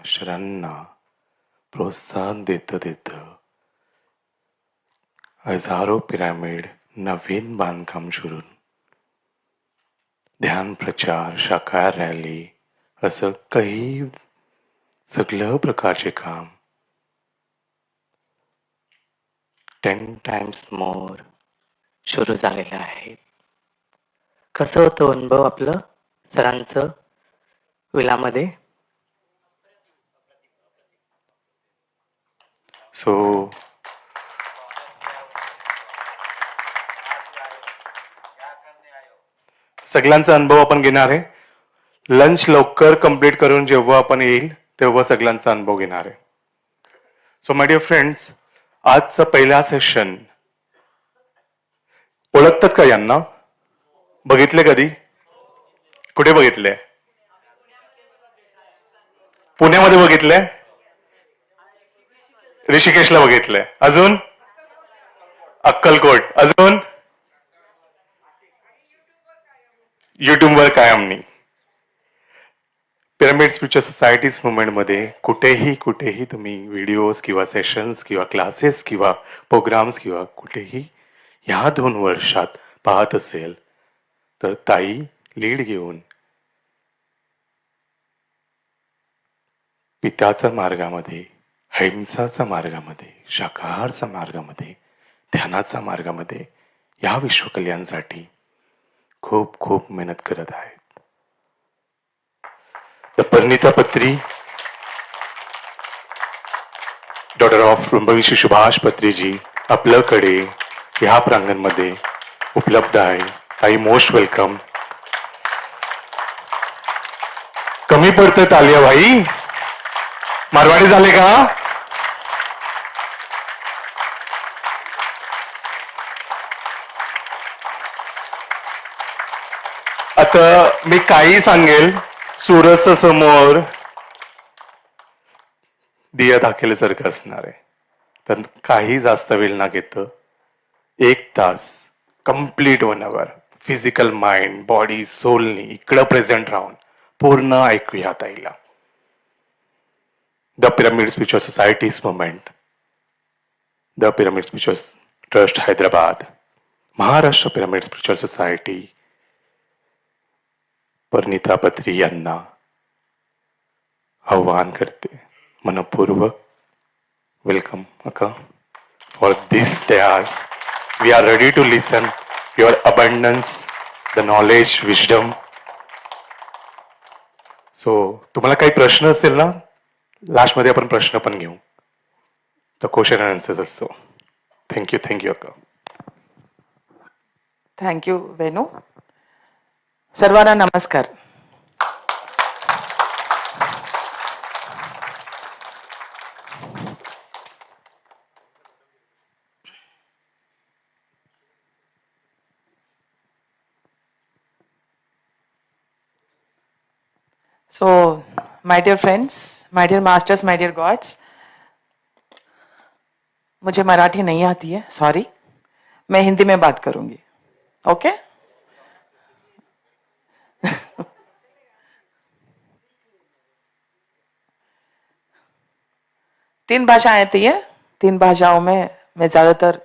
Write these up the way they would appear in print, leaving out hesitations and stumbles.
शरांना प्रोत्साहन देतं हजारो पिरामिड नवीन बांधकाम सुरू, ध्यान प्रचार, शाखा रॅली असं काही सगळं प्रकारचे काम 10 times more सुरू झालेलं आहे. कसं होतं अनुभव आपलं सरांचं विलामध्ये? सगळ्यांचा अनुभव आपण घेणार आहे. लंच लवकर कंप्लीट करून जेव्हा आपण येईल तेव्हा सगळ्यांचा अनुभव घेणार आहे. सो माय डिअर फ्रेंड्स, आजचा पहिला सेशन ओळखतात का यांना? बघितले कधी? कुठे बघितले? पुण्यामध्ये बघितले, ऋषिकेशला बघितले, अजून अक्कलकोट, अजून युट्यूबवर कायमनी. पिरामिड स्पिरिच्युअल सोसायटीज मुवमेंटमध्ये कुठेही तुम्ही व्हिडिओज किंवा सेशन्स किंवा क्लासेस किंवा प्रोग्राम्स किंवा कुठेही ह्या 2 वर्षात पाहत असेल तर ताई लीड घेऊन पित्याच्या मार्गामध्ये, अहिंसाच्या मार्गामध्ये, शाकाहारच्या मार्गामध्ये, ध्यानाच्या मार्गामध्ये या विश्वकल्याणासाठी खूप खूप मेहनत करत आहेत. परिणिता पत्री, डॉक्टर ऑफ ब्रह्मविशी सुभाष पत्रीजी आपल्याकडे ह्या प्रांगणमध्ये उपलब्ध आहे. ताई मोस्ट वेलकम. कमी पडतं तालिया भाई, मारवाडी झाले का? आता मी काही सांगेल, सूरज समोर दिया दाखवल्यासारखं असणार आहे. तर काही जास्त वेळ ना घेतं 1 तास complete 1 hour physical mind, body, सोलनी इकडं प्रेझेंट राहून पूर्ण ऐकूया ताईला. The pyramid spiritual societies movement, the pyramid spiritual trust Hyderabad, Maharashtra pyramid spiritual society, Parinita Patri यांना आव्हान करते. मनपूर्वक वेलकम अका for this days. We are ready to listen your abundance, the knowledge, wisdom. So तुम्हाला काही प्रश्न असेल ना, लास्टमध्ये आपण प्रश्न पण घेऊ. द क्वेश्चन अँड आन्सर्स असतो. थँक्यू अक्का. थँक्यू वेणू. सर्वांना नमस्कार. So, my dear friends, my dear masters, my dear gods, मुझे मराठी नहीं आती है, सॉरी, मैं हिंदी में बात करूंगी. ओके? तीन भाषाएं आती है. 3 भाषाओं में मैं ज्यादातर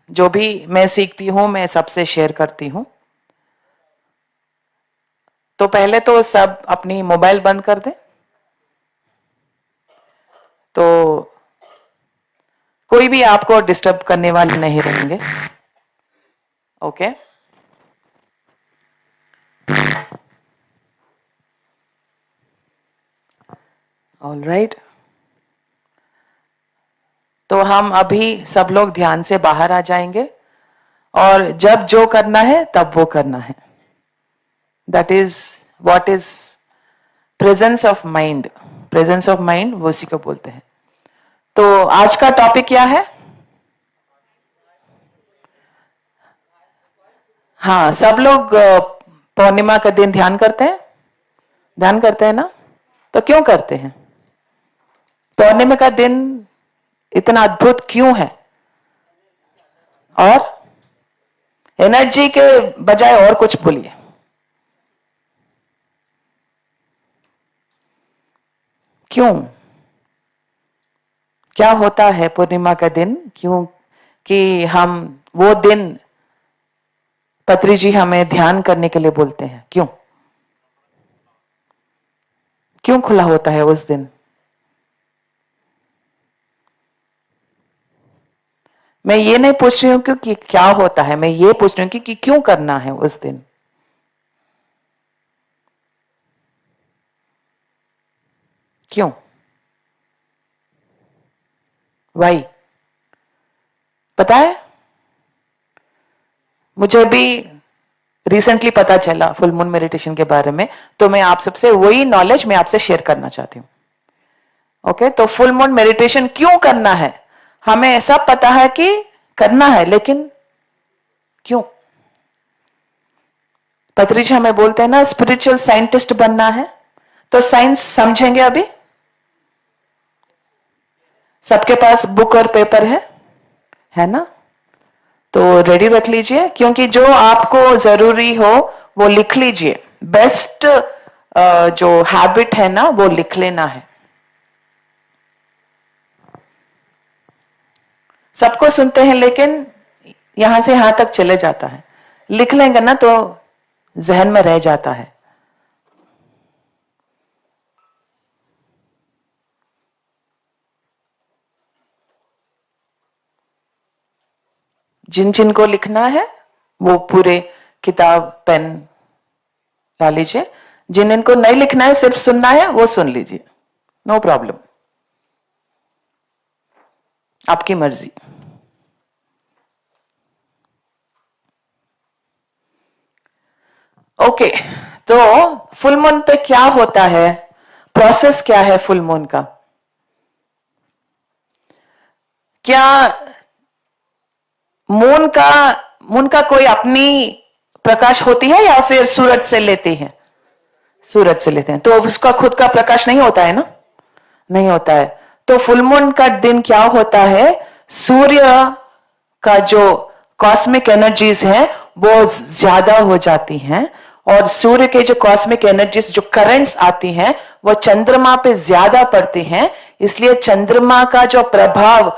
जो भी मैं सीखती हूं मैं सबसे शेयर करती हूं. तो पहले तो सब अपनी मोबाइल बंद कर दें. तो कोई भी आपको डिस्टर्ब करने वाले नहीं रहेंगे. ओके? All right. तो हम अभी सब लोग ध्यान से बाहर आ जाएंगे और जब जो करना है तब वो करना है. That is what is presence of mind. Presence of mind वो उसी को बोलते हैं. तो आज का टॉपिक क्या है? हाँ, सब लोग पूर्णिमा का दिन ध्यान करते हैं. ध्यान करते हैं ना? तो क्यों करते हैं? पूर्णिमा का दिन इतना अद्भुत क्यों है? और एनर्जी के बजाय और कुछ बोलिए. क्यों? क्या होता है पूर्णिमा का दिन? क्यों कि हम वो दिन पत्री जी हमें ध्यान करने के लिए बोलते हैं? क्यों? क्यों खुला होता है उस दिन? मैं ये नहीं पूछ रही हूं कि क्या होता है, मैं ये पूछ रही हूं कि क्यों करना है उस दिन? क्यों? वाई? पता है, मुझे भी रिसेंटली पता चला फुल मून मेडिटेशन के बारे में, तो मैं आप सबसे वही नॉलेज मैं आपसे शेयर करना चाहती हूं। ओके, तो फुल मून मेडिटेशन क्यों करना है? हमें सब पता है कि करना है, लेकिन क्यों? पत्री जी हमें बोलते हैं ना, स्पिरिचुअल साइंटिस्ट बनना है, तो साइंस समझेंगे अभी? सबके पास बुक और पेपर है ना? तो रेडी रख लीजिए, क्योंकि जो आपको जरूरी हो वो लिख लीजिए। बेस्ट जो हैबिट है ना वो लिख लेना है। सबको सुनते हैं लेकिन यहां से यहां तक चले जाता है। लिख लेंगे ना तो जहन में रह जाता है। जिन जिन को लिखना है वो पूरे किताब पेन ला लीजिए। जिन इनको नहीं लिखना है, सिर्फ सुनना है, वो सुन लीजिए, नो प्रॉब्लम, आपकी मर्जी। ओके, तो फुल मून पे क्या होता है? प्रोसेस क्या है फुल मून का? क्या मून का कोई अपनी प्रकाश होती है या फिर सूरज से लेते हैं? सूरज से लेते हैं, तो उसका खुद का प्रकाश नहीं होता है ना? नहीं होता है। तो फुल मून का दिन क्या होता है? सूर्य का जो कॉस्मिक एनर्जीज हैं वो ज्यादा हो जाती हैं, और सूर्य के जो कॉस्मिक एनर्जीज, जो करंट्स आती हैं, वो चंद्रमा पे ज्यादा पड़ती हैं। इसलिए चंद्रमा का जो प्रभाव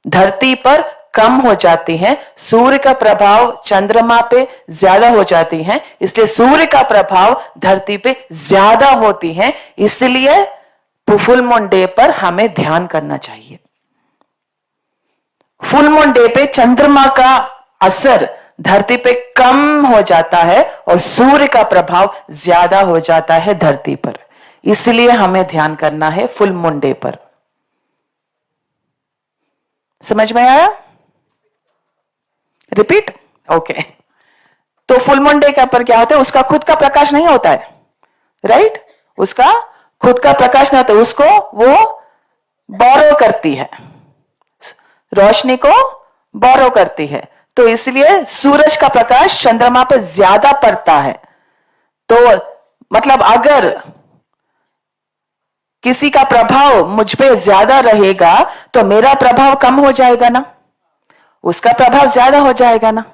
धरती पर कम हो जाती है, सूर्य का प्रभाव चंद्रमा पे ज्यादा हो जाती है, इसलिए सूर्य का प्रभाव धरती पे ज्यादा होती है। इसलिए फुल मून डे पर हमें ध्यान करना चाहिए। फुल मून डे पे चंद्रमा का असर धरती पे कम हो जाता है और सूर्य का प्रभाव ज्यादा हो जाता है धरती पर। इसलिए हमें ध्यान करना है फुल मून डे पर। समझ में आया? रिपीट? ओके। तो फुल मून डे का पर क्या होता है? उसका खुद का प्रकाश नहीं होता है, राइट? उसका खुद का प्रकाश नहीं होता, उसको वो बोरो करती है, रोशनी को बोरो करती है। तो इसलिए सूरज का प्रकाश चंद्रमा पर ज्यादा पड़ता है। तो मतलब अगर किसी का प्रभाव मुझ पे ज्यादा रहेगा तो मेरा प्रभाव कम हो जाएगा ना, उसका प्रभाव ज्यादा हो जाएगा ना।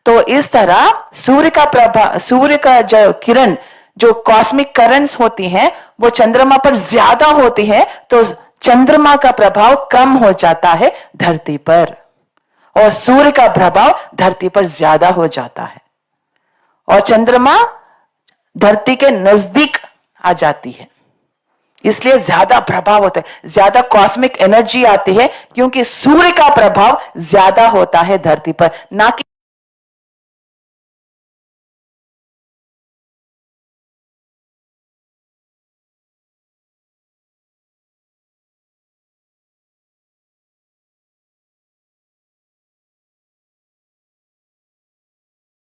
तो इस तरह सूर्य का प्रभाव, सूर्य का जो किरण, जो कॉस्मिक करंट्स होती हैं, वो चंद्रमा पर ज्यादा होती है, तो चंद्रमा का प्रभाव कम हो जाता है धरती पर, और सूर्य का प्रभाव धरती पर ज्यादा हो जाता है, और चंद्रमा धरती के नजदीक आ जाती है। इसलिए ज्यादा प्रभाव होता है, ज्यादा कॉस्मिक एनर्जी आती है, क्योंकि सूर्य का प्रभाव ज्यादा होता है धरती पर, ना कि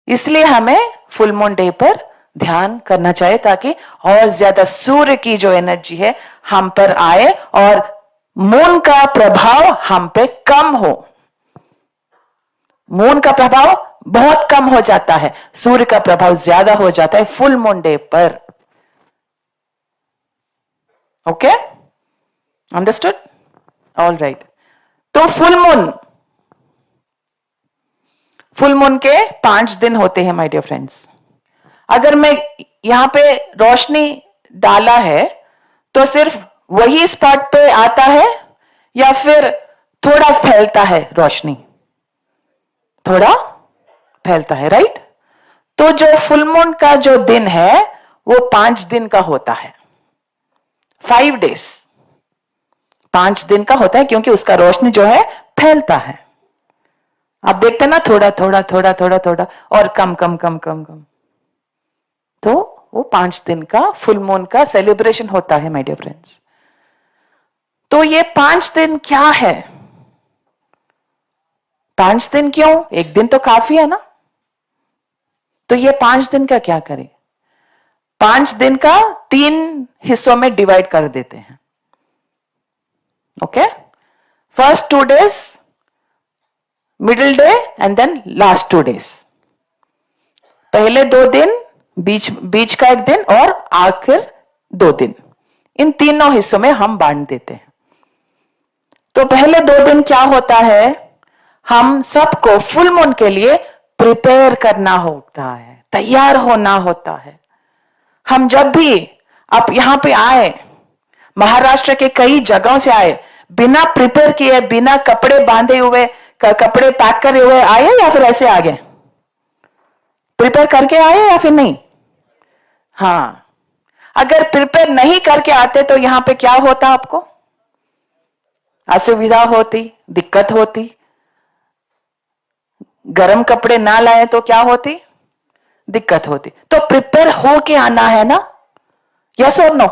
इसलिए हमें फुल मून डे पर ध्यान करना चाहिए, ताकि और ज्यादा सूर्य की जो एनर्जी है हम पर आए और मून का प्रभाव हम पे कम हो। मून का प्रभाव बहुत कम हो जाता है, सूर्य का प्रभाव ज्यादा हो जाता है फुल मून डे पर। Okay, understood? All right. तो फुल मून के 5 दिन होते हैं माय डियर फ्रेंड्स। अगर मैं यहां पे रोशनी डाला है तो सिर्फ वही स्पॉट पे आता है या फिर थोड़ा फैलता है रोशनी? थोड़ा फैलता है, राइट? तो जो फुल मून का जो दिन है वो 5 दिन का होता है, 5 days, 5 दिन का होता है, क्योंकि उसका रोशनी जो है फैलता है। आप देखते हैं ना, थोड़ा थोड़ा थोड़ा थोड़ा थोड़ा और कम कम कम कम कम। तो वो 5 दिन का फुल मून का सेलिब्रेशन होता है माय डियर फ्रेंड्स। तो ये 5 दिन क्या है? 5 दिन क्यों? एक दिन तो काफी है ना। तो ये 5 दिन का क्या करें? 5 दिन का 3 हिस्सों में डिवाइड कर देते हैं। Okay, first 2 days, middle day and then last 2 days। पहले 2 दिन, बीच का 1 दिन और आखिर 2 दिन, इन तीनों हिस्सों में हम बांट देते हैं। तो पहले 2 दिन क्या होता है? हम सबको फुल मून के लिए प्रिपेयर करना होता है, तैयार होना होता है। हम जब भी आप यहां पे आए, महाराष्ट्र के कई जगहों से आए, बिना प्रिपेयर किए, बिना कपड़े बांधे हुए, कपड़े पैक करे हुए आए या फिर ऐसे आ गए? प्रिपेयर करके आए या फिर नहीं? हाँ, अगर प्रिपेयर नहीं करके आते तो यहां पे क्या होता? आपको असुविधा होती, दिक्कत होती। गर्म कपड़े ना लाए तो क्या होती? दिक्कत होती। तो प्रिपेयर होके आना है ना, यस और नो?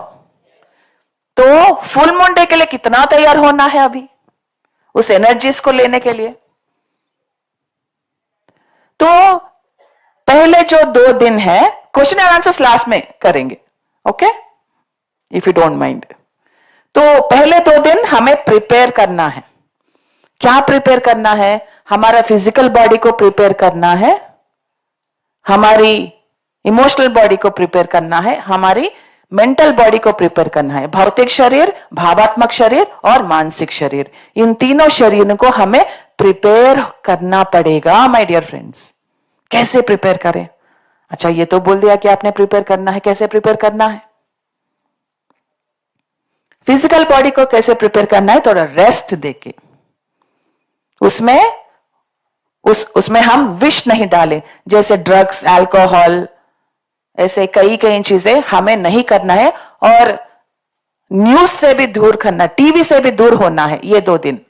तो फुल मून डे के लिए कितना तैयार होना है अभी, उस एनर्जीज को लेने के लिए? तो पहले जो 2 दिन है, क्वेश्चन एंड आंसर्स लास्ट में करेंगे, okay, if you don't mind. तो पहले 2 दिन हमें प्रिपेयर करना है। क्या प्रिपेयर करना है? हमारा फिजिकल बॉडी को प्रिपेयर करना है, हमारी इमोशनल बॉडी को प्रिपेयर करना है, हमारी मेंटल बॉडी को प्रिपेयर करना है। भौतिक शरीर, भावात्मक शरीर और मानसिक शरीर, इन तीनों शरीर को हमें प्रिपेयर करना पड़ेगा माय डियर फ्रेंड्स। कैसे प्रिपेयर करें? अच्छा, ये तो बोल दिया कि आपने प्रिपेयर करना है। कैसे प्रिपेयर करना है? फिजिकल बॉडी को कैसे प्रिपेयर करना है? थोड़ा रेस्ट देके, उसमें हम विष नहीं डालें, जैसे ड्रग्स, अल्कोहल, ऐसे कई चीजें हमें नहीं करना है। और न्यूज से भी दूर करना, टीवी से भी दूर होना है ये 2 दिन।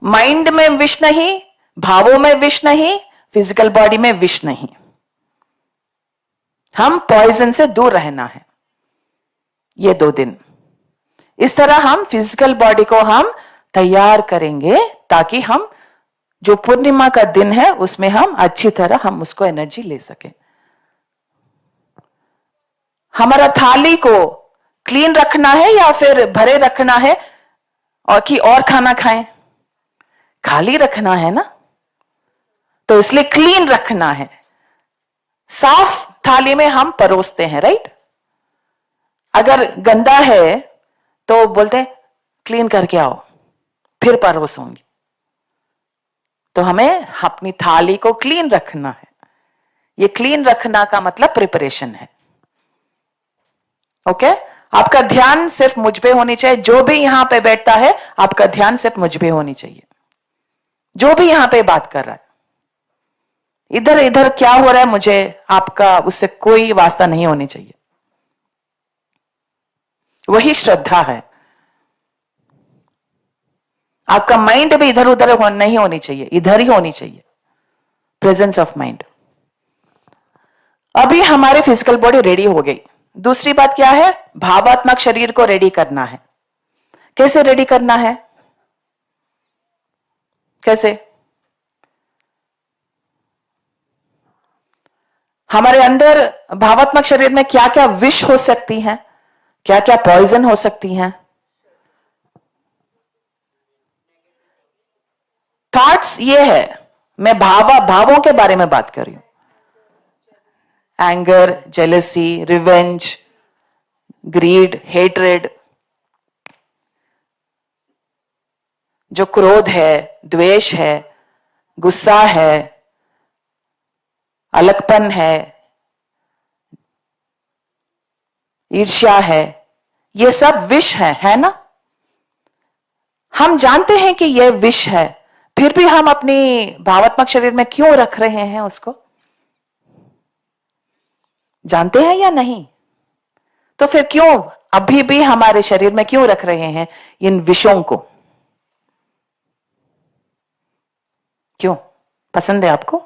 माइंड में विष नहीं, भावों में विष नहीं, फिजिकल बॉडी में विष नहीं। हम पॉइजन से दूर रहना है ये 2 दिन। इस तरह हम फिजिकल बॉडी को हम तैयार करेंगे, ताकि हम जो पूर्णिमा का दिन है उसमें हम अच्छी तरह हम उसको एनर्जी ले सकें। हमारा थाली को क्लीन रखना है या फिर भरे रखना है, और खाना खाएं? खाली रखना है ना, तो इसलिए क्लीन रखना है। साफ थाली में हम परोसते हैं, राइट? अगर गंदा है तो बोलते हैं क्लीन करके आओ फिर परोसूंगी। तो हमें अपनी थाली को क्लीन रखना है। ये क्लीन रखना का मतलब प्रिपरेशन है, ओके? आपका ध्यान सिर्फ मुझ पे होनी चाहिए। जो भी यहां पे बैठता है, आपका ध्यान सिर्फ मुझ पे होनी चाहिए। जो भी यहां पे बात कर रहा है, इधर इधर क्या हो रहा है, मुझे आपका उससे कोई वास्ता नहीं होनी चाहिए। वही श्रद्धा है। आपका माइंड भी इधर उधर नहीं होनी चाहिए, इधर ही होनी चाहिए, प्रेजेंस ऑफ माइंड। अभी हमारे फिजिकल बॉडी रेडी हो गई। दूसरी बात क्या है? भावात्मक शरीर को रेडी करना है। कैसे रेडी करना है? कैसे? हमारे अंदर भावात्मक शरीर में क्या क्या विष हो सकती हैं, क्या क्या पॉइजन हो सकती हैं? थॉट्स ये है, मैं भावों के बारे में बात कर रही हूं। Anger, jealousy, revenge, greed, hatred, जो क्रोध है, द्वेष है, गुस्सा है, अलगपन है, ईर्ष्या है, ये सब विष है ना? हम जानते हैं कि यह विष है, फिर भी हम अपनी भावात्मक शरीर में क्यों रख रहे हैं उसको? जानते हैं या नहीं? तो फिर क्यों अभी भी हमारे शरीर में क्यों रख रहे हैं इन विषों को? क्यों? पसंद है आपको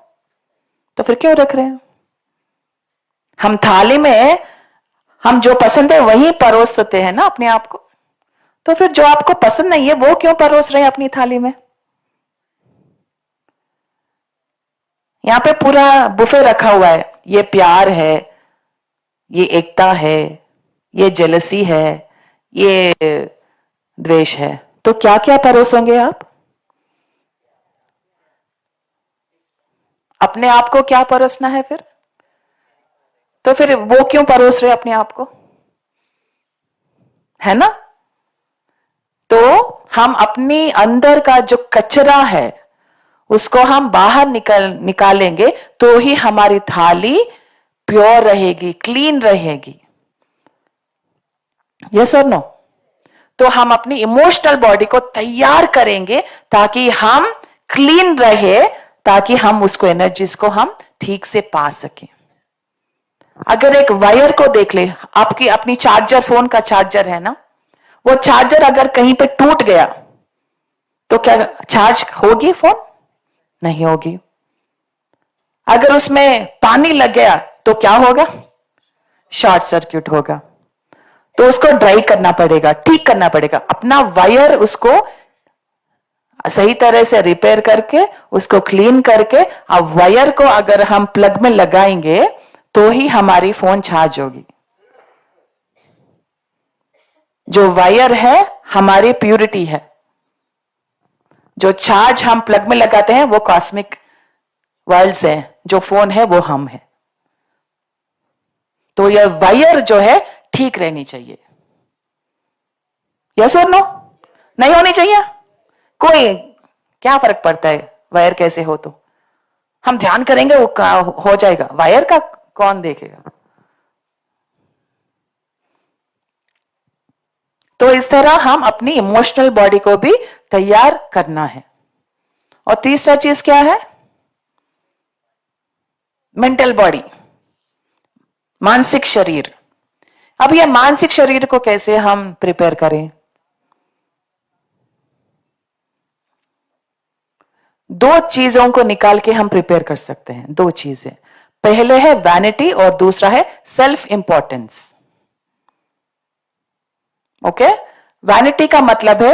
तो फिर क्यों रख रहे हैं? हम थाली में हम जो पसंद है वही परोसते हैं ना अपने आप को, तो फिर जो आपको पसंद नहीं है वो क्यों परोस रहे हैं अपनी थाली में? यहां पे पूरा बुफे रखा हुआ है, ये प्यार है, ये एकता है, ये जेलसी है, ये द्वेष है, तो क्या क्या परोसोगे आप? अपने आप को क्या परोसना है फिर? तो फिर वो क्यों परोस रहे अपने आप को? है ना? तो हम अपनी अंदर का जो कचरा है उसको हम बाहर निकालेंगे तो ही हमारी थाली प्योर रहेगी, क्लीन रहेगी। यस और नो? तो हम अपनी इमोशनल बॉडी को तैयार करेंगे ताकि हम क्लीन रहे, ताकि हम उसको एनर्जीज को हम ठीक से पा सकें। अगर एक वायर को देख ले, आपकी अपनी चार्जर, फोन का चार्जर है ना, वो चार्जर अगर कहीं पे टूट गया तो क्या चार्ज होगी फोन? नहीं होगी। अगर उसमें पानी लग गया तो क्या होगा? शॉर्ट सर्किट होगा। तो उसको ड्राई करना पड़ेगा, ठीक करना पड़ेगा अपना वायर, उसको सही तरह से रिपेयर करके उसको क्लीन करके अब वायर को अगर हम प्लग में लगाएंगे तो ही हमारी फोन चार्ज होगी। जो वायर है हमारी प्यूरिटी है, जो चार्ज हम प्लग में लगाते हैं वो कॉस्मिक वर्ल्ड से, जो फोन है वो हम है। तो यह वायर जो है ठीक रहनी चाहिए। यस और नो? नहीं होनी चाहिए? कोई क्या फर्क पड़ता है वायर कैसे हो, तो हम ध्यान करेंगे वो हो जाएगा, वायर का कौन देखेगा? तो इस तरह हम अपनी इमोशनल बॉडी को भी तैयार करना है। और तीसरा चीज क्या है? मेंटल बॉडी, मानसिक शरीर। अब यह मानसिक शरीर को कैसे हम प्रिपेयर करें? दो चीजों को निकाल के हम प्रिपेयर कर सकते हैं, दो चीजें। पहले है वैनिटी और दूसरा है सेल्फ इंपॉर्टेंस। ओके? वैनिटी का मतलब है,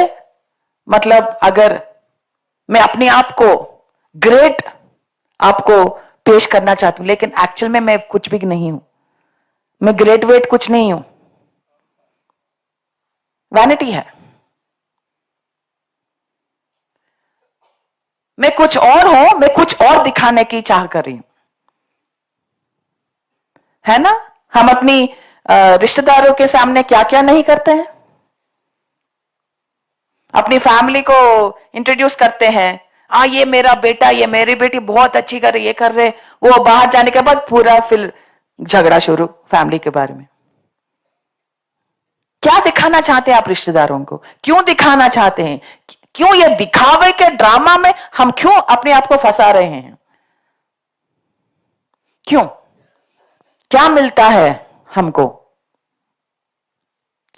मतलब अगर मैं अपने आप को ग्रेट आपको पेश करना चाहती हूं, लेकिन एक्चुअल में मैं कुछ भी नहीं हूं, मैं ग्रेजुएट कुछ नहीं हूं, वैनिटी है। मैं कुछ और हूं, मैं कुछ और दिखाने की चाह कर रही हूं, है ना? हम अपनी रिश्तेदारों के सामने क्या क्या नहीं करते हैं, अपनी फैमिली को इंट्रोड्यूस करते हैं, ये मेरा बेटा, ये मेरी बेटी बहुत अच्छी कर रही, ये कर रहे, वो बाहर जाने के बाद पूरा फिर झगड़ा शुरू फैमिली के बारे में। क्या दिखाना चाहते हैं आप रिश्तेदारों को? क्यों दिखाना चाहते हैं? क्यों ये दिखावे के ड्रामा में हम क्यों अपने आप को फंसा रहे हैं? क्यों? क्या मिलता है हमको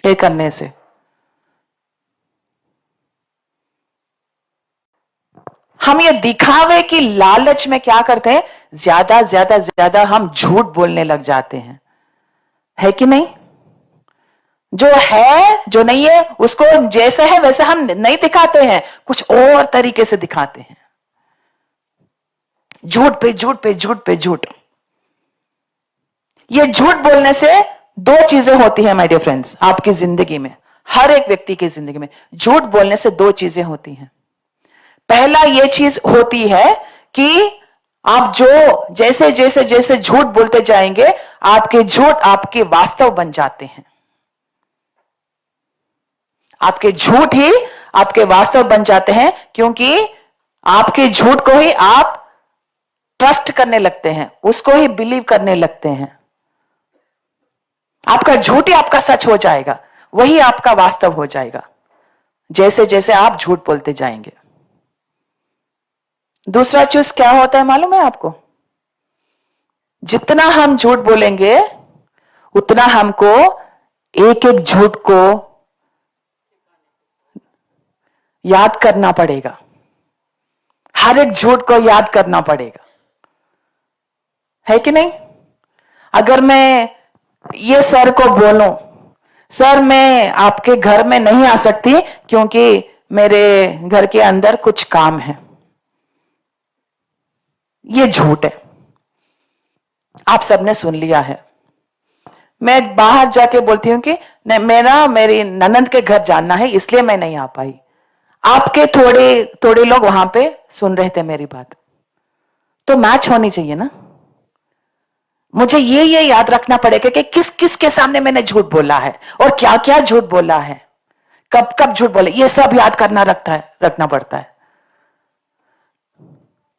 ये करने से? हम ये दिखावे की लालच में क्या करते हैं, ज्यादा हम झूठ बोलने लग जाते हैं, है कि नहीं? जो है जो नहीं है उसको जैसा है वैसे हम नहीं दिखाते हैं, कुछ और तरीके से दिखाते हैं, झूठ पे झूठ पे झूठ पे झूठ। ये झूठ बोलने से दो चीजें होती हैं माय डियर फ्रेंड्स, आपकी जिंदगी में, हर एक व्यक्ति की जिंदगी में झूठ बोलने से दो चीजें होती हैं। पहला ये चीज होती है कि आप जो जैसे जैसे जैसे झूठ बोलते जाएंगे आपके झूठ आपके वास्तव बन जाते हैं, आपके झूठ ही आपके वास्तव बन जाते हैं, क्योंकि आपके झूठ को ही आप ट्रस्ट करने लगते हैं, उसको ही बिलीव करने लगते हैं। आपका झूठ ही आपका सच हो जाएगा। वही आपका वास्तव हो जाएगा, जैसे जैसे आप झूठ बोलते जाएंगे। दूसरा चीज क्या होता है मालूम है आपको? जितना हम झूठ बोलेंगे उतना हमको एक एक झूठ को याद करना पड़ेगा, हर एक झूठ को याद करना पड़ेगा, है कि नहीं? अगर मैं ये सर को बोलूं, सर मैं आपके घर में नहीं आ सकती क्योंकि मेरे घर के अंदर कुछ काम है, ये झूठ है, आप सबने सुन लिया है। मैं बाहर जाके बोलती हूं कि मेरी ननंद के घर जाना है इसलिए मैं नहीं आ पाई, आपके थोड़े थोड़े लोग वहां पे सुन रहे थे मेरी बात, तो मैच होनी चाहिए ना। मुझे ये याद रखना पड़ेगा कि किस किस के सामने मैंने झूठ बोला है और क्या क्या झूठ बोला है, कब कब झूठ बोले, ये सब याद करना रखना पड़ता है।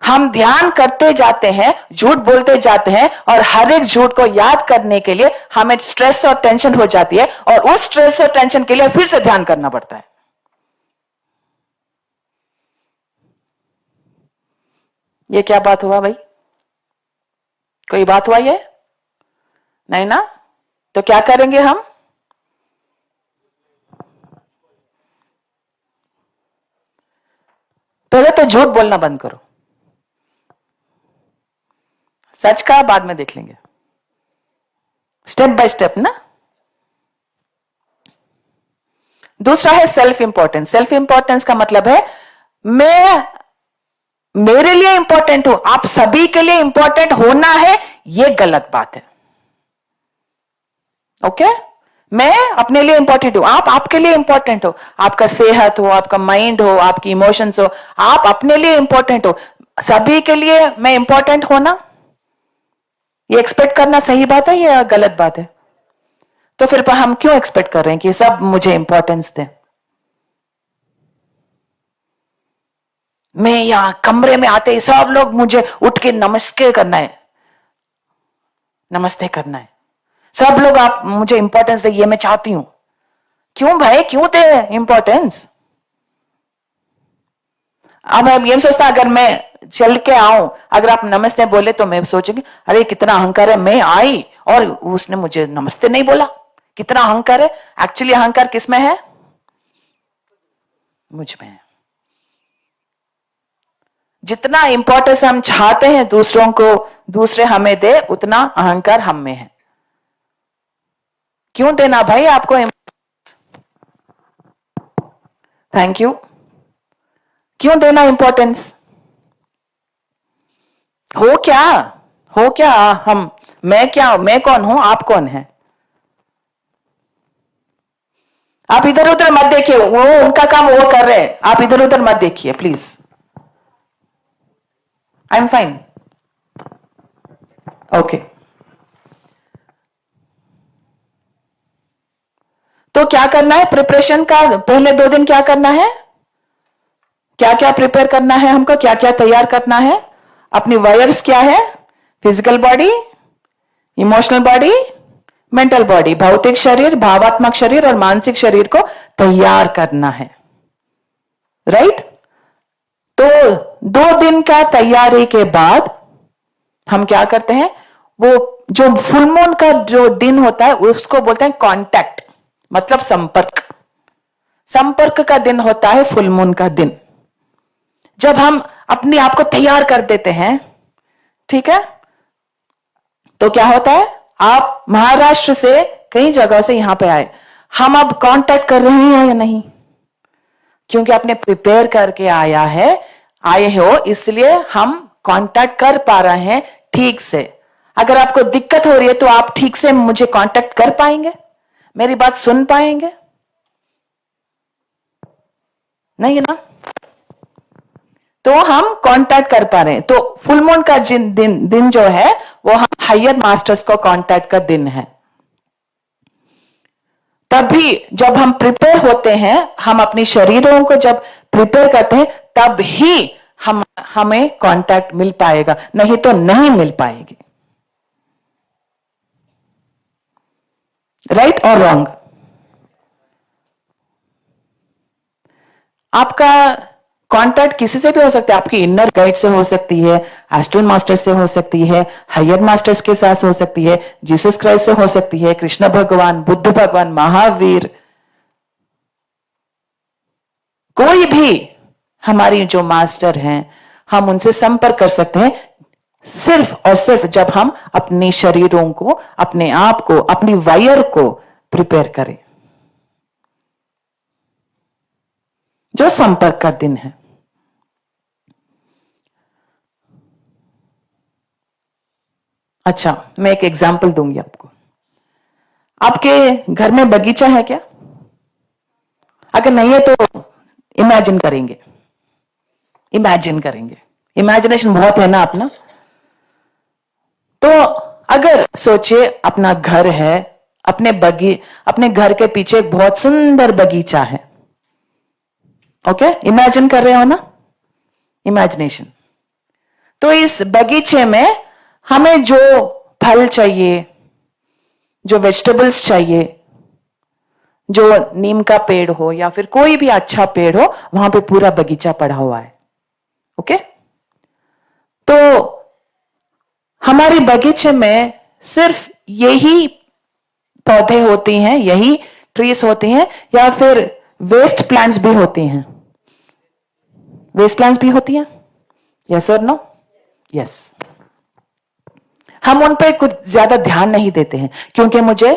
हम ध्यान करते जाते हैं, झूठ बोलते जाते हैं, और हर एक झूठ को याद करने के लिए हमें स्ट्रेस और टेंशन हो जाती है, और उस स्ट्रेस और टेंशन के लिए फिर से ध्यान करना पड़ता है। ये क्या बात हुआ भाई? कोई बात हुआ ये? नहीं ना? तो क्या करेंगे हम? पहले तो झूठ बोलना बंद करो, सच का बाद में देख लेंगे, स्टेप बाय स्टेप ना। दूसरा है सेल्फ इंपॉर्टेंस। सेल्फ इंपॉर्टेंस का मतलब है मैं मेरे लिए इंपॉर्टेंट हूं, आप सभी के लिए इंपॉर्टेंट होना है, यह गलत बात है। ओके? मैं अपने लिए इंपॉर्टेंट हूं, आप आपके लिए इंपॉर्टेंट हो, आपका सेहत हो, आपका माइंड हो, आपकी इमोशंस हो, आप अपने लिए इंपॉर्टेंट हो, सभी के लिए मैं इंपॉर्टेंट होना, ये एक्सपेक्ट करना सही बात है या गलत बात है? तो फिर हम क्यों एक्सपेक्ट कर रहे हैं कि सब मुझे इंपॉर्टेंस दें? मैं यहां कमरे में आते ही सब लोग मुझे उठ के नमस्ते करना है, नमस्ते करना है, सब लोग आप मुझे इंपॉर्टेंस दे, ये मैं चाहती हूं। क्यों भाई, क्यों दे इंपॉर्टेंस? अब मैं ये सोचता, अगर मैं चल के आऊं, अगर आप नमस्ते बोले तो मैं सोचूंगी अरे कितना अहंकार है, मैं आई और उसने मुझे नमस्ते नहीं बोला, कितना अहंकार है। एक्चुअली अहंकार किस में है? मुझ में है। जितना इंपॉर्टेंस हम चाहते हैं दूसरों को, दूसरे हमें दे, उतना अहंकार हम में है। क्यों देना भाई आपको? Thank you. क्यों देना इंपॉर्टेंस? हो क्या हम? मैं कौन हूं, आप कौन है? आप इधर उधर मत देखिए, वो उनका काम वो कर रहे हैं, आप इधर उधर मत देखिए please. I am fine. Okay. तो क्या करना है? प्रिपरेशन का पहले 2 दिन क्या करना है? क्या क्या प्रिपेयर करना है हमको, क्या क्या तैयार करना है? अपनी वायर्स क्या है? Physical body, emotional body, mental body, भौतिक शरीर, भावात्मक शरीर और मानसिक शरीर को तैयार करना है, राइट? तो 2 दिन का तैयारी के बाद हम क्या करते हैं, वो जो फुल मून का जो दिन होता है उसको बोलते हैं कांटेक्ट, मतलब संपर्क। संपर्क का दिन होता है फुल मून का दिन, जब हम अपने आप को तैयार कर देते हैं, ठीक है? तो क्या होता है, आप महाराष्ट्र से कई जगह से यहां पे आए, हम अब कांटेक्ट कर रहे हैं या नहीं? क्योंकि आपने प्रिपेयर करके आए हो, इसलिए हम कांटेक्ट कर पा रहे हैं ठीक से। अगर आपको दिक्कत हो रही है तो आप ठीक से मुझे कांटेक्ट कर पाएंगे, मेरी बात सुन पाएंगे? नहीं ना? तो हम कांटेक्ट कर पा रहे हैं। तो फुल मून का दिन जो है वो हम हायर मास्टर्स को कांटेक्ट का दिन है। तभी जब हम प्रिपेयर होते हैं, हम अपने शरीरों को जब प्रिपेयर करते हैं, तब ही हमें कांटेक्ट मिल पाएगा, नहीं तो नहीं मिल पाएगी। राइट और रॉन्ग? आपका कांटेक्ट किसी से भी हो सकता है, आपकी इनर गाइड से हो सकती है, एस्ट्रल मास्टर से हो सकती है, हायर मास्टर्स के साथ हो सकती है, जीसस क्राइस्ट से हो सकती है, कृष्ण भगवान, बुद्ध भगवान, महावीर, कोई भी हमारी जो मास्टर हैं, हम उनसे संपर्क कर सकते हैं सिर्फ और सिर्फ जब हम अपने शरीरों को, अपने आप को, अपनी वायर को प्रिपेयर करें। जो संपर्क का दिन है। अच्छा, मैं एक एग्जांपल दूंगी आपको। आपके घर में बगीचा है क्या? अगर नहीं है तो इमेजिन करेंगे, इमेजिन करेंगे, इमेजिनेशन बहुत है ना अपना। तो अगर सोचिए अपना घर है, अपने घर के पीछे एक बहुत सुंदर बगीचा है। ओके, इमेजिन कर रहे हो ना, इमेजिनेशन। तो इस बगीचे में हमें जो फल चाहिए, जो वेजिटेबल्स चाहिए, जो नीम का पेड़ हो या फिर कोई भी अच्छा पेड़ हो, वहां पे पूरा बगीचा पड़ा हुआ है। ओके, तो हमारे बगीचे में सिर्फ यही पौधे होती हैं, यही ट्रीज होती हैं, या फिर वेस्ट प्लांट्स भी होती हैं? वेस्ट प्लांट्स भी होती हैं? यस और नो? यस। हम उन पे कुछ ज्यादा ध्यान नहीं देते हैं, क्योंकि मुझे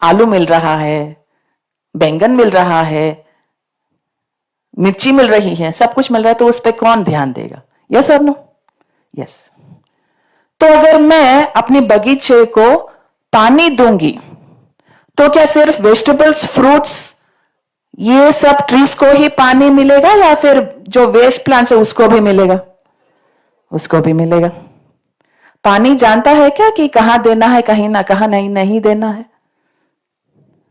आलू मिल रहा है, बैंगन मिल रहा है, मिर्ची मिल रही है, सब कुछ मिल रहा है, तो उस पर कौन ध्यान देगा? यस और नो? यस। तो अगर मैं अपने बगीचे को पानी दूंगी, तो क्या सिर्फ वेजिटेबल्स, फ्रूट्स, ये सब ट्रीज को ही पानी मिलेगा, या फिर जो वेस्ट प्लांट्स है उसको भी मिलेगा? उसको भी मिलेगा। पानी जानता है क्या कि कहां देना है, कहीं ना कहां नहीं देना है?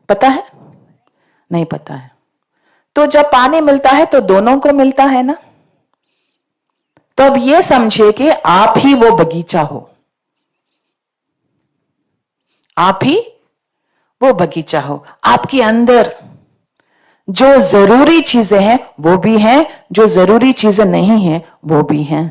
पता है? नहीं पता है। तो जब पानी मिलता है तो दोनों को मिलता है ना। तो अब ये समझिए कि आप ही वो बगीचा हो, आप ही वो बगीचा हो। आपके अंदर जो जरूरी चीजें हैं वो भी हैं, जो जरूरी चीजें नहीं हैं वो भी हैं।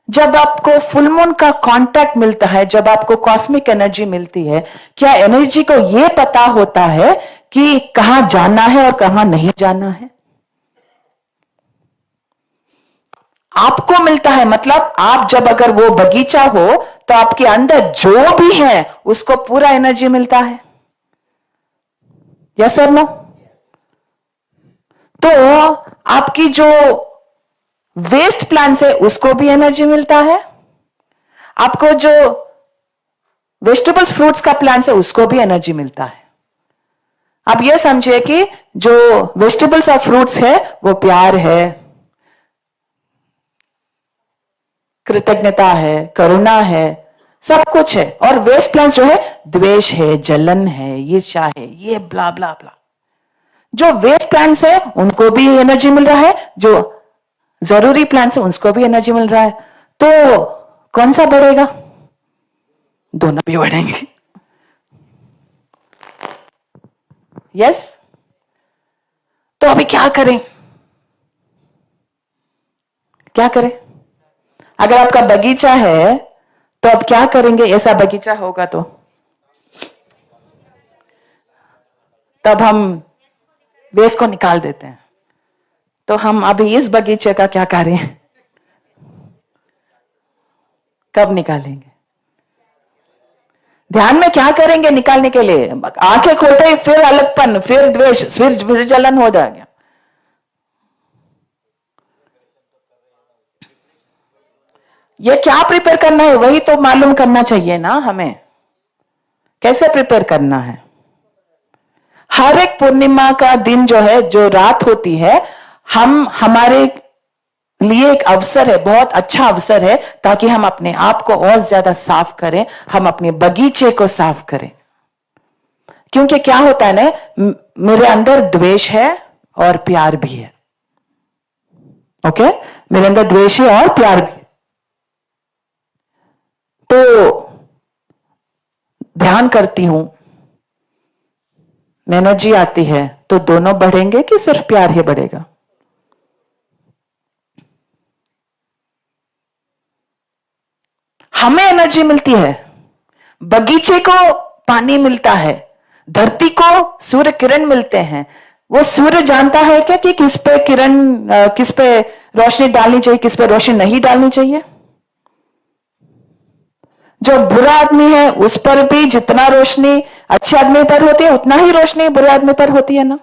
जब आपको फुल मून का कांटेक्ट मिलता है, जब आपको कॉस्मिक एनर्जी मिलती है, क्या एनर्जी को यह पता होता है कि कहां जाना है और कहां नहीं जाना है? आपको मिलता है, मतलब आप जब अगर वो बगीचा हो तो आपके अंदर जो भी है उसको पूरा एनर्जी मिलता है। यस और नो? तो आपकी जो वेस्ट प्लांट्स है उसको भी एनर्जी मिलता है, आपको जो वेजिटेबल्स, फ्रूट्स का प्लांट्स है उसको भी एनर्जी मिलता है। आप यह समझिए कि जो वेजिटेबल्स और फ्रूट्स है वो प्यार है, कृतज्ञता है, करुणा है, सब कुछ है। और वेस्ट प्लांट्स जो है द्वेष है, जलन है, ईर्ष्या है, ये ब्ला ब्ला ब्ला। जो वेस्ट प्लांट्स है उनको भी एनर्जी मिल रहा है, जो जरूरी प्लांट्स है उसको भी एनर्जी मिल रहा है। तो कौन सा बढ़ेगा? दोनों भी बढ़ेंगे। यस। तो अभी क्या करें? क्या करें? अगर आपका बगीचा है तो अब क्या करेंगे? ऐसा बगीचा होगा तो तब हम वेस्ट को निकाल देते हैं। तो हम अभी इस बगीचे का क्या करें? कब निकालेंगे? ध्यान में क्या करेंगे निकालने के लिए? आंखें खोलते ही फिर अलगपन, फिर द्वेष, फिर जलन हो जाएगा। ये क्या प्रिपेयर करना है वही तो मालूम करना चाहिए ना हमें, कैसे प्रिपेयर करना है। हर एक पूर्णिमा का दिन जो है, जो रात होती है, हमारे लिए एक अवसर है, बहुत अच्छा अवसर है, ताकि हम अपने आप को और ज्यादा साफ करें, हम अपने बगीचे को साफ करें। क्योंकि क्या होता है ना, मेरे अंदर द्वेष है और प्यार भी है। ओके, मेरे अंदर द्वेष है और प्यार भी है। तो ध्यान करती हूं, एनर्जी आती है तो दोनों बढ़ेंगे कि सिर्फ प्यार ही बढ़ेगा? हमें एनर्जी मिलती है, बगीचे को पानी मिलता है, धरती को सूर्य किरण मिलते हैं। वो सूर्य जानता है क्या कि किस पे किरण, किस पे रोशनी डालनी चाहिए, किस पे रोशनी नहीं डालनी चाहिए? जो बुरा आदमी है उस पर भी जितना रोशनी अच्छे आदमी पर होती है उतना ही रोशनी बुरे आदमी पर होती है ना।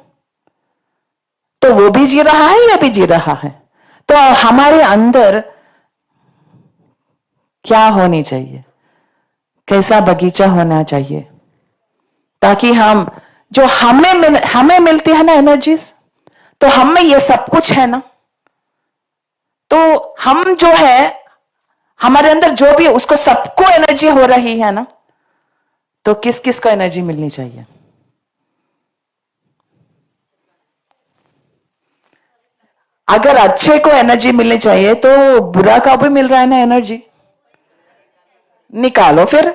तो वो भी जी रहा है, या भी जी रहा है। तो हमारे अंदर क्या होनी चाहिए, कैसा बगीचा होना चाहिए, ताकि हम जो हमें मिलती है ना एनर्जीज, तो हम में ये सब कुछ है ना। तो हम जो है, हमारे अंदर जो भी उसको सबको एनर्जी हो रही है ना, तो किस किस को एनर्जी मिलनी चाहिए? अगर अच्छे को एनर्जी मिलनी चाहिए तो बुरा का भी मिल रहा है ना एनर्जी। निकालो फिर,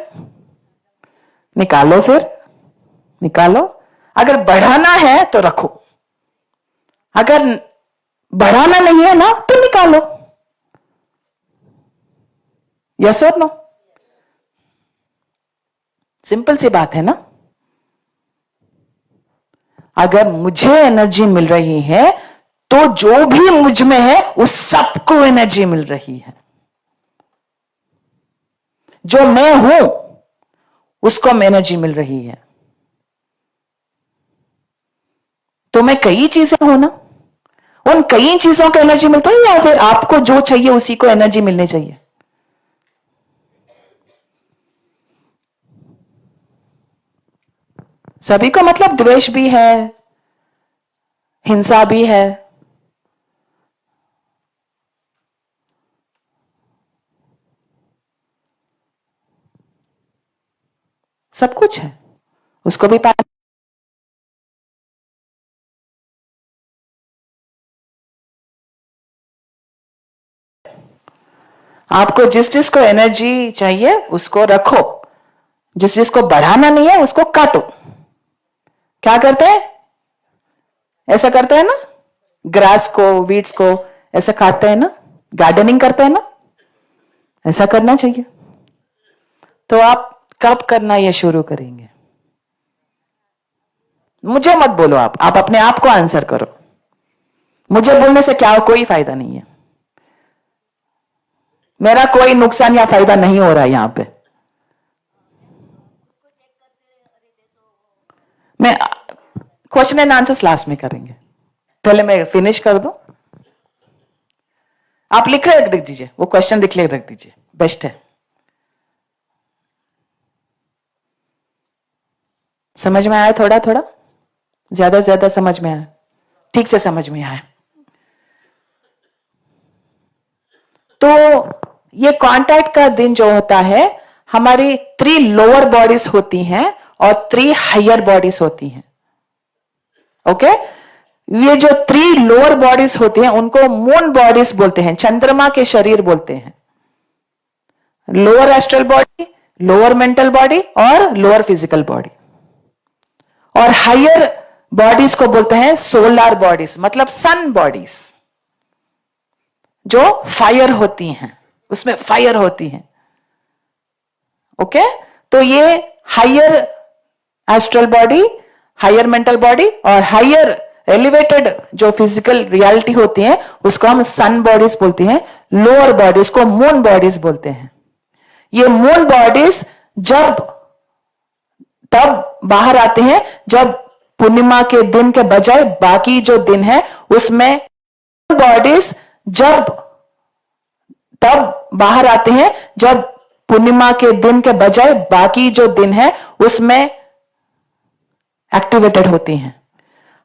निकालो फिर, निकालो। अगर बढ़ाना है तो रखो, अगर बढ़ाना नहीं है ना तो निकालो। यस और नो? सिंपल सी बात है ना। अगर मुझे एनर्जी मिल रही है तो जो भी मुझ में है उस सबको एनर्जी मिल रही है। जो मैं हूं उसको एनर्जी मिल रही है। तो मैं कई चीजें हूं ना, उन कई चीजों को एनर्जी मिलती है, या फिर आपको जो चाहिए उसी को एनर्जी मिलनी चाहिए? सभी को मतलब द्वेष भी है, हिंसा भी है, सब कुछ है, उसको भी पाना। आपको जिस जिसको एनर्जी चाहिए उसको रखो, जिस जिसको बढ़ाना नहीं है उसको काटो। क्या करते हैं? ऐसा करते हैं ना, ग्रास को, वीड्स को ऐसा काटते हैं ना, गार्डनिंग करते हैं ना, ऐसा करना चाहिए। तो आप कब करना ये शुरू करेंगे? मुझे मत बोलो, आप अपने आप को आंसर करो। मुझे बोलने से क्या कोई फायदा नहीं है, मेरा कोई नुकसान या फायदा नहीं हो रहा है यहां पे। मैं क्वेश्चन एंड आंसर्स लास्ट में करेंगे, पहले मैं फिनिश कर दूं। आप लिख रहे रख दीजिए, वो क्वेश्चन लिख रख दीजिए, बेस्ट है। समझ में आया? थोड़ा थोड़ा, ज्यादा ज्यादा समझ में आया? ठीक से समझ में आया? तो ये कांटेक्ट का दिन जो होता है, हमारी 3 लोअर बॉडीज होती हैं और 3 हायर बॉडीज होती हैं। ओके? ये जो 3 लोअर बॉडीज होती हैं उनको मून बॉडीज बोलते हैं, चंद्रमा के शरीर बोलते हैं। Lower astral body, lower mental body और लोअर फिजिकल बॉडी। और हायर बॉडीज को बोलते हैं सोलर बॉडीज, मतलब सन बॉडीज, जो फायर होती हैं, उसमें फायर होती हैं। ओके? तो ये higher astral body, higher mental body और हायर एलिवेटेड जो फिजिकल रियलिटी होती है उसको हम सन बॉडीज बोलते हैं। लोअर बॉडीज को मून बॉडीज बोलते हैं। ये मून बॉडीज जब तब बाहर आते हैं जब पूर्णिमा के दिन के बजाय बाकी जो दिन है उसमें बॉडीज जब तब बाहर आते हैं जब पूर्णिमा के दिन के बजाय बाकी जो दिन है उसमें एक्टिवेटेड होती हैं।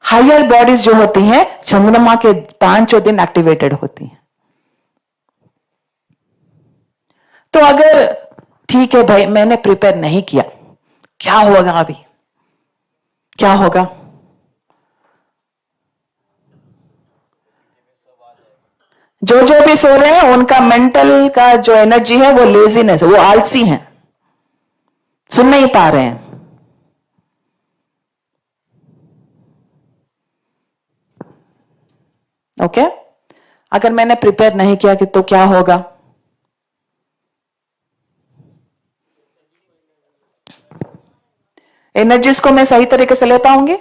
हायर बॉडीज जो होती हैं चंद्रमा के 5 दिन एक्टिवेटेड होती हैं। तो अगर ठीक है भाई मैंने प्रिपेयर नहीं किया, क्या होगा? अभी क्या होगा? जो जो भी सो रहे हैं उनका मेंटल का जो एनर्जी है वो लेजीनेस, वो आलसी हैं, सुन नहीं पा रहे हैं। ओके अगर मैंने प्रिपेयर नहीं किया कि तो क्या होगा? एनर्जीज को मैं सही तरीके से ले पाऊंगी?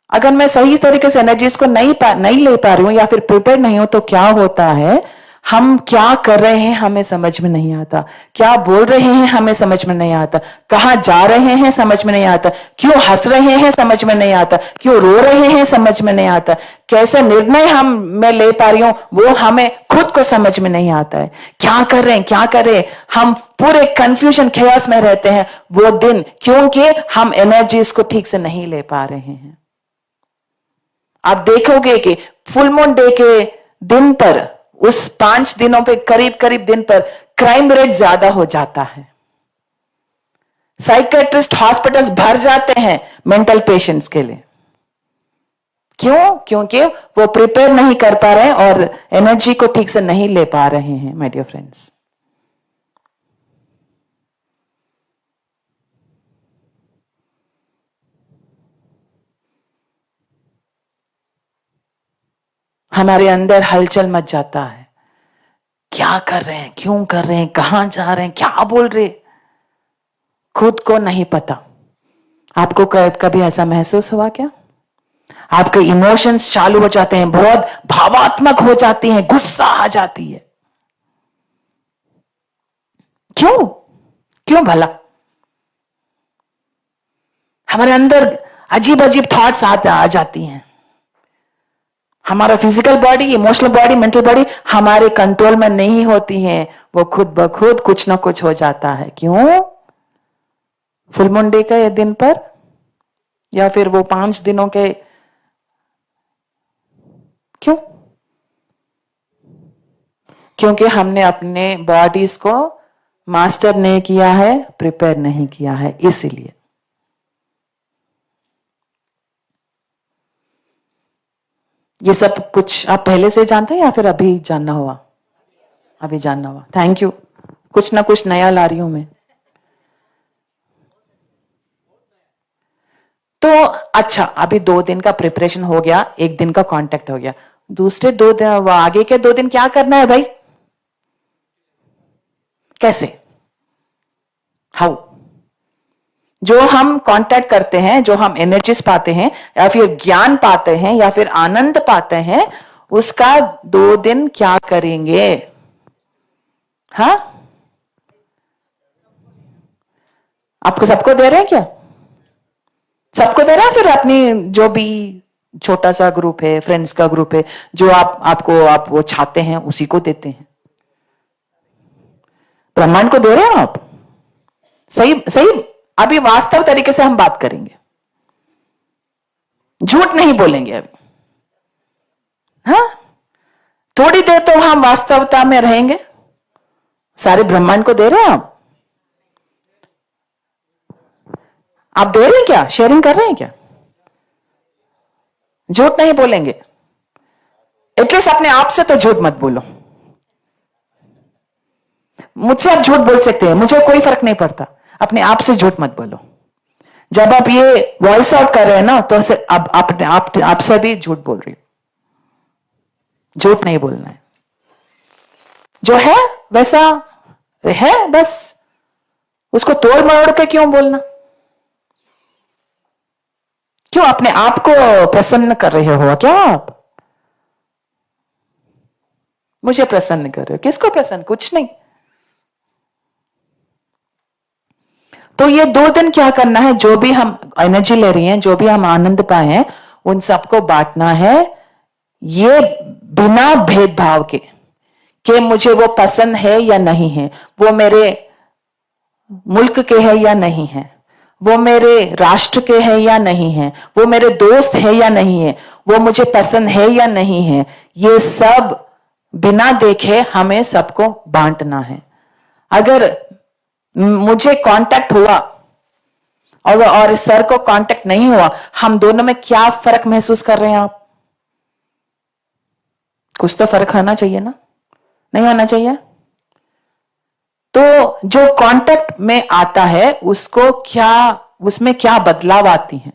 अगर मैं सही तरीके से एनर्जीज को नहीं ले पा रही हूं या फिर प्रिपेयर नहीं हूं तो क्या होता है, हम क्या कर रहे हैं हमें समझ में नहीं आता, क्या बोल रहे हैं हमें समझ में नहीं आता, कहां जा रहे हैं समझ में नहीं आता, क्यों हंस रहे हैं समझ में नहीं आता, क्यों रो रहे हैं समझ में नहीं आता, कैसे निर्णय मैं ले पा रही हूं वो हमें खुद को समझ में नहीं आता है, क्या कर रहे हैं क्या कर रहे हैं, हम पूरे कंफ्यूजन खेयास में रहते हैं वो दिन, क्योंकि हम एनर्जीज को ठीक से नहीं ले पा रहे हैं। आप देखोगे कि फुल मून डे के दिन पर, उस 5 दिनों पे करीब करीब दिन पर क्राइम रेट ज्यादा हो जाता है, साइकेट्रिस्ट हॉस्पिटल्स भर जाते हैं मेंटल पेशेंट्स के लिए। क्यों? क्योंकि वो प्रिपेयर नहीं कर पा रहे हैं और एनर्जी को ठीक से नहीं ले पा रहे हैं माय डियर फ्रेंड्स। हमारे अंदर हलचल मच जाता है, क्या कर रहे हैं, क्यों कर रहे हैं, कहां जा रहे हैं, क्या बोल रहे, खुद को नहीं पता। आपको कभी ऐसा महसूस हुआ क्या? आपके इमोशंस चालू हो जाते हैं, बहुत भावात्मक हो जाती हैं, गुस्सा आ जाती है। क्यों? क्यों भला? हमारे अंदर अजीब अजीब थॉट्स आ जाती हैं। हमारा physical body, emotional body, mental body हमारे कंट्रोल में नहीं होती हैं, वो खुद ब खुद कुछ ना कुछ हो जाता है। क्यों? फुल मून डे के दिन पर या फिर वो 5 दिनों के, क्यों? क्योंकि हमने अपने बॉडीज को मास्टर नहीं किया है, प्रिपेयर नहीं किया है, इसीलिए। ये सब कुछ आप पहले से जानते हैं या फिर अभी जानना हुआ? अभी जानना हुआ। थैंक यू, कुछ ना कुछ नया ला रही हूं मैं। तो अच्छा, अभी 2 दिन का प्रिपरेशन हो गया, 1 दिन का कांटेक्ट हो गया, दूसरे 2 दिन, आगे के 2 दिन क्या करना है भाई? कैसे? हाउ? जो हम कांटेक्ट करते हैं, जो हम एनर्जीज पाते हैं या फिर ज्ञान पाते हैं या फिर आनंद पाते हैं, उसका 2 दिन क्या करेंगे? हाँ, आपको सबको दे रहे हैं क्या? सबको दे रहा है? फिर अपनी जो भी छोटा सा ग्रुप है, फ्रेंड्स का ग्रुप है, जो आप वो चाहते हैं उसी को देते हैं। ब्रह्मांड को दे रहे हैं आप? सही सही। अभी वास्तव तरीके से हम बात करेंगे, झूठ नहीं बोलेंगे अभी। हाँ, थोड़ी देर तो हम वास्तवता में रहेंगे। सारे ब्रह्मांड को दे रहे हैं आप दे रहे हैं क्या? शेयरिंग कर रहे हैं क्या? झूठ नहीं बोलेंगे, एटलीस्ट अपने आप से तो झूठ मत बोलो। मुझसे आप झूठ बोल सकते हैं, मुझे कोई फर्क नहीं पड़ता, अपने आप से झूठ मत बोलो। जब आप ये वॉइस आउट कर रहे हैं ना, तो अब आपसे भी झूठ बोल रही हो। झूठ नहीं बोलना है, जो है वैसा है, बस उसको तोड़ मरोड़ के क्यों बोलना? क्यों अपने आप को प्रसन्न कर रहे हो क्या आप? मुझे प्रसन्न कर रहे हो, किसको प्रसन्न? कुछ नहीं। तो ये 2 दिन क्या करना है? जो भी हम एनर्जी ले रही हैं, जो भी हम आनंद पाए हैं, उन सबको बांटना है, ये बिना भेदभाव के कि मुझे वो पसंद है या नहीं है, वो मेरे मुल्क के है या नहीं है, वो मेरे राष्ट्र के है या नहीं है, वो मेरे दोस्त है या नहीं है, वो मुझे पसंद है या नहीं है, ये सब बिना देखे हमें सबको बांटना है। अगर मुझे कांटेक्ट हुआ और इस सर को कांटेक्ट नहीं हुआ, हम दोनों में क्या फर्क महसूस कर रहे हैं आप? कुछ तो फर्क होना चाहिए ना? नहीं होना चाहिए? तो जो कांटेक्ट में आता है उसको क्या, उसमें क्या बदलाव आती है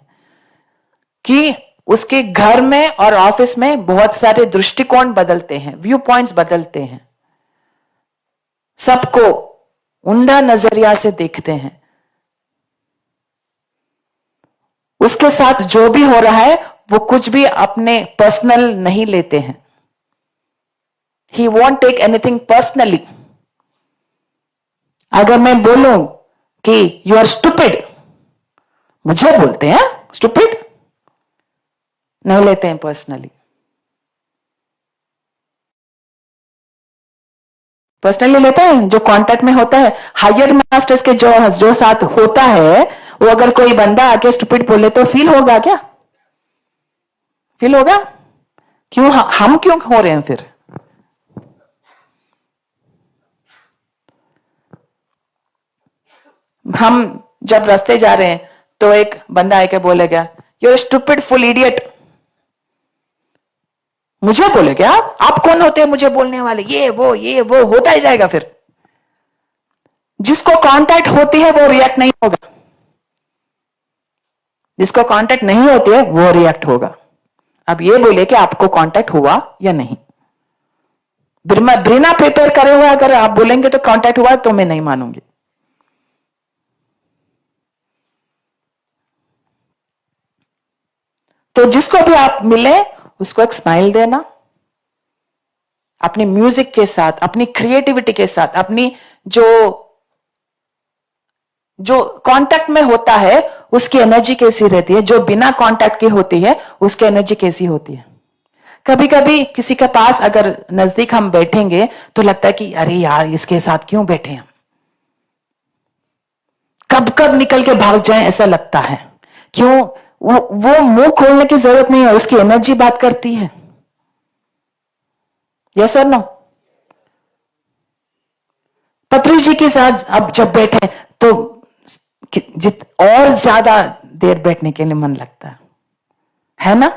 कि उसके घर में और ऑफिस में बहुत सारे दृष्टिकोण बदलते हैं, व्यू पॉइंट्स बदलते हैं, सबको उंधा नजरिया से देखते हैं। उसके साथ जो भी हो रहा है वो कुछ भी अपने पर्सनल नहीं लेते हैं। ही वॉन्ट टेक एनीथिंग पर्सनली। अगर मैं बोलूं कि यू आर स्टूपिड, मुझे बोलते हैं स्टूपिड, नहीं लेते हैं पर्सनली। पर्सनली लेते हैं जो कांटेक्ट में होता है। हायर मास्टर्स के जो साथ होता है, वो अगर कोई बंदा आके स्टूपिड बोले तो फील होगा क्या? फील होगा? क्यों? हम क्यों हो रहे हैं फिर? हम जब रास्ते जा रहे हैं तो एक बंदा आके बोलेगा यू स्टूपिड फुल इडियट। मुझे बोलेगा आप कौन होते हैं मुझे बोलने वाले? ये वो होता ही जाएगा। फिर जिसको कांटेक्ट होती है वो रिएक्ट नहीं होगा, जिसको कांटेक्ट नहीं होती है वो रिएक्ट होगा। अब ये बोले कि आपको कांटेक्ट हुआ या नहीं, बिना प्रिपेयर करे हुए अगर आप बोलेंगे तो कांटेक्ट हुआ तो मैं नहीं मानूंगी। तो जिसको भी आप मिले उसको एक स्माइल देना, अपनी म्यूजिक के साथ, अपनी क्रिएटिविटी के साथ, अपनी जो कांटेक्ट में होता है उसकी एनर्जी कैसी रहती है, जो बिना कांटेक्ट की होती है उसकी एनर्जी कैसी होती है। कभी कभी किसी के पास अगर नजदीक हम बैठेंगे तो लगता है कि अरे यार इसके साथ क्यों बैठे हम, कब कब निकल के भाग जाएं ऐसा लगता है। क्यों? वो मुंह खोलने की जरूरत नहीं है, उसकी एनर्जी बात करती है। यस और नो? पत्री जी के साथ अब जब बैठे तो और ज्यादा देर बैठने के लिए मन लगता है ना?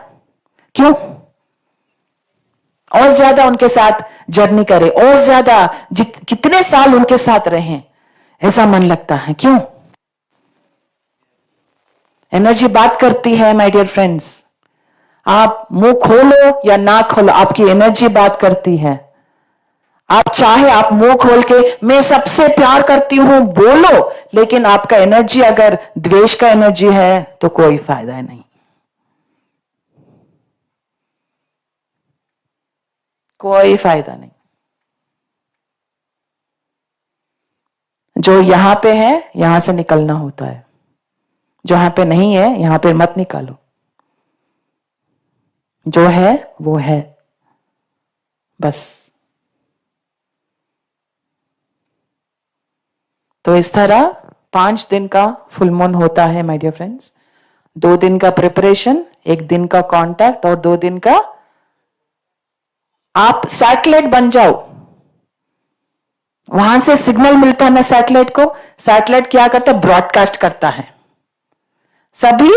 क्यों? और ज्यादा उनके साथ जर्नी करें, और ज्यादा कितने साल उनके साथ रहें ऐसा मन लगता है। क्यों? एनर्जी बात करती है माय डियर फ्रेंड्स। आप मुंह खोलो या ना खोलो, आपकी एनर्जी बात करती है। आप चाहे आप मुंह खोल के मैं सबसे प्यार करती हूं बोलो, लेकिन आपका एनर्जी अगर द्वेष का एनर्जी है तो कोई फायदा नहीं, कोई फायदा नहीं। जो यहां पे है यहां से निकलना होता है, जो यहां पे नहीं है यहां पे मत निकालो। जो है वो है, बस। तो इस तरह 5 दिन का फुल मून होता है माय डियर फ्रेंड्स। 2 दिन का प्रिपरेशन, 1 दिन का कांटेक्ट और 2 दिन का आप सैटेलाइट बन जाओ। वहां से सिग्नल मिलता है ना सैटेलाइट को। सैटेलाइट क्या करता है? ब्रॉडकास्ट करता है। सभी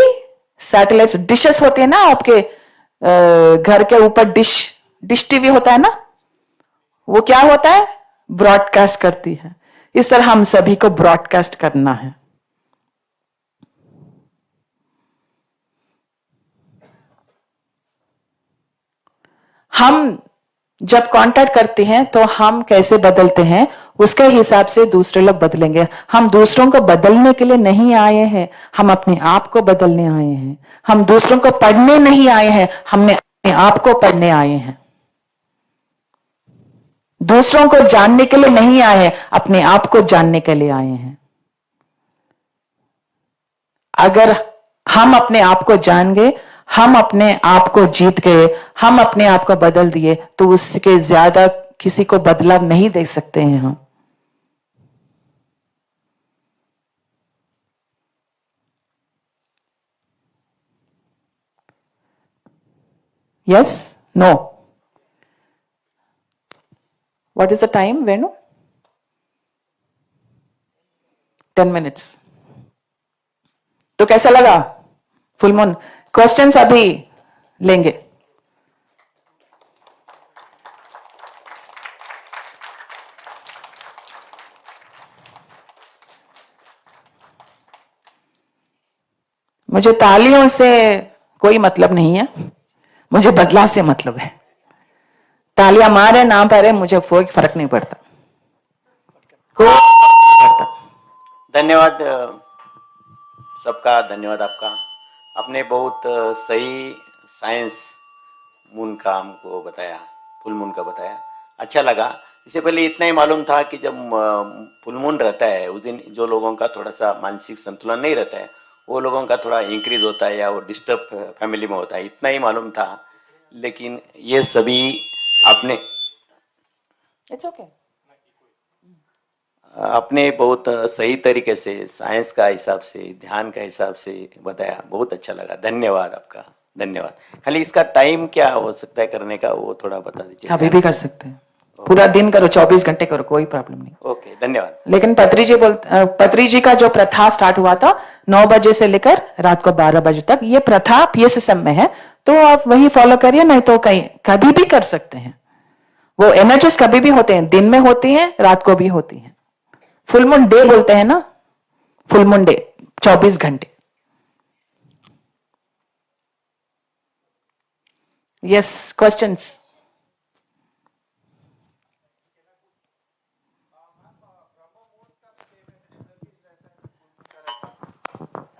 सैटेलाइट्स डिशेस होते हैं ना आपके घर के ऊपर, डिश टीवी होता है ना, वो क्या होता है? ब्रॉडकास्ट करती है। इस तरह हम सभी को ब्रॉडकास्ट करना है। हम जब कांटेक्ट करते हैं तो हम कैसे बदलते हैं उसके हिसाब से दूसरे लोग बदलेंगे। हम दूसरों को बदलने के लिए नहीं आए हैं, हम अपने आप को बदलने आए हैं। हम दूसरों को पढ़ने नहीं आए हैं, हमने अपने आप को पढ़ने आए हैं। दूसरों को जानने के लिए नहीं आए हैं, अपने आप को जानने के लिए आए हैं। अगर हम अपने आप को जान गए, हम अपने आप को जीत गए, हम अपने आप को बदल दिए, तो उसके ज्यादा किसी को बदलाव नहीं दे सकते हैं हम। Yes? No? What is the time Venu? 10 minutes. तो कैसा लगा फुल मून? क्वेश्चंस अभी लेंगे। मुझे तालियों से कोई मतलब नहीं है, मुझे बदलाव से मतलब है। तालियां मारे ना मारे मुझे कोई फर्क नहीं पड़ता, कोई फर्क नहीं पड़ता। धन्यवाद सबका, धन्यवाद आपका। आपने बहुत सही साइंस मून का हमको बताया, फुल मून का बताया, अच्छा लगा। इससे पहले इतना ही मालूम था कि जब फुल मून रहता है उस दिन जो लोगों का थोड़ा सा मानसिक संतुलन नहीं रहता है वो लोगों का थोड़ा इंक्रीज होता है या वो डिस्टर्ब फैमिली में होता है, इतना ही मालूम था। लेकिन ये सभी आपने इट्स ओके। आपने बहुत सही तरीके से साइंस का हिसाब से, ध्यान का हिसाब से बताया, बहुत अच्छा लगा। धन्यवाद आपका, धन्यवाद। खाली इसका टाइम क्या हो सकता है करने का वो थोड़ा बता दीजिए। कभी भी कर सकते हैं, पूरा दिन करो, 24 घंटे करो, कोई प्रॉब्लम नहीं। ओके, धन्यवाद। लेकिन पत्री जी का जो प्रथा स्टार्ट हुआ था 9 बजे से लेकर रात को 12 बजे तक, ये प्रथा पीएसएसएम में है, तो आप वही फॉलो करिए, नहीं तो कहीं कभी भी कर सकते हैं। वो एनर्जीज कभी भी होते हैं, दिन में होती हैं, रात को भी होती हैं। फुल मून डे बोलते हैं ना, फुल मून डे 24 घंटे। Yes, questions?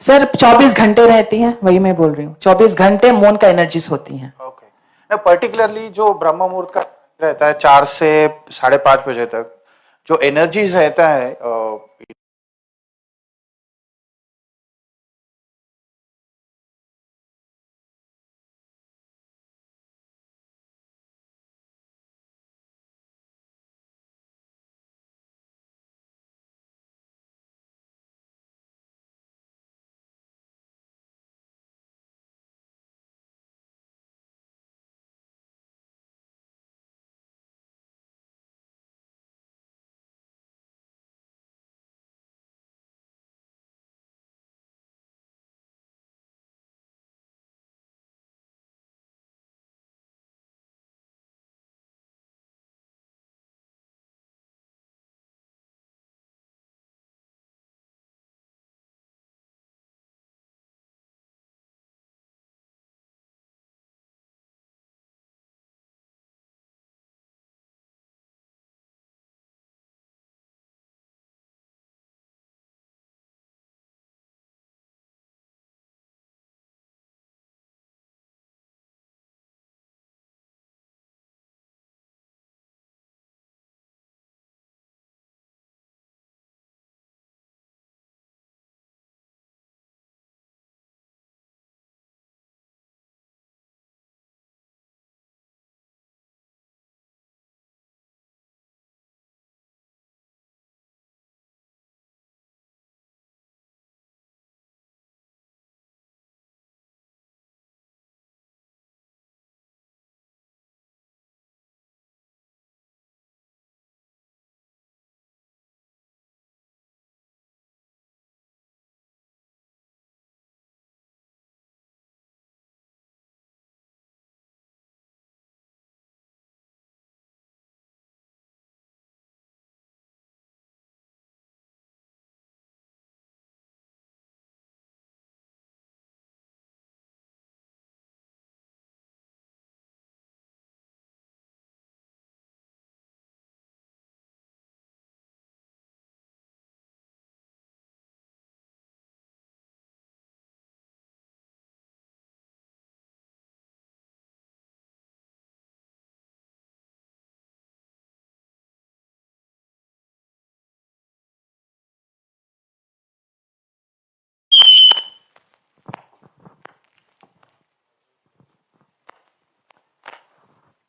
सर 24 घंटे रहती हैं, वही मैं बोल रही हूँ, 24 घंटे मून का एनर्जीज होती हैं। ओके, पर्टिकुलरली जो ब्रह्म मुहूर्त का रहता है 4 से 5:30 बजे तक, जो एनर्जीज रहता है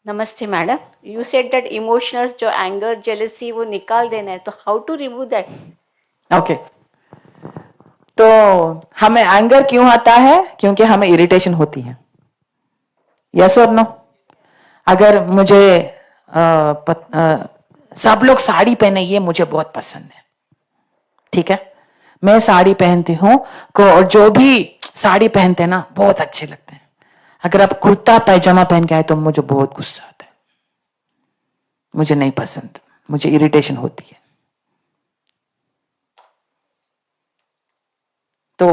नमस्ते madam, you said that emotional जो एंगर जेलसी वो निकाल देना है, तो how to remove that? Okay, तो हमें एंगर क्यों आता है? क्योंकि हमें इरिटेशन होती है। यस और नो? अगर मुझे सब लोग साड़ी पहने, ये मुझे बहुत पसंद है, ठीक है, मैं साड़ी पहनती हूं को, और जो भी साड़ी पहनते हैं ना बहुत अच्छे लगते हैं। अगर आप कुर्ता पैजामा पहन के आए तो मुझे बहुत गुस्सा आता है, मुझे नहीं पसंद, मुझे इरिटेशन होती है। तो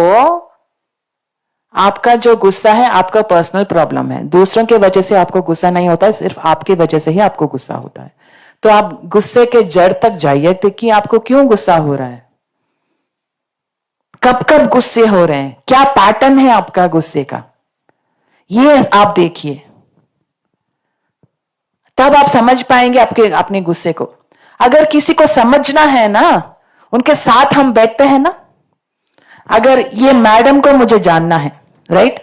आपका जो गुस्सा है आपका पर्सनल प्रॉब्लम है, दूसरों की वजह से आपको गुस्सा नहीं होता है, सिर्फ आपकी वजह से ही आपको गुस्सा होता है। तो आप गुस्से के जड़ तक जाइए कि आपको क्यों गुस्सा हो रहा है, कब कब गुस्से हो रहे हैं, क्या पैटर्न है आपका गुस्से का, ये आप देखिए, तब आप समझ पाएंगे आपके अपने गुस्से को। अगर किसी को समझना है ना, उनके साथ हम बैठते हैं ना, अगर ये मैडम को मुझे जानना है, राइट,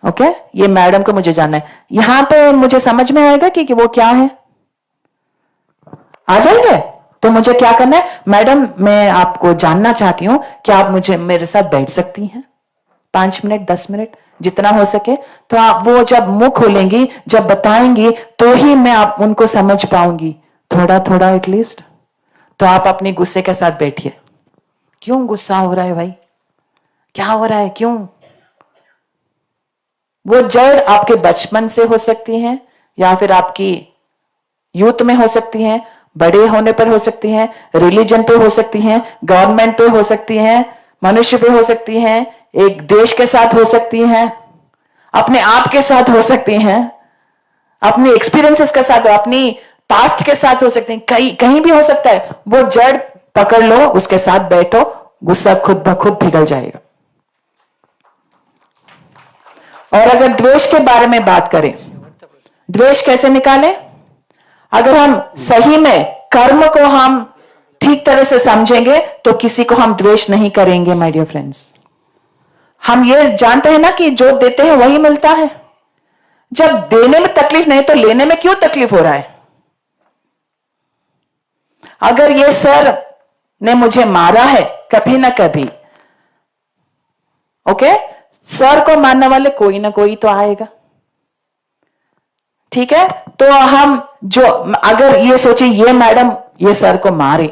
ओके, ये मैडम को मुझे जानना है, यहां पे मुझे समझ में आएगा कि वो क्या है, आ जाएंगे। तो मुझे क्या करना है, मैडम मैं आपको जानना चाहती हूं कि आप मुझे मेरे साथ बैठ सकती हैं 5 मिनट 10 मिनट जितना हो सके। तो आप वो जब मुंह खोलेंगी, जब बताएंगी, तो ही मैं आप उनको समझ पाऊंगी थोड़ा थोड़ा एटलीस्ट। तो आप अपने गुस्से के साथ बैठिए, क्यों गुस्सा हो रहा है भाई, क्या हो रहा है, क्यों। वो जड़ आपके बचपन से हो सकती है, या फिर आपकी यूथ में हो सकती हैं, बड़े होने पर हो सकती हैं, रिलीजन पे हो सकती हैं, गवर्नमेंट पे हो सकती हैं, मनुष्य पे हो सकती हैं, एक देश के साथ हो सकती हैं, अपने आप के साथ हो सकती हैं, अपनी एक्सपीरियंसेस के साथ, अपनी पास्ट के साथ हो सकती हैं, कहीं कहीं भी हो सकता है। वो जड़ पकड़ लो, उसके साथ बैठो, गुस्सा खुद ब खुद पिघल जाएगा। और अगर द्वेष के बारे में बात करें, द्वेष कैसे निकालें, अगर हम सही में कर्म को हम ठीक तरह से समझेंगे तो किसी को हम द्वेष नहीं करेंगे माय डियर फ्रेंड्स। हम ये जानते हैं ना कि जो देते हैं वही मिलता है। जब देने में तकलीफ नहीं तो लेने में क्यों तकलीफ हो रहा है। अगर ये सर ने मुझे मारा है कभी ना कभी, ओके, सर को मारने वाले कोई ना कोई तो आएगा, ठीक है। तो हम जो अगर ये सोचे ये मैडम ये सर को मारे,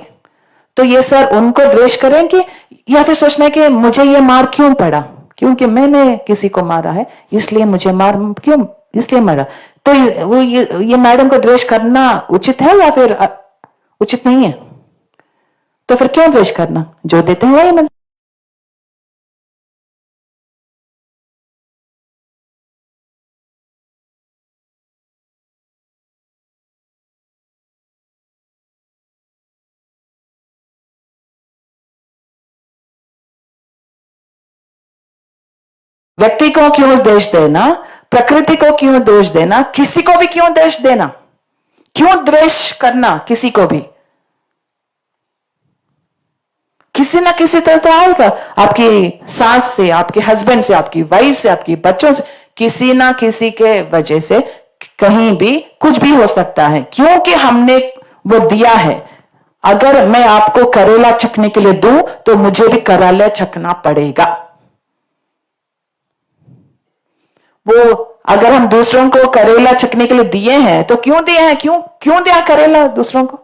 तो ये सर उनको द्वेष करेंगे, या फिर सोचना है कि मुझे ये मार क्यों पड़ा, क्योंकि मैंने किसी को मारा है इसलिए मुझे मार क्यों, इसलिए मारा। तो ये मैडम को द्वेष करना उचित है या फिर उचित नहीं है। तो फिर क्यों द्वेष करना, जो देते हैं वही मिलता। व्यक्ति को क्यों दोष देना, प्रकृति को क्यों दोष देना, किसी को भी क्यों दोष देना, क्यों द्वेष करना किसी को भी। किसी ना किसी तरह तो आएगा, आपकी सास से, आपके हस्बैंड से, आपकी वाइफ से, आपकी बच्चों से, किसी ना किसी के वजह से कहीं भी कुछ भी हो सकता है, क्योंकि हमने वो दिया है। अगर मैं आपको करेला चखने के लिए दूं तो मुझे भी करेला चखना पड़ेगा। वो अगर हम दूसरों को करेला चखने के लिए दिए हैं तो क्यों दिए हैं, क्यों दिया करेला दूसरों को,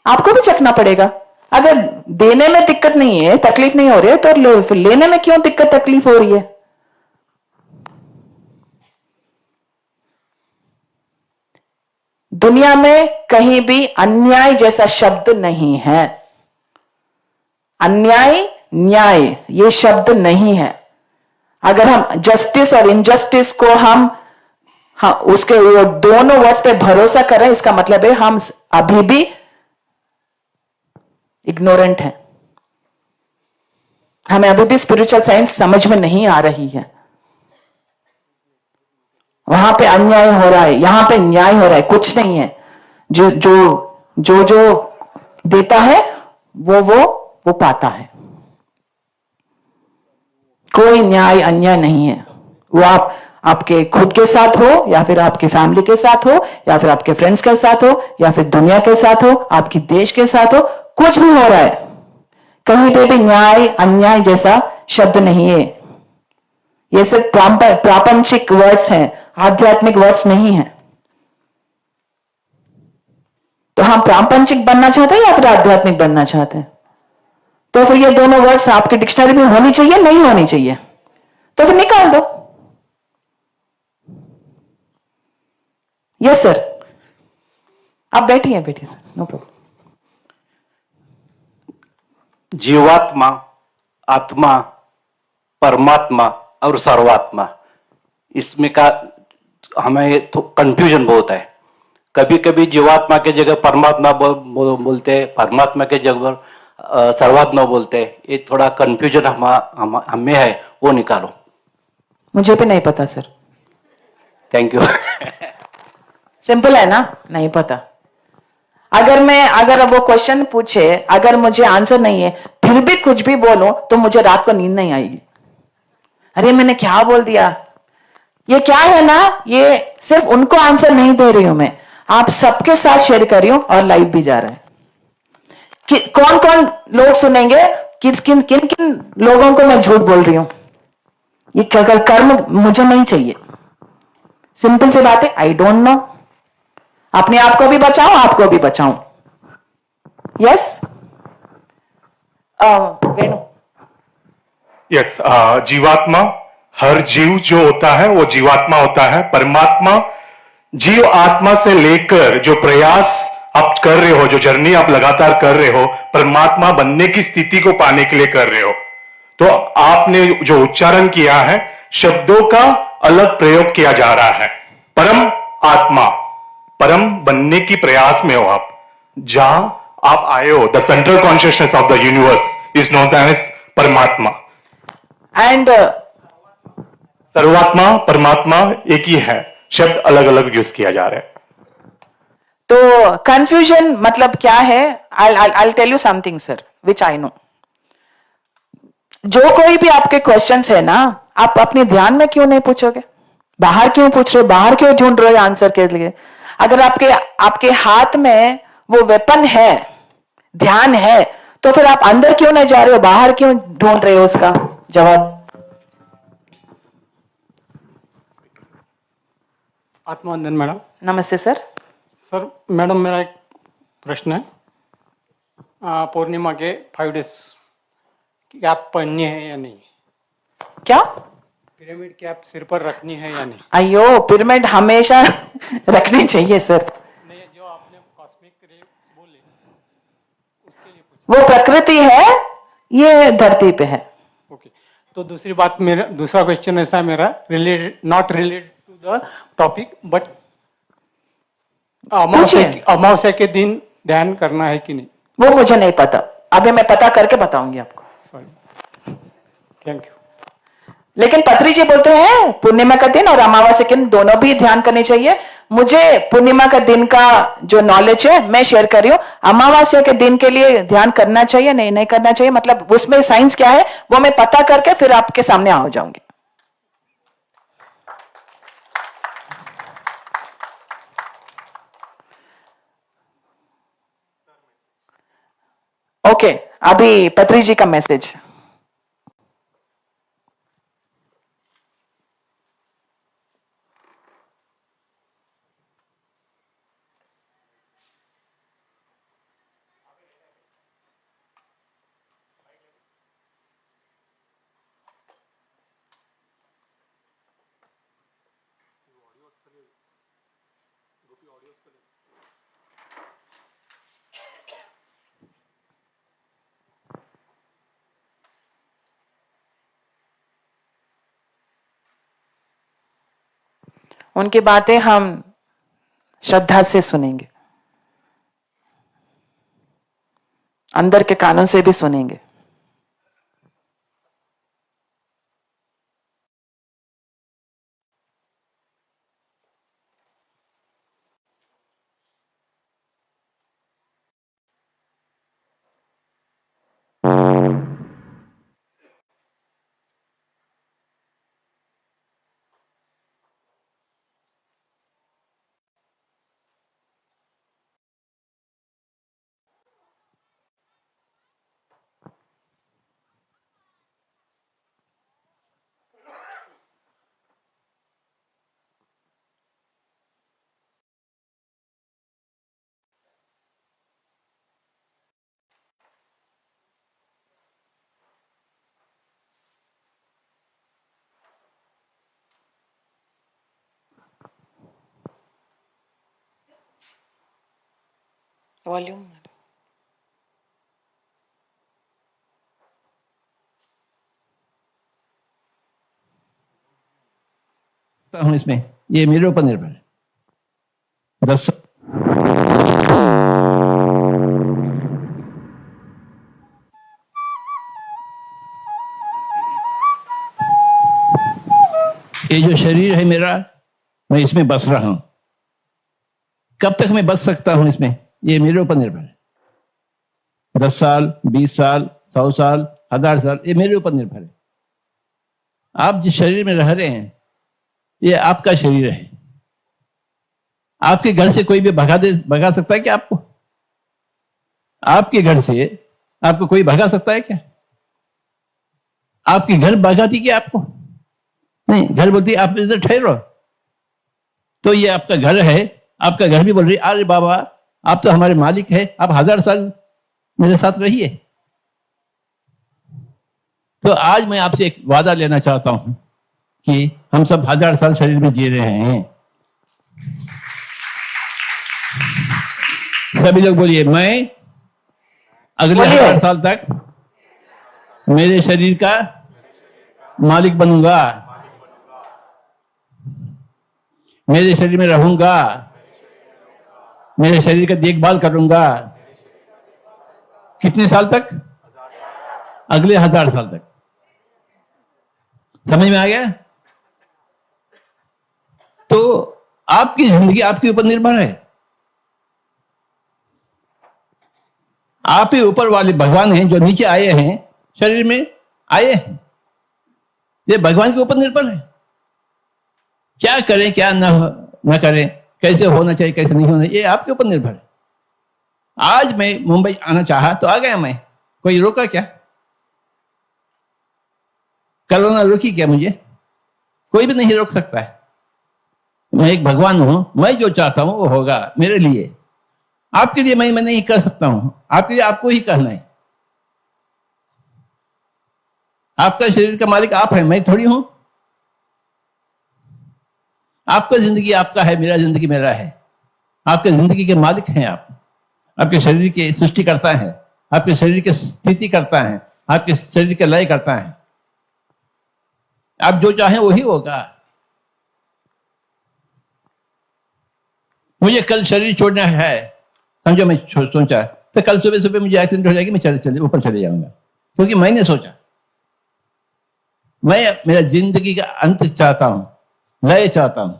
आपको भी चखना पड़ेगा। अगर देने में दिक्कत नहीं है, तकलीफ नहीं हो रही है, तो फिर लेने में क्यों दिक्कत तकलीफ हो रही है। दुनिया में कहीं भी अन्याय जैसा शब्द नहीं है। अन्याय न्याय ये शब्द नहीं है। अगर हम जस्टिस और इनजस्टिस को हम उसके वो दोनों वर्ड्स पे भरोसा करें, इसका मतलब है हम अभी भी इग्नोरेंट हैं, हमें अभी भी स्पिरिचुअल साइंस समझ में नहीं आ रही है। वहां पे अन्याय हो रहा है, यहां पे न्याय हो रहा है, कुछ नहीं है। जो देता है वो पाता है। कोई न्याय अन्याय नहीं है। वो आपके खुद के साथ हो, या फिर आपकी फैमिली के साथ हो, या फिर आपके फ्रेंड्स के साथ हो, या फिर दुनिया के साथ हो, आपकी देश के साथ हो, कुछ भी हो रहा है, कहीं पे भी न्याय अन्याय जैसा शब्द नहीं है। ये सिर्फ प्रापंचिक वर्ड्स हैं, आध्यात्मिक वर्ड्स नहीं है। तो हम प्रापंचिक बनना चाहते हैं या फिर आध्यात्मिक बनना चाहते हैं। तो फिर ये दोनों वर्ड्स आपकी डिक्शनरी में होनी चाहिए, नहीं होनी चाहिए, तो फिर निकाल दो। यस सर, आप बैठिए सर, नो प्रॉब्लम। जीवात्मा, आत्मा, परमात्मा और सर्वात्मा, इसमें का हमें तो कंफ्यूजन बहुत है। कभी कभी जीवात्मा के जगह परमात्मा बोलते हैं, परमात्मा के जगह सर्वात्मा बोलते हैं। ये थोड़ा कंफ्यूजन हमें है, वो निकालो। मुझे भी नहीं पता सर। Thank you. सिंपल है ना, नहीं पता। अगर वो क्वेश्चन पूछे, अगर मुझे आंसर नहीं है, फिर भी कुछ भी बोलो तो मुझे रात को नींद नहीं आएगी। अरे मैंने क्या बोल दिया। ये क्या है ना, ये सिर्फ उनको आंसर नहीं दे रही हूं मैं, आप सबके साथ शेयर कर रही हूं और लाइव भी जा रहा है कि कौन कौन लोग सुनेंगे, किन किन लोगों को मैं झूठ बोल रही हूं। ये कर्म मुझे नहीं चाहिए। सिंपल सी बात है, आई डोंट नो। अपने आप को भी बचाओ, आपको भी बचाओ। यस वेणु। यस, जीवात्मा, हर जीव जो होता है वो जीवात्मा होता है। परमात्मा जीव आत्मा से लेकर जो प्रयास आप कर रहे हो, जो जर्नी आप लगातार कर रहे हो, परमात्मा बनने की स्थिति को पाने के लिए कर रहे हो। तो आपने जो उच्चारण किया है, शब्दों का अलग प्रयोग किया जा रहा है। परम आत्मा, परम बनने की प्रयास में हो आप। जहां आप आए हो, the central consciousness of the universe is known as परमात्मा। एंड सर्वात्मा परमात्मा एक ही है, शब्द अलग अलग यूज किया जा रहा है। तो कंफ्यूजन मतलब क्या है? I tell you something sir which I know. जो कोई भी आपके क्वेश्चंस है ना, आप अपने ध्यान में क्यों नहीं पूछोगे? बाहर क्यों पूछ रहे हो? बाहर क्यों ढूंढ रहे हो आंसर के लिए? अगर आपके हाथ में वो वेपन है, ध्यान है, तो फिर आप अंदर क्यों नहीं जा रहे हो? बाहर क्यों ढूंढ रहे हो उसका जवाब? आत्मवंदन मैडम। नमस्ते सर। सर मैडम, मेरा एक प्रश्न है। पूर्णिमा के 5 डेज कैप पहननी है या नहीं? क्या? पिरामिड कैप सिर पर रखनी है या नहीं? अयो, पिरामिड हमेशा रखनी चाहिए सर। नहीं, जो आपने कॉस्मिक रे बोले उसके लिए पूछा। वो प्रकृति है, ये धरती पे है। ओके। तो दूसरी बात, मेरा दूसरा क्वेश्चन ऐसा है मेरा, related not related to the topic, but अमावस्या के दिन ध्यान करना है कि नहीं? वो मुझे नहीं पता, अभी मैं पता करके बताऊंगी आपको। Sorry, thank you. लेकिन पत्री जी बोलते हैं पूर्णिमा का दिन और अमावस्या के दिन दोनों भी ध्यान करने चाहिए। मुझे पूर्णिमा का दिन का जो नॉलेज है मैं शेयर कर रही हूं। अमावस्या के दिन के लिए ध्यान करना चाहिए, नहीं करना चाहिए, मतलब उसमें साइंस क्या है वो मैं पता करके फिर आपके सामने आ जाऊंगी। ओके, अभी पत्री जी का मैसेज। उनकी बातें हम श्रद्धा से सुनेंगे, अंदर के कानों से भी सुनेंगे। वॉल्यूम सकता हूं इसमें, ये मेरे ऊपर निर्भर है। बस ये जो शरीर है मेरा, मैं इसमें बस रहा हूं। कब तक मैं बच सकता हूं इसमें, ये मेरे ऊपर निर्भर है। 10 साल, 20 साल, 100 साल, 1000 साल, ये मेरे ऊपर निर्भर है। आप जिस शरीर में रह रहे हैं, ये आपका शरीर है। आपके घर से कोई भी भगा सकता है क्या आपको? आपके घर से आपको कोई भगा सकता है क्या? आपकी घर भगाती क्या आपको? नहीं, घर बोलती आप इधर ठहरो। तो ये आपका घर है, आपका घर भी बोल रही अरे बाबा आप तो हमारे मालिक है, आप 1000 साल मेरे साथ रहिए। तो आज मैं आपसे एक वादा लेना चाहता हूं कि हम सब 1000 साल शरीर में जी रहे हैं। सभी लोग बोलिए, मैं अगले 1000 साल तक मेरे शरीर का मालिक बनूंगा, मेरे शरीर में रहूंगा, मेरे शरीर का देखभाल करूंगा। कितने साल तक? अगले 1000 साल तक। समझ में आ गया? तो आपकी जिंदगी आपके ऊपर निर्भर है। आप ही ऊपर वाले भगवान हैं जो नीचे आए हैं, शरीर में आए हैं। ये भगवान के ऊपर निर्भर है। क्या करें क्या न करें, कैसे होना चाहिए कैसे नहीं होना, ये आपके ऊपर निर्भर है। आज मैं मुंबई आना चाहा तो आ गया मैं, कोई रोका क्या? कोरोना रोकी क्या मुझे? कोई भी नहीं रोक सकता है। मैं एक भगवान हूं, मैं जो चाहता हूं वो होगा मेरे लिए। आपके लिए मैं नहीं कर सकता हूं, आपके लिए आपको ही करना है। आपका शरीर का मालिक आप है, मैं थोड़ी हूं। आपका जिंदगी आपका है, मेरा जिंदगी मेरा है। आपके जिंदगी के मालिक हैं आप। आपके शरीर की सृष्टि करता है, आपके शरीर की स्थिति करता है, आपके शरीर के लय करता है। आप जो चाहें वही होगा। मुझे कल शरीर छोड़ना है, समझो मैं सोचा तो कल सुबह सुबह मुझे एक्सीडेंट हो जाएगी, मैं ऊपर चले जाऊंगा, क्योंकि मैंने सोचा। मैं मेरा जिंदगी का अंत चाहता हूं, लय चाहता हूं,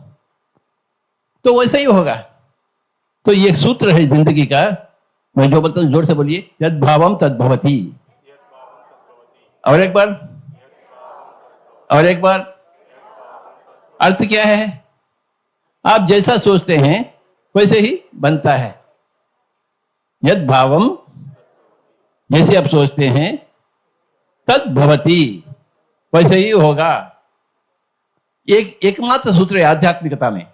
तो वैसा ही होगा। तो ये सूत्र है जिंदगी का। मैं जो बोलता हूं जोर से बोलिए, यद भावम तद भवति। और एक बार, और एक बार। अर्थ क्या है? आप जैसा सोचते हैं वैसे ही बनता है। यद भावम, जैसे आप सोचते हैं, तद भवति, वैसे ही होगा। एकमात्र सूत्र है आध्यात्मिकता में।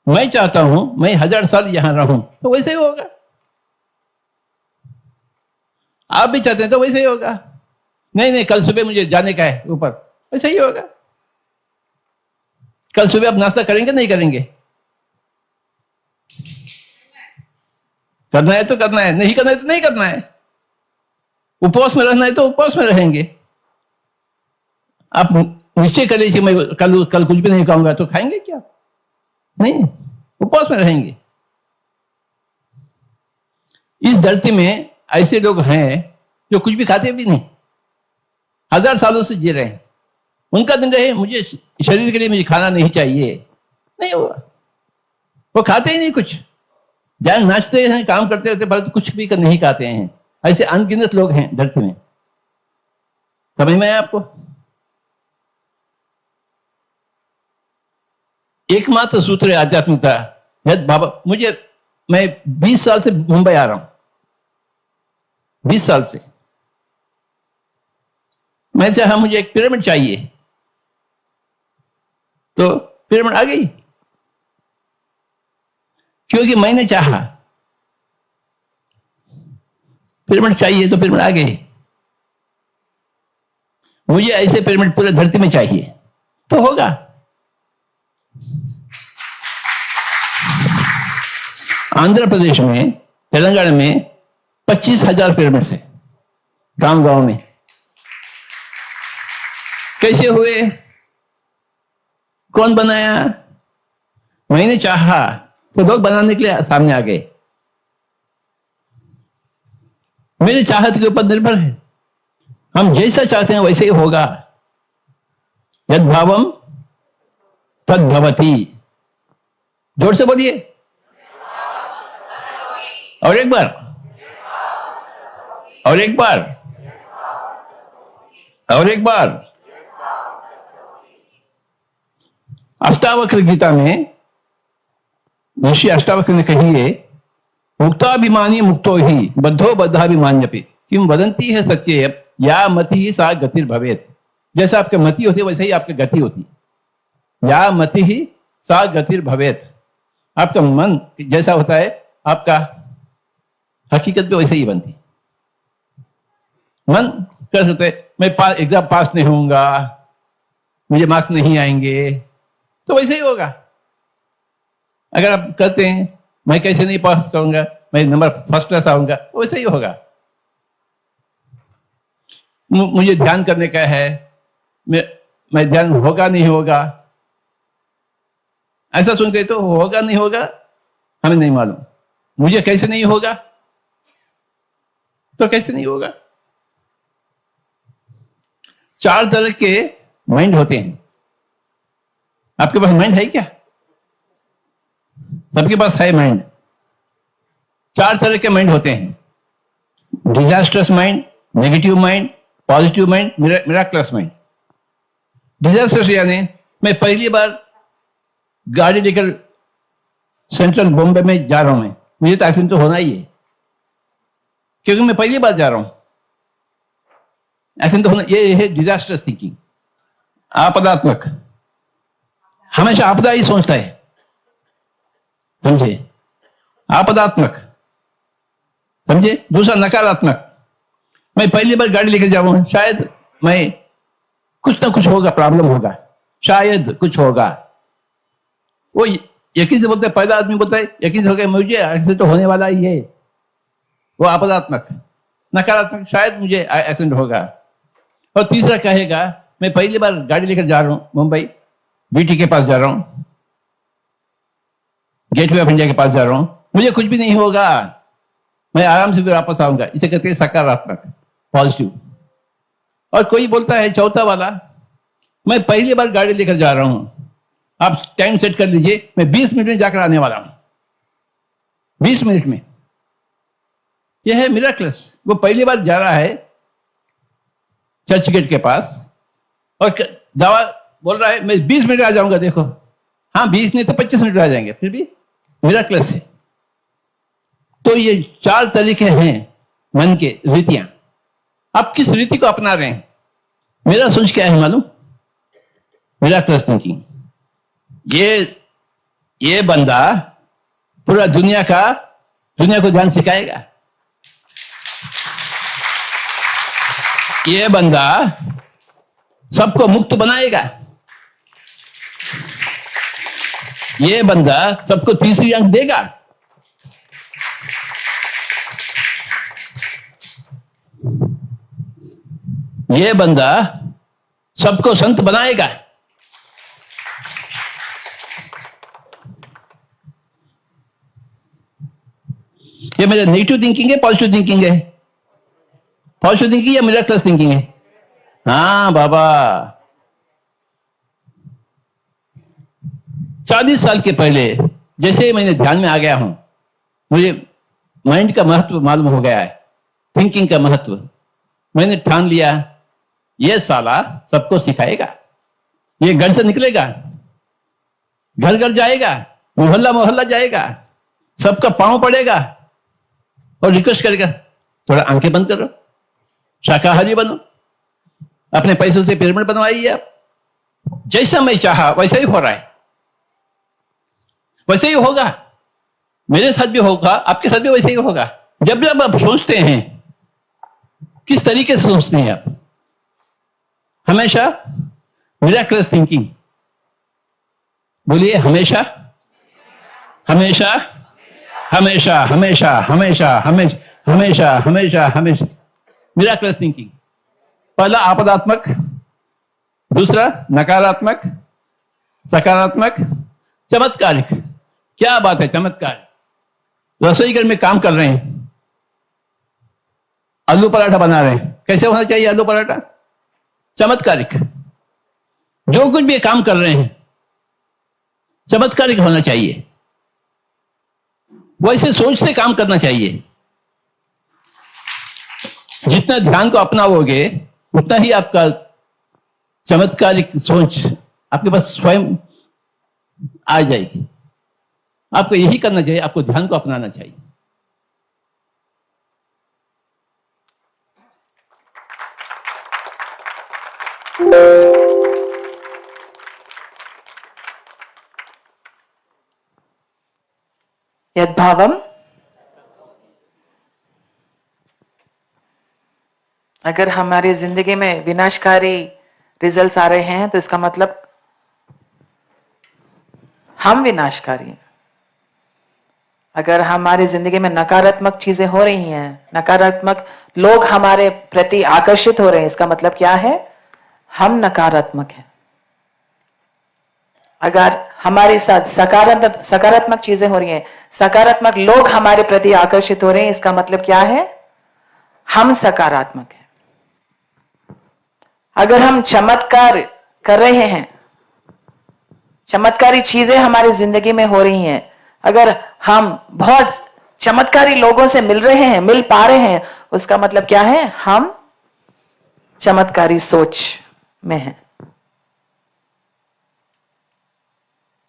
मैं चाहता हूं मैं 1000 साल यहां रहूं, तो वैसे ही होगा। आप भी चाहते हैं तो वैसे ही होगा। नहीं नहीं, कल सुबह मुझे जाने का है ऊपर, वैसे ही होगा। कल सुबह आप नाश्ता करेंगे नहीं करेंगे? करना है तो करना है, नहीं करना है तो नहीं करना है। उपवास में रहना है तो उपवास में रहेंगे। आप निश्चय कर लीजिए मैं कल कुछ भी नहीं खाऊंगा, तो खाएंगे क्या? नहीं, उपवास में रहेंगे। इस धरती में ऐसे लोग हैं जो कुछ भी खाते भी नहीं, 1000 सालों से जी रहे हैं। उनका दिन रहे मुझे शरीर के लिए मुझे खाना नहीं चाहिए, नहीं हुआ। वो खाते ही नहीं कुछ, जहां नाचते हैं काम करते रहते, परंतु कुछ भी नहीं खाते हैं। ऐसे अनगिनत लोग हैं धरती में। समझ में आया आपको? एकमात्र सूत्र है आध्यात्मिकता। यद बाबा, मैं 20 साल से मुंबई आ रहा हूं, 20 साल से। मैं चाहा मुझे एक पिरामिड चाहिए, तो पिरामिड आ गई, क्योंकि मैंने चाहा। पिरामिड चाहिए तो पिरामिड आ गई। मुझे ऐसे पिरामिड पूरे धरती में चाहिए, तो होगा। आंध्र प्रदेश में, तेलंगाना में 25,000 पिरामिड है गांव गांव में। कैसे हुए? कौन बनाया? मैंने चाहा तो लोग बनाने के लिए सामने आ गए। मेरी चाहत के ऊपर निर्भर है। हम जैसा चाहते हैं वैसे ही होगा। यद भावम तद भवति। जोर से बोलिए। और एक बार, और एक बार, और एक बार। अष्टावक्र गीता में ऋषि अष्टावक्र ने कही है, मुक्ताभिमानी मुक्तो ही बद्धो बद्धाभिमान्यपि किम वदंती है सत्य या मति ही सा गतिर भवेत। जैसा आपके मति होती है वैसे ही आपकी गति होती। या मति ही सा गतिर भवेत। आपका मन जैसा होता है आपका हकीकत भी वैसे ही बनती। मन कर सकते मैं एग्जाम पास नहीं होऊंगा, मुझे मार्क्स नहीं आएंगे, तो वैसे ही होगा। अगर आप कहते हैं मैं कैसे नहीं पास करूंगा, मैं नंबर फर्स्ट क्लास आऊंगा, तो वैसे ही होगा। मुझे ध्यान करने का है, मैं ध्यान होगा नहीं होगा, ऐसा सुनते तो होगा नहीं होगा हमें नहीं मालूम। मुझे कैसे नहीं होगा, तो कैसे नहीं होगा। 4 तरह के माइंड होते हैं। आपके पास माइंड है क्या? सबके पास है माइंड। 4 तरह के माइंड होते हैं। Disasters mind, negative mind, positive mind, miraculous mind. Disasters यानी मैं पहली बार गाड़ी लेकर सेंट्रल बॉम्बे में जा रहा हूं, मुझे तो एक्सीडेंट तो होना ही है, क्योंकि मैं पहली बार जा रहा हूं। एक्सीडेंट तो होना, ये है डिजास्टर्स थिंकिंग। आपदात्मक, हमेशा आपदा ही सोचता है, समझे? आपदात्मक, समझे? दूसरा नकारात्मक, मैं पहली बार गाड़ी लेकर जाऊं, शायद मैं कुछ ना कुछ होगा, प्रॉब्लम होगा, शायद कुछ होगा। वो यकीन से बोलते, पहला आदमी बोलता है यकीन से हो गया मुझे ऐसे तो होने वाला ही है, वो आपदात्मक। नकारात्मक, शायद मुझे एक्सीडेंट होगा। और तीसरा कहेगा मैं पहली बार गाड़ी लेकर जा रहा हूं मुंबई, बीटी के पास जा रहा हूं, गेटवे ऑफ इंडिया के पास जा रहा हूं, मुझे कुछ भी नहीं होगा, मैं आराम से फिर वापस आऊंगा। इसे कहते हैं सकारात्मक, पॉजिटिव। और कोई बोलता है चौथा वाला, मैं पहली बार गाड़ी लेकर जा रहा हूं, आप टाइम सेट कर लीजिए, मैं 20 मिनट में जाकर आने वाला हूं, 20 मिनट में। यह है मिराकलस। वो पहली बार जा रहा है चर्च गेट के पास और दावा बोल रहा है मैं 20 मिनट आ जाऊंगा। देखो, हाँ 20 नहीं तो 25 मिनट आ जाएंगे, फिर भी मिराकलस है। तो ये 4 तरीके हैं मन के रीतियां। आप किस रीति को अपना रहे हैं? मेरा सोच क्या है मालूम? मिराकलस थिंकिंग। ये बंदा पूरा दुनिया को ध्यान सिखाएगा। ये बंदा सबको मुक्त बनाएगा। ये बंदा सबको तीसरी आंख देगा। ये बंदा सबको संत बनाएगा। ये मेरा नेगेटिव थिंकिंग है, पॉजिटिव थिंकिंग है? पॉजिटिव थिंकिंग या मिराकलस थिंकिंग है? हाँ बाबा, 40 साल के पहले जैसे मैंने ध्यान में आ गया हूं, मुझे माइंड का महत्व मालूम हो गया है, थिंकिंग का महत्व। मैंने ठान लिया ये साला सबको सिखाएगा। ये घर से निकलेगा, घर घर जाएगा, मोहल्ला मोहल्ला जाएगा, सबका पांव पड़ेगा और रिक्वेस्ट करेगा थोड़ा आंखें बंद करो, शाकाहारी बनो, अपने पैसों से पिरामिड बनवाइए। आप जैसा मैं चाहा वैसा ही हो रहा है, वैसे ही होगा। मेरे साथ भी होगा, आपके साथ भी वैसे ही होगा। जब जब आप सोचते हैं, किस तरीके से सोचते हैं आप? हमेशा मिराकलस थिंकिंग। बोलिए हमेशा, हमेशा, हमेशा, हमेशा, हमेशा, हमेशा, हमेशा, हमेशा, हमेशा मिराकलस थिंकिंग। पहला आपदात्मक, दूसरा नकारात्मक, सकारात्मक, चमत्कारिक। क्या बात है, चमत्कार। रसोई घर में काम कर रहे हैं, आलू पराठा बना रहे हैं, कैसे होना चाहिए आलू पराठा? चमत्कारिक। जो कुछ भी काम कर रहे हैं चमत्कारिक होना चाहिए, वैसे सोच से काम करना चाहिए। जितना ध्यान को अपनाओगे उतना ही आपका चमत्कारिक सोच आपके पास स्वयं आ जाएगी। आपको यही करना चाहिए, आपको ध्यान को अपनाना चाहिए। यद्भावम, अगर हमारी जिंदगी में विनाशकारी रिजल्ट्स आ रहे हैं तो इसका मतलब हम विनाशकारी हैं। अगर हमारी जिंदगी में नकारात्मक चीजें हो रही हैं, नकारात्मक लोग हमारे प्रति आकर्षित हो रहे हैं, इसका मतलब क्या है? हम नकारात्मक हैं। अगर हमारे साथ सकारात्मक चीजें हो रही हैं, सकारात्मक लोग हमारे प्रति आकर्षित हो रहे हैं, इसका मतलब क्या है? हम सकारात्मक हैं। अगर हम चमत्कार कर रहे हैं, चमत्कारी चीजें हमारी जिंदगी में हो रही हैं, अगर हम बहुत चमत्कारी लोगों से मिल रहे हैं, मिल पा रहे हैं, उसका मतलब क्या है? हम चमत्कारी सोच में हैं।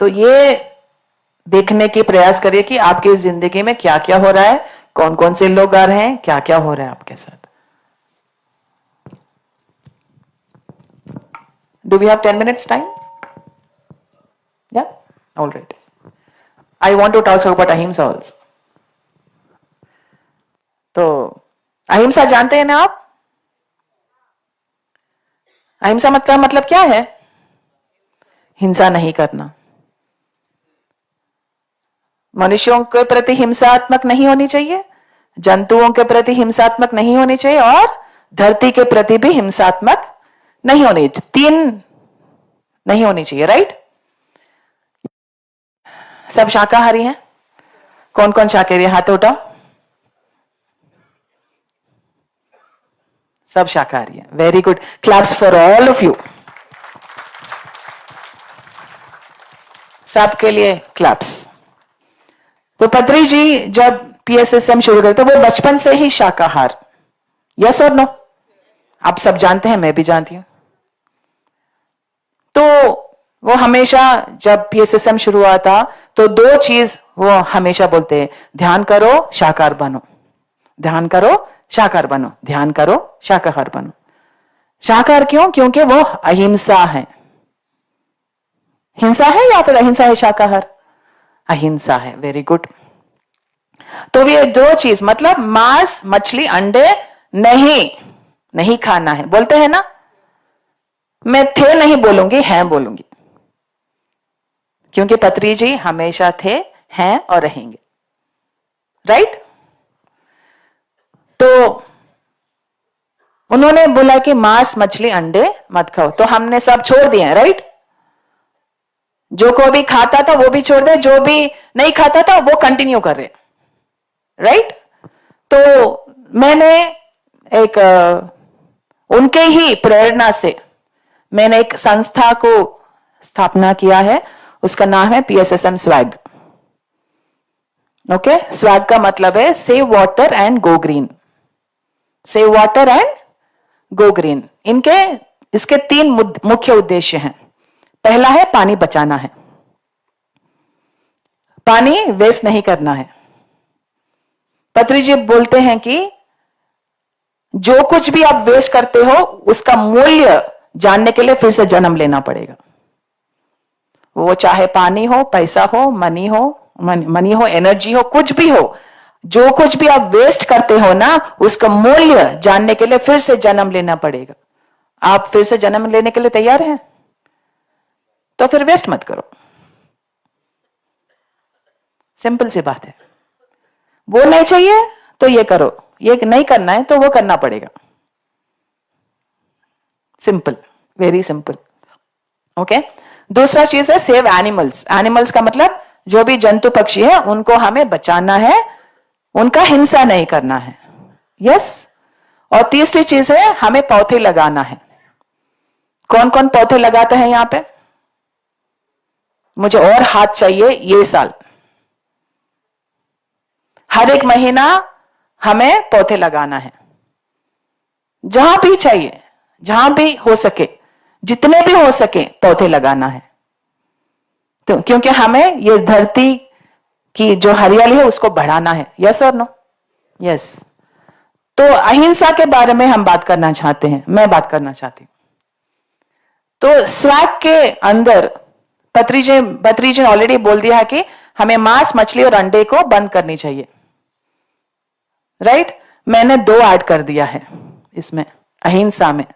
तो ये देखने की प्रयास करिए कि आपकी जिंदगी में क्या क्या हो रहा है, कौन कौन से लोग आ रहे हैं, क्या क्या हो रहा है आपके साथ। Do we have 10 minutes time? Yeah? All right. I want to talk about ahimsa also. तो अहिंसा जानते हैं ना आप? अहिंसा मतलब क्या है? हिंसा नहीं करना। मनुष्यों के प्रति हिंसात्मक नहीं होनी चाहिए, जंतुओं के प्रति हिंसात्मक नहीं होनी चाहिए, और धरती के प्रति भी हिंसात्मक नहीं होनी चाहिए। 3 नहीं होनी चाहिए, राइट? सब शाकाहारी हैं? कौन कौन शाकाहारी है? हाथ उठाओ। सब शाकाहारी हैं। Very good, claps for all of you. सबके लिए क्लैप्स। तो पत्री जी जब PSSM शुरू करते वो बचपन से ही शाकाहार, यस और नो? आप सब जानते हैं, मैं भी जानती हूं। तो वो हमेशा जब PSSM शुरू हुआ था तो 2 चीज वो हमेशा बोलते हैं, ध्यान करो शाकाहार बनो, ध्यान करो शाकाहार बनो, ध्यान करो शाकाहार बनो। शाकाहार क्यों? क्योंकि वो अहिंसा है। हिंसा है या फिर अहिंसा है शाकाहार? अहिंसा है। Very good. तो ये 2 चीज मतलब मांस, मछली, अंडे नहीं खाना है। बोलते हैं ना, मैं थे नहीं बोलूंगी, हैं बोलूंगी, क्योंकि पत्री जी हमेशा थे, हैं और रहेंगे, राइट? तो उन्होंने बोला कि मांस, मछली, अंडे मत खाओ, तो हमने सब छोड़ दिए, राइट? जो को भी खाता था वो भी छोड़ दे, जो भी नहीं खाता था वो कंटिन्यू कर रहे, राइट? तो मैंने एक उनके ही प्रेरणा से मैंने एक संस्था को स्थापना किया है, उसका नाम है PSSM स्वैग। ओके, स्वैग का मतलब है save water and go green. Save water and go green. इसके 3 मुख्य उद्देश्य हैं। पहला है पानी बचाना है, पानी वेस्ट नहीं करना है। पत्री जी बोलते हैं कि जो कुछ भी आप वेस्ट करते हो उसका मूल्य जानने के लिए फिर से जन्म लेना पड़ेगा। वो चाहे पानी हो, पैसा हो, मनी हो, एनर्जी हो, कुछ भी हो, जो कुछ भी आप वेस्ट करते हो ना, उसका मूल्य जानने के लिए फिर से जन्म लेना पड़ेगा। आप फिर से जन्म लेने के लिए तैयार हैं? तो फिर वेस्ट मत करो। सिंपल सी बात है। वो नहीं चाहिए तो ये करो, ये नहीं करना है तो वो करना पड़ेगा। Simple, very simple. ओके, दूसरा चीज है सेव एनिमल्स। एनिमल्स का मतलब जो भी जंतु पक्षी है उनको हमें बचाना है, उनका हिंसा नहीं करना है। यस। और तीसरी चीज है हमें पौधे लगाना है। कौन कौन पौधे लगाते हैं यहां पे? मुझे और हाथ चाहिए ये साल। हर एक महीना हमें पौधे लगाना है, जहां भी चाहिए, जहां भी हो सके, जितने भी हो सके पौधे लगाना है। तो क्योंकि हमें ये धरती की जो हरियाली है उसको बढ़ाना है। यस और नो? यस। तो अहिंसा के बारे में हम बात करना चाहते हैं, मैं बात करना चाहती हूं। तो स्वैग के अंदर पत्री जी ने ऑलरेडी बोल दिया है कि हमें मांस, मछली और अंडे को बंद करनी चाहिए। राइट? मैंने 2 ऐड कर दिया है इसमें अहिंसा में।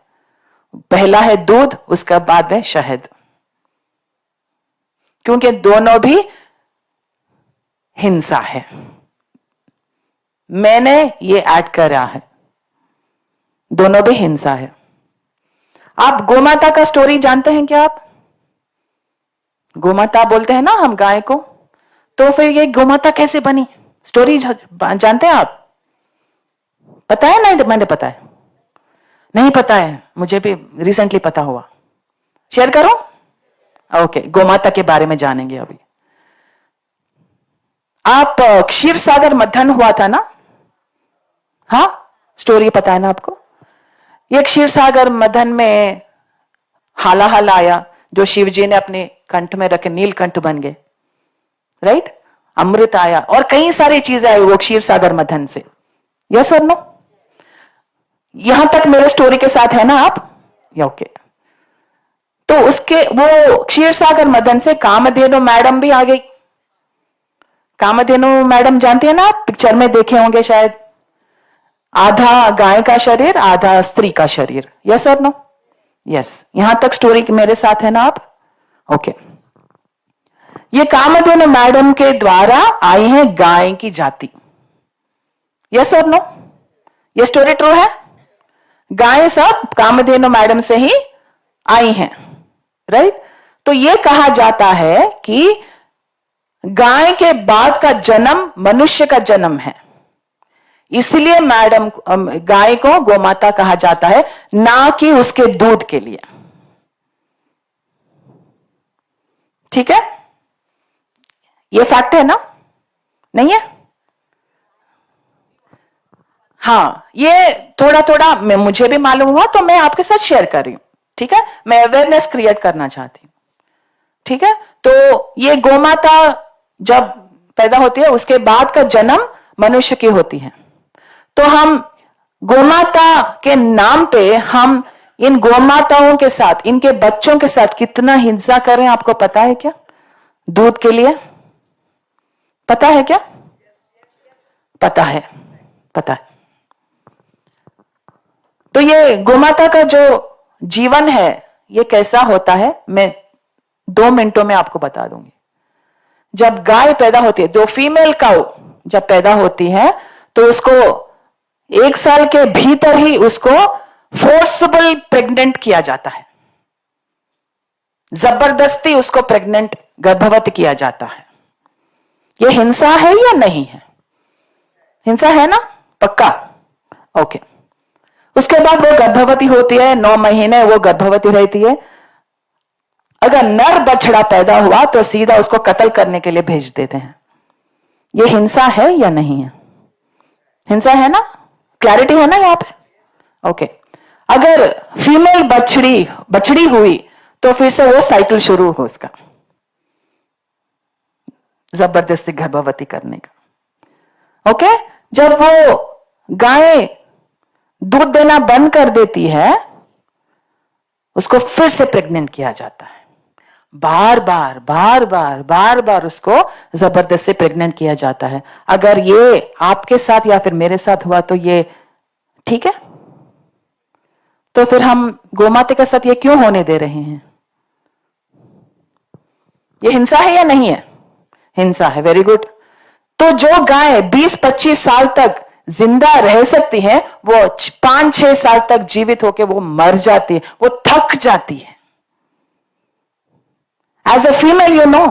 पहला है दूध, उसके बाद है शहद, क्योंकि दोनों भी हिंसा है। मैंने ये ऐड करा है, दोनों भी हिंसा है। आप गोमाता का स्टोरी जानते हैं क्या? आप गोमाता बोलते हैं ना हम गाय को, तो फिर ये गोमाता कैसे बनी स्टोरी जानते हैं आप? पता है? नहीं, मैंने पता है, नहीं पता है, मुझे भी रिसेंटली पता हुआ। शेयर करो? ओके, गोमाता के बारे में जानेंगे अभी। आप क्षीर सागर मंथन हुआ था ना? हाँ, स्टोरी पता है ना आपको? ये क्षीर सागर मंथन में हालाहल आया जो शिव जी ने अपने कंठ में रखे, नीलकंठ बन गए। राइट? अमृत आया और कई सारी चीजें आई वो क्षीर सागर मंथन से। यस और नो? यहां तक मेरे स्टोरी के साथ है ना आप? या ओके। तो उसके वो क्षीर सागर मंथन से कामधेनु मैडम भी आ गई। कामधेनु मैडम जानती है ना आप? पिक्चर में देखे होंगे शायद। आधा गाय का शरीर, आधा स्त्री का शरीर। यस और नो? यस। यहां तक स्टोरी मेरे साथ है ना आप? ओके। ये कामधेनु मैडम के द्वारा आई है गाय की जाति। यस और नो? ये स्टोरी ट्रू है? गाय सब कामधेनु मैडम से ही आई हैं। राइट? तो ये कहा जाता है कि गाय के बाद का जन्म मनुष्य का जन्म है, इसलिए मैडम गाय को गोमाता कहा जाता है, ना कि उसके दूध के लिए। ठीक है? ये फैक्ट है ना? नहीं है? हाँ, ये थोड़ा थोड़ा मुझे भी मालूम हुआ तो मैं आपके साथ शेयर कर रही हूं। ठीक है? मैं अवेयरनेस क्रिएट करना चाहती हूं। ठीक है? तो ये गोमाता जब पैदा होती है उसके बाद का जन्म मनुष्य की होती है। तो हम गोमाता के नाम पे हम इन गोमाताओं के साथ, इनके बच्चों के साथ कितना हिंसा कर रहे हैं आपको पता है क्या? दूध के लिए पता है क्या? पता है, पता है। तो ये गोमाता का जो जीवन है ये कैसा होता है मैं 2 मिनटों में आपको बता दूंगी। जब गाय पैदा होती है, जो फीमेल काउ जब पैदा होती है तो उसको 1 साल के भीतर ही उसको फोर्सबल प्रेग्नेंट किया जाता है, जबरदस्ती उसको प्रेग्नेंट, गर्भवती किया जाता है। ये हिंसा है या नहीं है? हिंसा है ना? पक्का? ओके। उसके बाद वो गर्भवती होती है, 9 महीने वो गर्भवती रहती है। अगर नर बछड़ा पैदा हुआ तो सीधा उसको कत्ल करने के लिए भेज देते हैं। ये हिंसा है या नहीं है? हिंसा है ना? क्लैरिटी है ना यहां पे? ओके। अगर फीमेल बछड़ी हुई तो फिर से वो साइकिल शुरू हो उसका, जबरदस्ती गर्भवती करने का। ओके? जब वो गाय दूध देना बंद कर देती है उसको फिर से प्रेग्नेंट किया जाता है। बार बार उसको जबरदस्ती प्रेग्नेंट किया जाता है। अगर ये आपके साथ या फिर मेरे साथ हुआ तो ये ठीक है? तो फिर हम गोमाता के साथ ये क्यों होने दे रहे हैं? ये हिंसा है या नहीं है? हिंसा है। Very good. तो जो गाय 20-25 साल तक जिंदा रह सकती है वो 5-6 साल तक जीवित होकर वो मर जाती है, वो थक जाती है। As a female you know,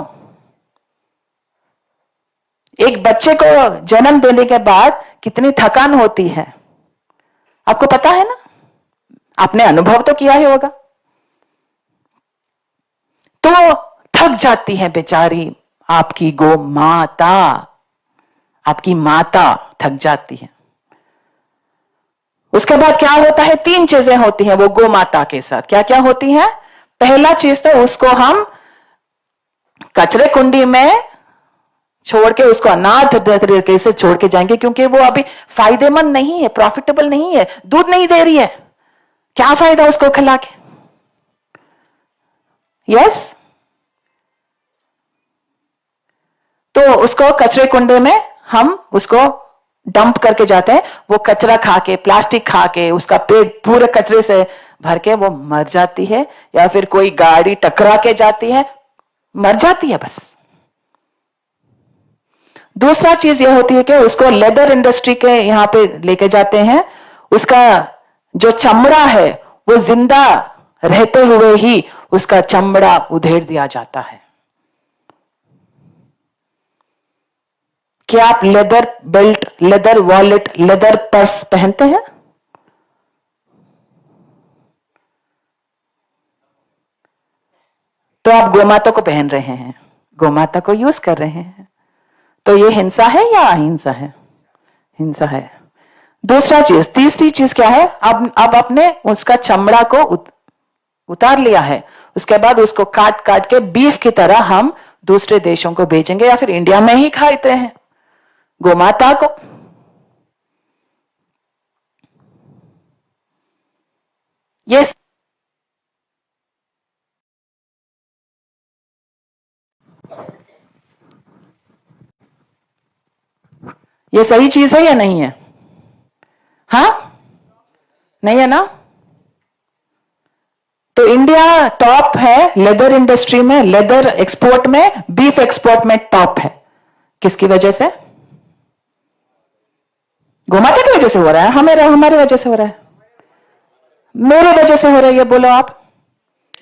एक बच्चे को जन्म देने के बाद कितनी थकान होती है, आपको पता है ना, आपने अनुभव तो किया ही होगा। तो थक जाती है बेचारी आपकी गो माता, आपकी माता थक जाती है। उसके बाद क्या होता है, 3 चीजें होती हैं वो गो माता के साथ। क्या क्या होती हैं? पहला चीज तो उसको हम कचरे कुंडी में छोड़ के, उसको अनाथ तरीके से छोड़ के जाएंगे, क्योंकि वो अभी फायदेमंद नहीं है, प्रॉफिटेबल नहीं है, दूध नहीं दे रही है, क्या फायदा उसको खिला के। यस, तो उसको कचरे कुंडे में हम उसको डंप करके जाते हैं। वो कचरा खा के, प्लास्टिक खा के, उसका पेट पूरे कचरे से भर के वो मर जाती है, या फिर कोई गाड़ी टकरा के जाती है, मर जाती है बस। दूसरा चीज ये होती है कि उसको लेदर इंडस्ट्री के यहां पे लेके जाते हैं, उसका जो चमड़ा है वो जिंदा रहते हुए ही उसका चमड़ा उधेड़ दिया जाता है। क्या आप leather belt, leather wallet, leather purse पहनते हैं? तो आप गोमाता को पहन रहे हैं, गोमाता को यूज कर रहे हैं, तो ये हिंसा है या अहिंसा है? हिंसा है। दूसरा चीज, तीसरी चीज क्या है, अब अपने उसका चमड़ा को उतार लिया है, उसके बाद उसको काट काट के बीफ की तरह हम दूसरे देशों को बेचेंगे, या फिर इंडिया में ही खाते हैं गोमाता को। ये सही चीज है या नहीं है? हाँ, नहीं है ना? तो इंडिया टॉप है लेदर इंडस्ट्री में, लेदर एक्सपोर्ट में, बीफ एक्सपोर्ट में टॉप है। किसकी वजह से? गोमाता की वजह से हो रहा है? हमारे वजह से हो रहा है? मेरे वजह से हो रहा है, ये बोलो आप।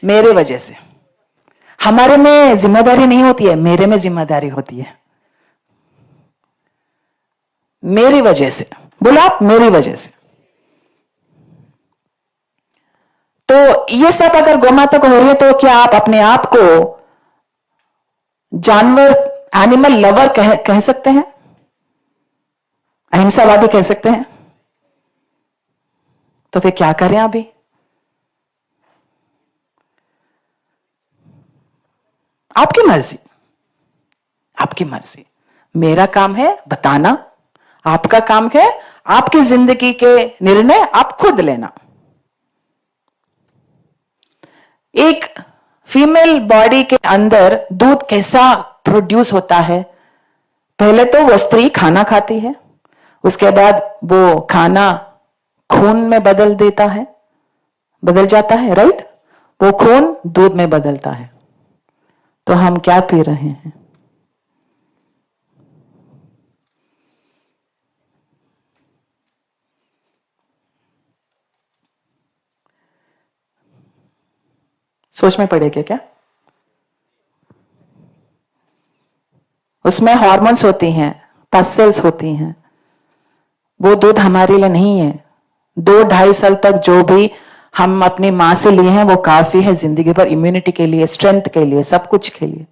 मेरे वजह से। हमारे में जिम्मेदारी नहीं होती है, मेरे में जिम्मेदारी होती है। मेरी वजह से बोलो आप, मेरी वजह से। तो ये सब अगर गोमाता को हो रही है, तो क्या आप अपने आप को जानवर, एनिमल लवर कह सकते हैं? अहिंसावादी कह सकते हैं? तो फिर क्या करें अभी? आपकी मर्जी, आपकी मर्जी। मेरा काम है बताना, आपका काम है आपकी जिंदगी के निर्णय आप खुद लेना। एक फीमेल बॉडी के अंदर दूध कैसा प्रोड्यूस होता है? पहले तो वो स्त्री खाना खाती है, उसके बाद वो खाना खून में बदल जाता है, राइट? वो खून दूध में बदलता है। तो हम क्या पी रहे हैं? सोच में पड़ेगा क्या? उसमें हार्मोन्स होती हैं, पसल्स होती हैं। वो दूध हमारे लिए नहीं है। 2-2.5 साल तक जो भी हम अपनी मां से लिए हैं वो काफी है जिंदगी भर, इम्यूनिटी के लिए, स्ट्रेंथ के लिए, सब कुछ के लिए।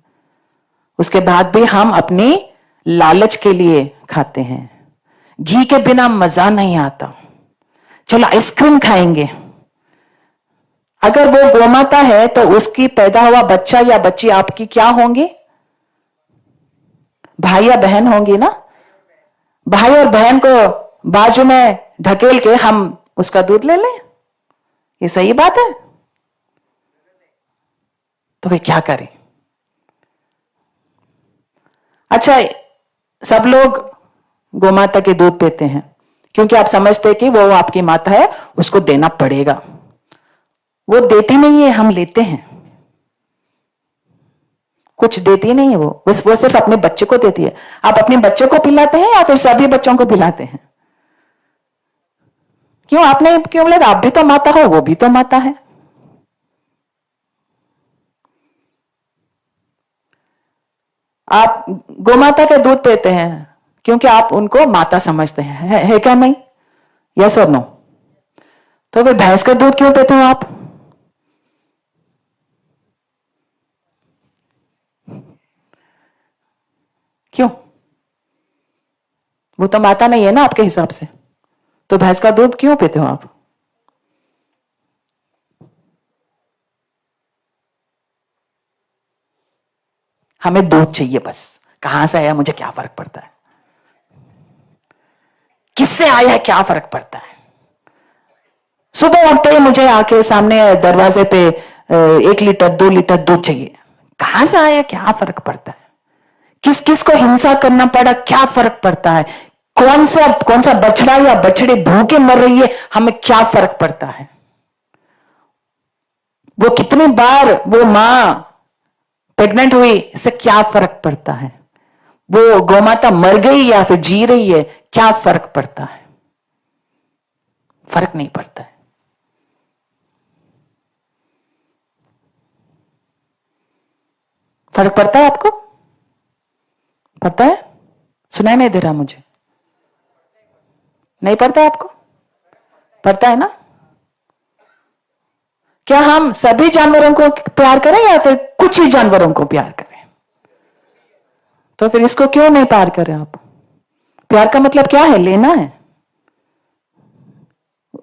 उसके बाद भी हम अपनी लालच के लिए खाते हैं। घी के बिना मजा नहीं आता। चलो आइसक्रीम खाएंगे। अगर वो गोमाता है तो उसकी पैदा हुआ बच्चा या बच्ची आपकी क्या होंगी? भाई या बहन होंगी ना। भाई और बहन को बाजू में ढकेल के हम उसका दूध ले लें, ये सही बात है? तो वे क्या करें? अच्छा, सब लोग गोमाता के दूध पीते हैं क्योंकि आप समझते हैं कि वो आपकी माता है, उसको देना पड़ेगा। वो देती नहीं है, हम लेते हैं। कुछ देती नहीं है वो सिर्फ अपने बच्चे को देती है। आप अपने बच्चे को पिलाते हैं या फिर सभी बच्चों को पिलाते हैं? क्यों आपने क्यों बोला आप भी तो माता हो, वो भी तो माता है। आप गोमाता का दूध पीते हैं क्योंकि आप उनको माता समझते हैं, है क्या नहीं? यस और नो? तो फिर भैंस का दूध क्यों पीते हो आप? क्यों? वो तो माता नहीं है ना आपके हिसाब से, तो भैंस का दूध क्यों पीते हो आप? हमें दूध चाहिए बस, कहां से आया मुझे क्या फर्क पड़ता है, किससे आया है क्या फर्क पड़ता है। सुबह उठते ही मुझे आके सामने दरवाजे पे 1 लीटर 2 लीटर दूध चाहिए, कहां से आया क्या फर्क पड़ता है। किस किस को हिंसा करना पड़ा क्या फर्क पड़ता है। कौन सा बछड़ा या बछड़ी भूखे मर रही है, हमें क्या फर्क पड़ता है। वो कितनी बार वो मां प्रेग्नेंट हुई, इससे क्या फर्क पड़ता है। वो गौमाता मर गई या फिर जी रही है, क्या फर्क पड़ता है। फर्क नहीं पड़ता है। फर्क पड़ता है आपको? पता है? सुनाई नहीं दे रहा मुझे। नहीं पड़ता है आपको? पड़ता है ना? क्या हम सभी जानवरों को प्यार करें या फिर कुछ ही जानवरों को प्यार करें? तो फिर इसको क्यों नहीं प्यार करें आप? प्यार का मतलब क्या है? लेना है,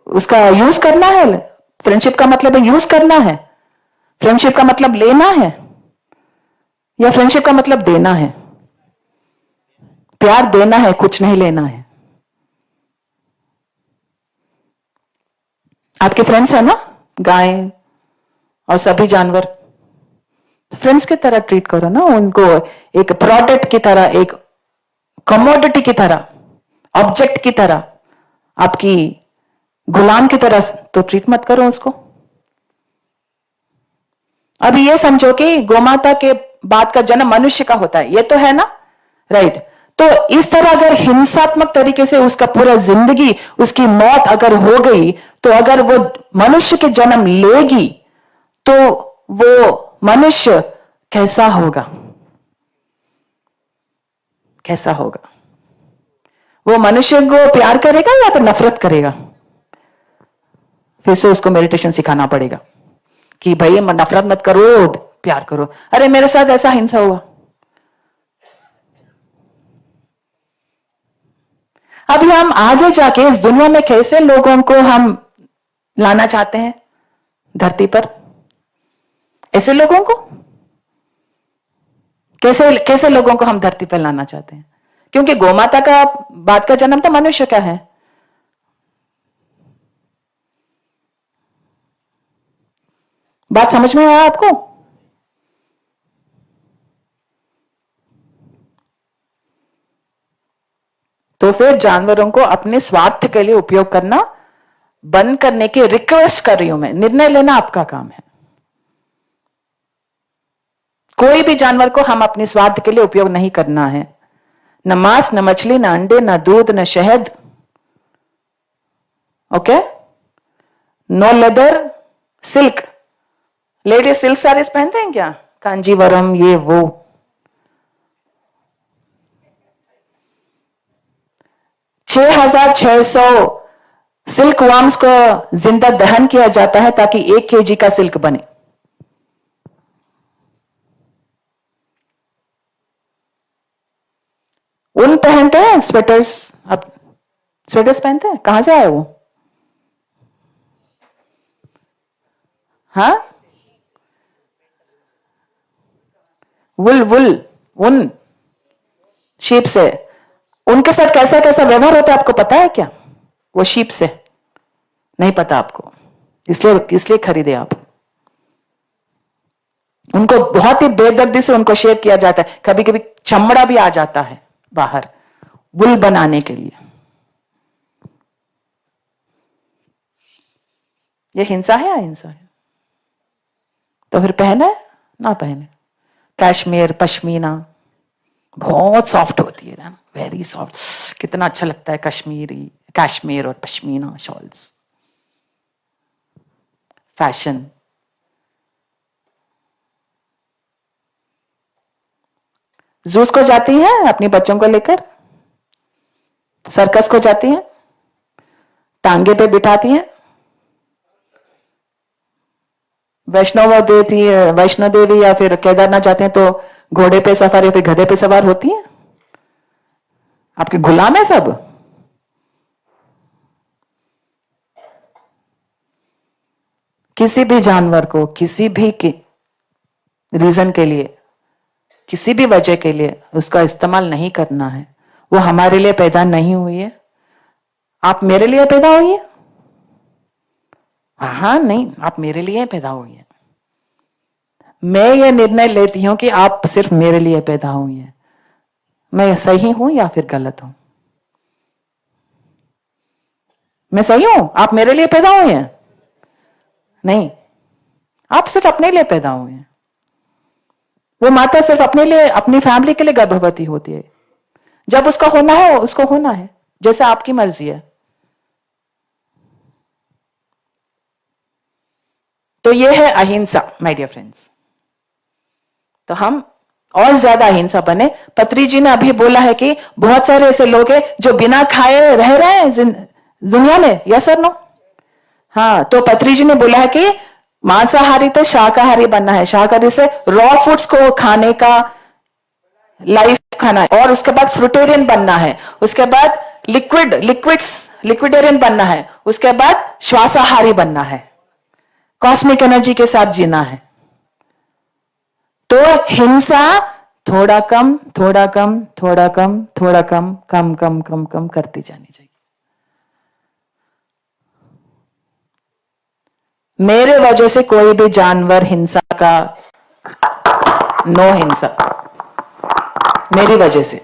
उसका यूज करना है। फ्रेंडशिप का मतलब है यूज करना है। फ्रेंडशिप का मतलब लेना है या फ्रेंडशिप का मतलब देना है? प्यार देना है, कुछ नहीं लेना है। आपके फ्रेंड्स है ना, गाय और सभी जानवर, फ्रेंड्स की तरह ट्रीट करो ना उनको। एक प्रोडक्ट की तरह, एक कमोडिटी की तरह, ऑब्जेक्ट की तरह, आपकी गुलाम की तरह तो ट्रीट मत करो उसको। अभी ये समझो कि गोमाता के बाद का जन्म मनुष्य का होता है, ये तो है ना, राइट। तो इस तरह अगर हिंसात्मक तरीके से उसका पूरा जिंदगी, उसकी मौत अगर हो गई, तो अगर वो मनुष्य के जन्म लेगी तो वो मनुष्य कैसा होगा? कैसा होगा? वो मनुष्य को प्यार करेगा या फिर नफरत करेगा? फिर से उसको मेडिटेशन सिखाना पड़ेगा कि भाई नफरत मत करो, प्यार करो। अरे मेरे साथ ऐसा हिंसा हुआ। अभी हम आगे जाके इस दुनिया में कैसे लोगों को हम लाना चाहते हैं धरती पर, ऐसे लोगों को कैसे लोगों को हम धरती पर लाना चाहते हैं? क्योंकि गोमाता का बाद का जन्म तो मनुष्य का है। बात समझ में आया आपको? तो फिर जानवरों को अपने स्वार्थ के लिए उपयोग करना बंद करने की रिक्वेस्ट कर रही हूं मैं। निर्णय लेना आपका काम है। कोई भी जानवर को हम अपने स्वार्थ के लिए उपयोग नहीं करना है। न मांस, न मछली, न अंडे, न दूध, न शहद। Okay? No leather, silk. Ladies silk saris पहनते हैं क्या? कांजीवरम, ये वो। 6,600 सिल्क वर्म्स को जिंदा दहन किया जाता है ताकि 1 kg का सिल्क बने। ऊन पहनते हैं, स्वेटर्स। अब स्वेटर्स पहनते हैं, कहां से आए वो? हाँ, वुल, ऊन, शीप से। उनके साथ कैसा कैसा व्यवहार होता है आपको पता है क्या? वो शीप से नहीं पता आपको, इसलिए खरीदे आप। उनको बहुत ही बेदर्दी से उनको शेव किया जाता है, कभी कभी चमड़ा भी आ जाता है बाहर, वुल बनाने के लिए। ये हिंसा है या अहिंसा है? तो फिर पहने ना पहने। कश्मीर पश्मीना बहुत सॉफ्ट होती है ना, वेरी सॉफ्ट। कितना अच्छा लगता है कश्मीर और पश्मीना शॉल्स। फैशन। जूस को जाती हैं अपने बच्चों को लेकर, सर्कस को जाती हैं, टांगे पे बिठाती हैं, वैष्णो देवी या फिर केदारनाथ जाते हैं तो घोड़े पे सवार या फिर गधे पे सवार होती हैं। आपके गुलाम है सब। किसी भी जानवर को किसी भी रीजन के लिए, किसी भी वजह के लिए उसका इस्तेमाल नहीं करना है। वो हमारे लिए पैदा नहीं हुई है। आप मेरे लिए पैदा हुई है? हाँ, नहीं, आप मेरे लिए पैदा हुई है। मैं ये निर्णय लेती हूं कि आप सिर्फ मेरे लिए पैदा हुई है। मैं सही हूं या फिर गलत हूं? मैं सही हूं? आप मेरे लिए पैदा हुए हैं? नहीं, आप सिर्फ अपने लिए पैदा हुए हैं। वो माता सिर्फ अपने लिए, अपनी फैमिली के लिए गर्भवती होती है। जब उसका होना है उसको होना है, जैसे आपकी मर्जी है। तो ये है अहिंसा माय डियर फ्रेंड्स। तो हम और ज्यादा अहिंसा बने। पत्री जी ने अभी बोला है कि बहुत सारे ऐसे लोग हैं जो बिना खाए रह रहे हैं दुनिया में, यस और नो? हाँ, तो पत्री जी ने बोला है कि मांसाहारी तो शाकाहारी बनना है, शाकाहारी से रॉ फूड्स को खाने का लाइफ खाना है, और उसके बाद फ्रूटेरियन बनना है, उसके बाद लिक्विडेरियन बनना है, उसके बाद श्वासाहारी बनना है, कॉस्मिक एनर्जी के साथ जीना है। तो हिंसा थोड़ा कम, थोड़ा कम, थोड़ा कम, थोड़ा कम, कम कम कम कम करती जानी चाहिए। मेरे वजह से कोई भी जानवर हिंसा का, नो हिंसा, मेरी वजह से।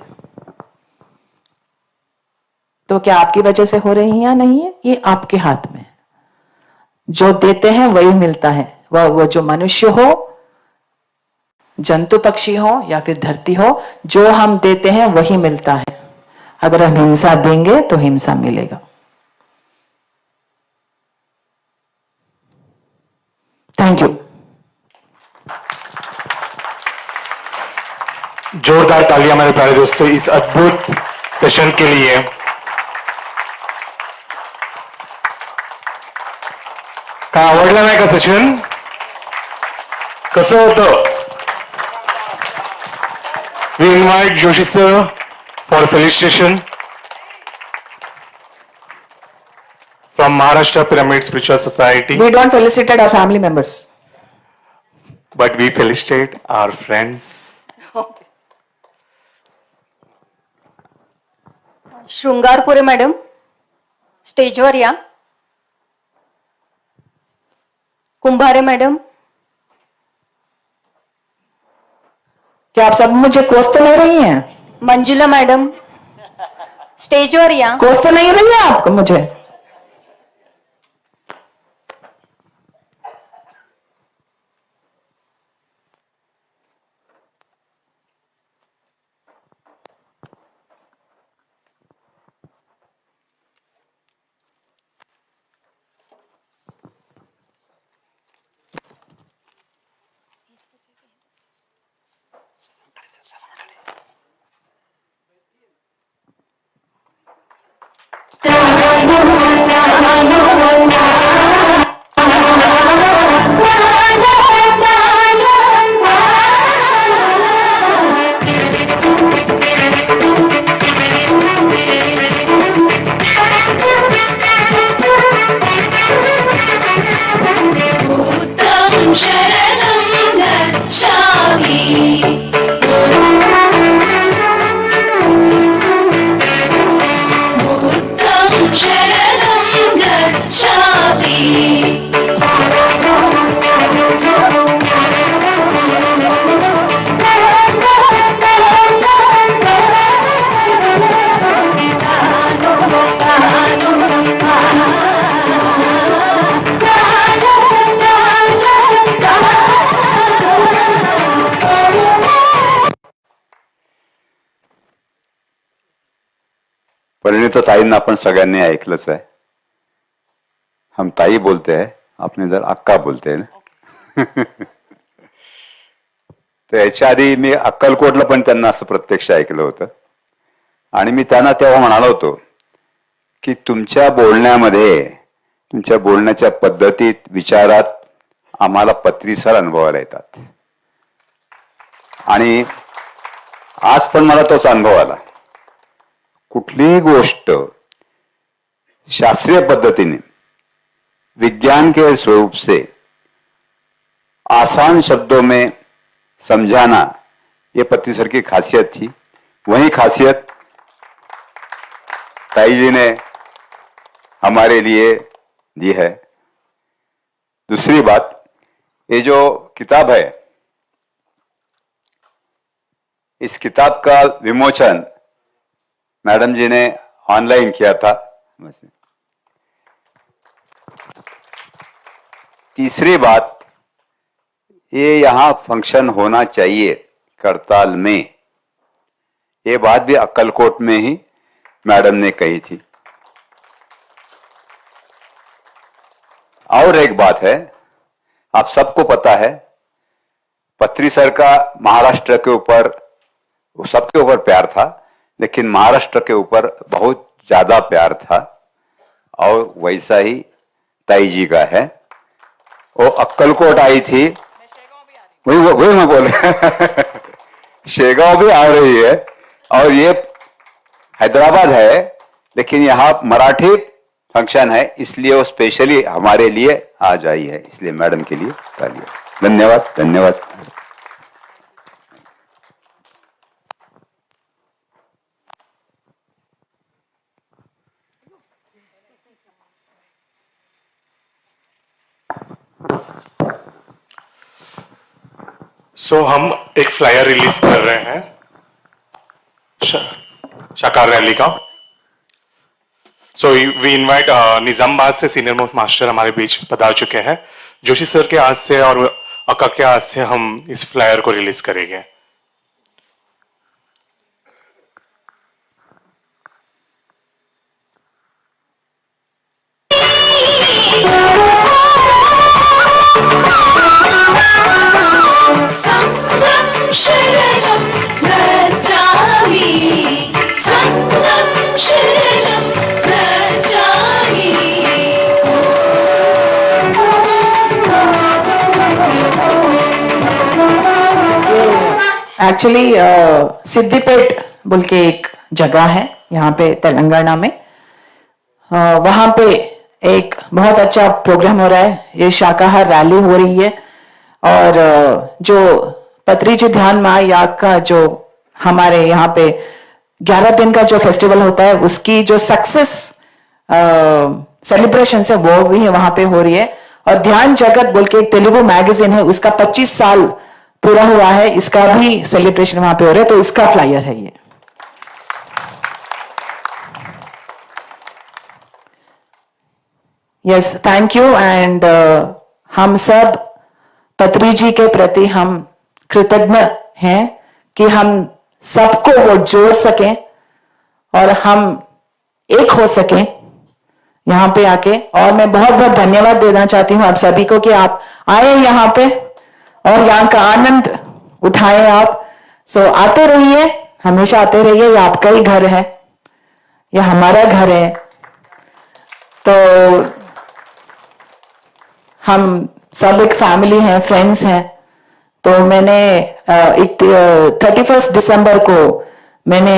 तो क्या आपकी वजह से हो रही है या नहीं है, ये आपके हाथ में है। जो देते हैं वही मिलता है। वो जो मनुष्य हो, जंतु पक्षी हो या फिर धरती हो, जो हम देते हैं वही मिलता है। अगर हम हिंसा देंगे तो हिंसा मिलेगा। Thank you. जोरदार तालियां मेरे प्यारे दोस्तों इस अद्भुत सेशन के लिए। काय आवडलं नाही का सेशन? कसं होतं? We invite Joshi sir for felicitation from Maharashtra Pyramid Spiritual Society. We don't felicitate our family members. But we felicitate our friends. Shringarpure madam, स्टेजवर या. कुंभारे मैडम. क्या आप सब मुझे कोस तो नहीं रही हैं? मंजुला मैडम, स्टेजवर या. कोस तो नहीं रही है आपको मुझे? परिणित ताईंना आपण सगळ्यांनी ऐकलंच आहे. हम ताई बोलते हैं, आपने इधर अक्का बोलते हैं ना. तर याच्या आधी मी अक्कलकोटला पण त्यांना असं प्रत्यक्ष ऐकलं होतं आणि मी त्यांना तेव्हा म्हणालो होतो की तुमच्या बोलण्यामध्ये, तुमच्या बोलण्याच्या पद्धतीत, विचारात आम्हाला पत्री सर अनुभवायला येतात आणि आज पण मला तोच अनुभव आला. कुठलीही गोष्ट शास्त्रीय पद्धतीने, विज्ञान के स्वरूप से आसान शब्दों में समझाना, ये पत्री सर की खासियत थी. वही खासियत ताई जी ने हमारे लिए दी है. दूसरी बात, ये जो किताब है, इस किताब का विमोचन मैडम जी ने ऑनलाइन किया था. तीसरी बात, ये यहां फंक्शन होना चाहिए करताल में, ये बात भी अक्कलकोट में ही मैडम ने कही थी. और एक बात है, आप सबको पता है, पत्री सर का महाराष्ट्र के ऊपर, सबके ऊपर प्यार था, लेकिन महाराष्ट्र के ऊपर बहुत ज्यादा प्यार था. और वैसा ही ताई जी का है. वो अक्कलकोट आई थी, वही मैं बोले शेगांव भी आ रही है और ये हैदराबाद है, लेकिन यहाँ मराठी फंक्शन है, इसलिए वो स्पेशली हमारे लिए आज आई है. इसलिए मैडम के लिए तालियां. धन्यवाद, धन्यवाद. सो हम एक फ्लायर रिलीज कर रहे हैं शाकार रैली का. सो वी इनवाइट निजामाबाद से सीनियर मोस्ट मास्टर हमारे बीच पधार चुके हैं. जोशी सर के हाथ से और अक्का के हाथ से हम इस फ्लायर को रिलीज करेंगे. एक्चुअली सिद्दीपेट बोल के एक जगह है यहाँ पे तेलंगाना में. वहां पे एक बहुत अच्छा प्रोग्राम हो रहा है. ये शाकाहार रैली हो रही है और जो पत्री जी ध्यान माँ याग का जो हमारे यहाँ पे 11 दिन का जो फेस्टिवल होता है, उसकी जो सक्सेस सेलिब्रेशन है वो भी वहां पे हो रही है. और ध्यान जगत बोल के एक तेलुगु मैगजीन है, उसका 25 साल पूरा हुआ है, इसका भी सेलिब्रेशन वहां पे हो रहा है. तो इसका फ्लायर है ये. Yes, thank you. एंड हम सब पत्री जी के प्रति हम कृतज्ञ हैं कि हम सबको वो जोड़ सकें और हम एक हो सकें यहाँ पे आके. और मैं बहुत बहुत धन्यवाद देना चाहती हूँ आप सभी को कि आप आए यहाँ पे और यहाँ का आनंद उठाए आप. सो आते रहिए, हमेशा आते रहिए. ये आपका ही घर है, ये हमारा घर है. तो हम सब एक फैमिली हैं, फ्रेंड्स हैं. तो मैंने 31 दिसंबर को मैंने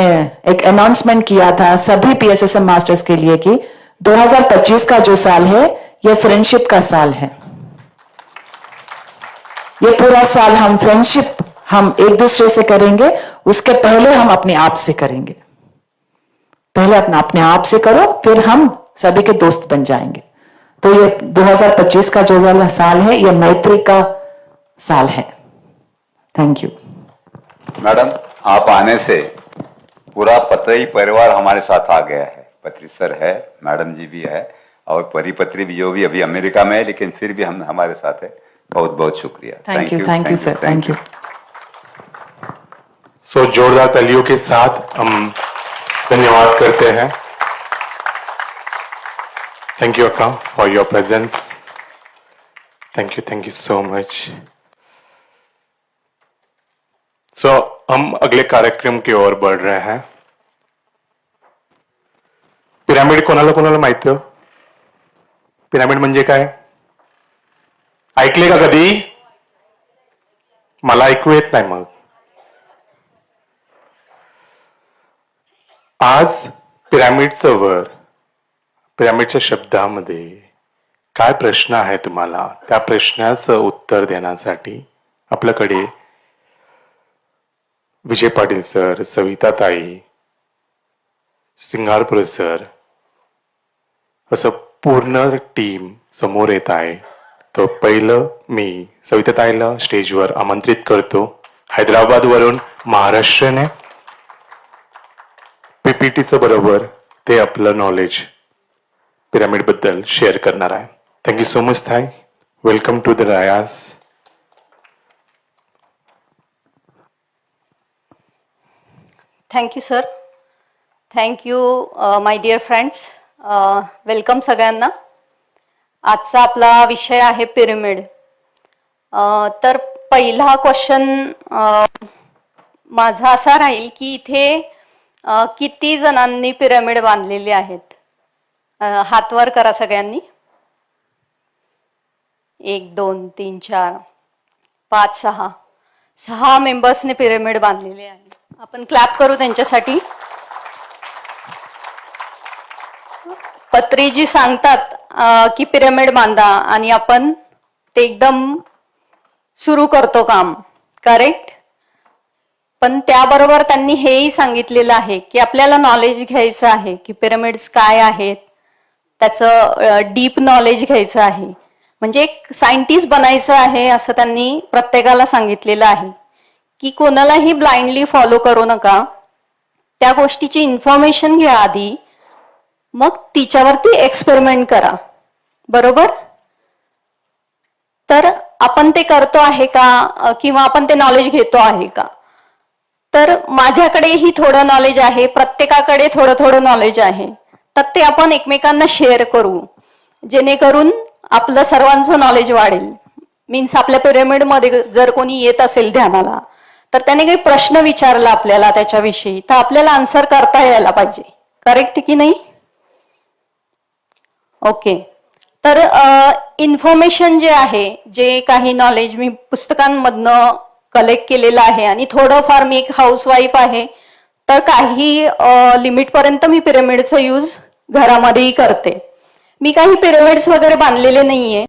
एक अनाउंसमेंट किया था सभी PSSM मास्टर्स के लिए कि 2025 का जो साल है ये फ्रेंडशिप का साल है. ये पूरा साल हम फ्रेंडशिप हम एक दूसरे से करेंगे. उसके पहले हम अपने आप से करेंगे. पहले अपने आप से करो, फिर हम सभी के दोस्त बन जाएंगे. तो ये 2025 का जो साल है ये मैत्री का साल है. Thank you. मैडम, आप आने से पूरा पत्री परिवार हमारे साथ आ गया है. पत्री सर है, मैडम जी भी है और परिपत्री भी जो भी अभी अमेरिका में है, लेकिन फिर भी हम हमारे साथ है. बहुत बहुत शुक्रिया. Thank you sir. Thank you. So जोरदार तालियों के साथ हम धन्यवाद करते हैं. थैंक यू अक्का for your presence. Thank you so much. So हम अगले कार्यक्रम की ओर बढ़ रहे हैं. पिरामिड कोणाला कोणाला माहिती हो? पिरामिड म्हणजे काय? ऐकले का कधी? मला ऐकू येत नाही मग. आज पिरामिडचं वर, पिरामिडच्या शब्दामध्ये काय प्रश्न आहे तुम्हाला, त्या प्रश्नाचं उत्तर देण्यासाठी आपल्याकडे विजय पाटील सर, सविता ताई, सिंगारपुरे सर असं पूर्ण टीम समोर येत आहे. तर पहिलं मी सविता ताईला स्टेजवर आमंत्रित करतो. हैदराबाद वरून महाराष्ट्राने पीपीटीचं बरोबर ते आपलं नॉलेज पिरामिड बद्दल शेअर करणार आहे. थँक्यू सो मच थाय. वेलकम टू द रायास. Thank you sir. Thank you my dear friends. Welcome सगळ्यांना. आजचा आपला विषय आहे पिरॅमिड. तर पहिला क्वेश्चन माझा असा राहील की इथे किती जणांनी पिरॅमिड बांधलेले आहेत? हात वर करा सगळ्यांनी. 1 2 3 4 5 6 मेंबर्सने पिरॅमिड बांधलेले आहे. आपण क्लॅप करू त्यांच्यासाठी. पत्रीजी सांगतात की पिरॅमिड बांधा आणि आपण ते एकदम सुरू करतो काम. करेक्ट. पण त्याबरोबर त्यांनी हेही सांगितलेलं आहे की आपल्याला नॉलेज घ्यायचं आहे की पिरॅमिड्स काय आहेत, त्याचं डीप नॉलेज घ्यायचं आहे. म्हणजे एक सायंटिस्ट बनायचं आहे असं त्यांनी प्रत्येकाला सांगितलेलं आहे की कोणालाही ब्लाइंडली फॉलो करू नका. त्या गोष्टीची इन्फॉर्मेशन घ्या आधी, मग तिच्यावरती एक्सपेरिमेंट करा. बरोबर. तर आपण ते करतो आहे का, किंवा आपण ते नॉलेज घेतो आहे का? तर माझ्याकडेही थोडं नॉलेज आहे, प्रत्येकाकडे थोडं थोडं नॉलेज आहे. तर ते आपण एकमेकांना शेअर करू, जेणेकरून आपलं सर्वांचं नॉलेज वाढेल. मीन्स आपल्या पिरॅमिडमध्ये जर कोणी येत असेल ध्यानाला, तर त्याने काही प्रश्न विचारला आपल्याला त्याच्याविषयी, तर आपल्याला आन्सर करता यायला पाहिजे. करेक्ट की नाही? ओके. तर इन्फॉर्मेशन जे आहे, जे काही नॉलेज मी पुस्तकांमधनं कलेक्ट केलेलं आहे, आणि थोडंफार मी एक हाऊसवाईफ आहे, तर काही लिमिटपर्यंत मी पिरॅमिडचा यूज घरामध्येही करते. मी काही पिरॅमिड्स वगैरे बांधलेले नाहीये.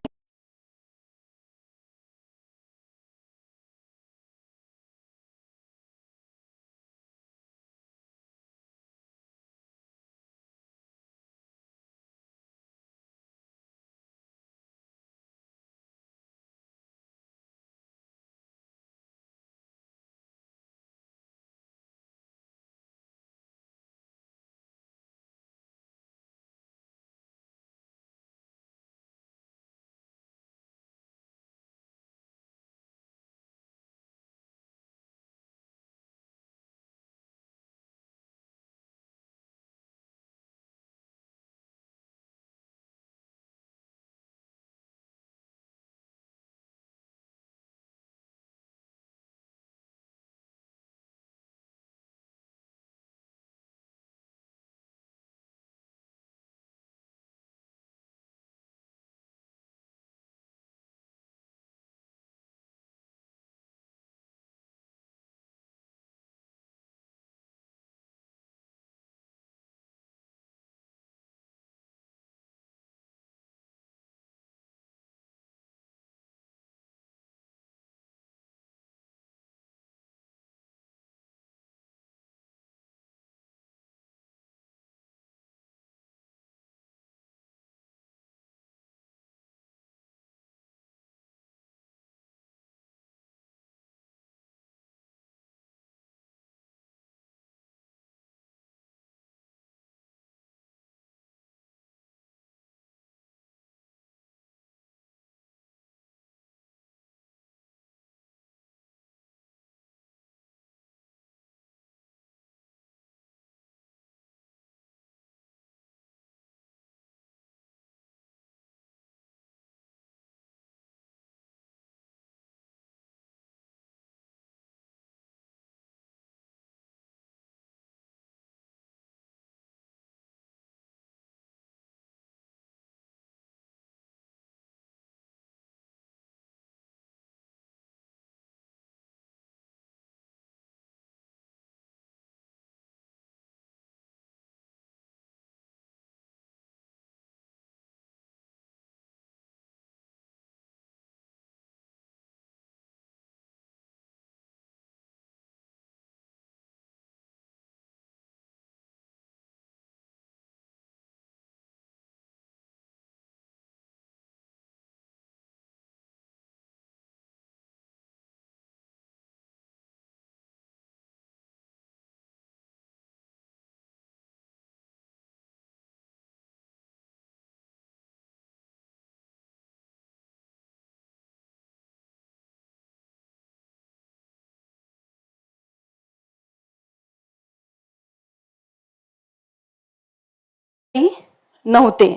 नव्हते,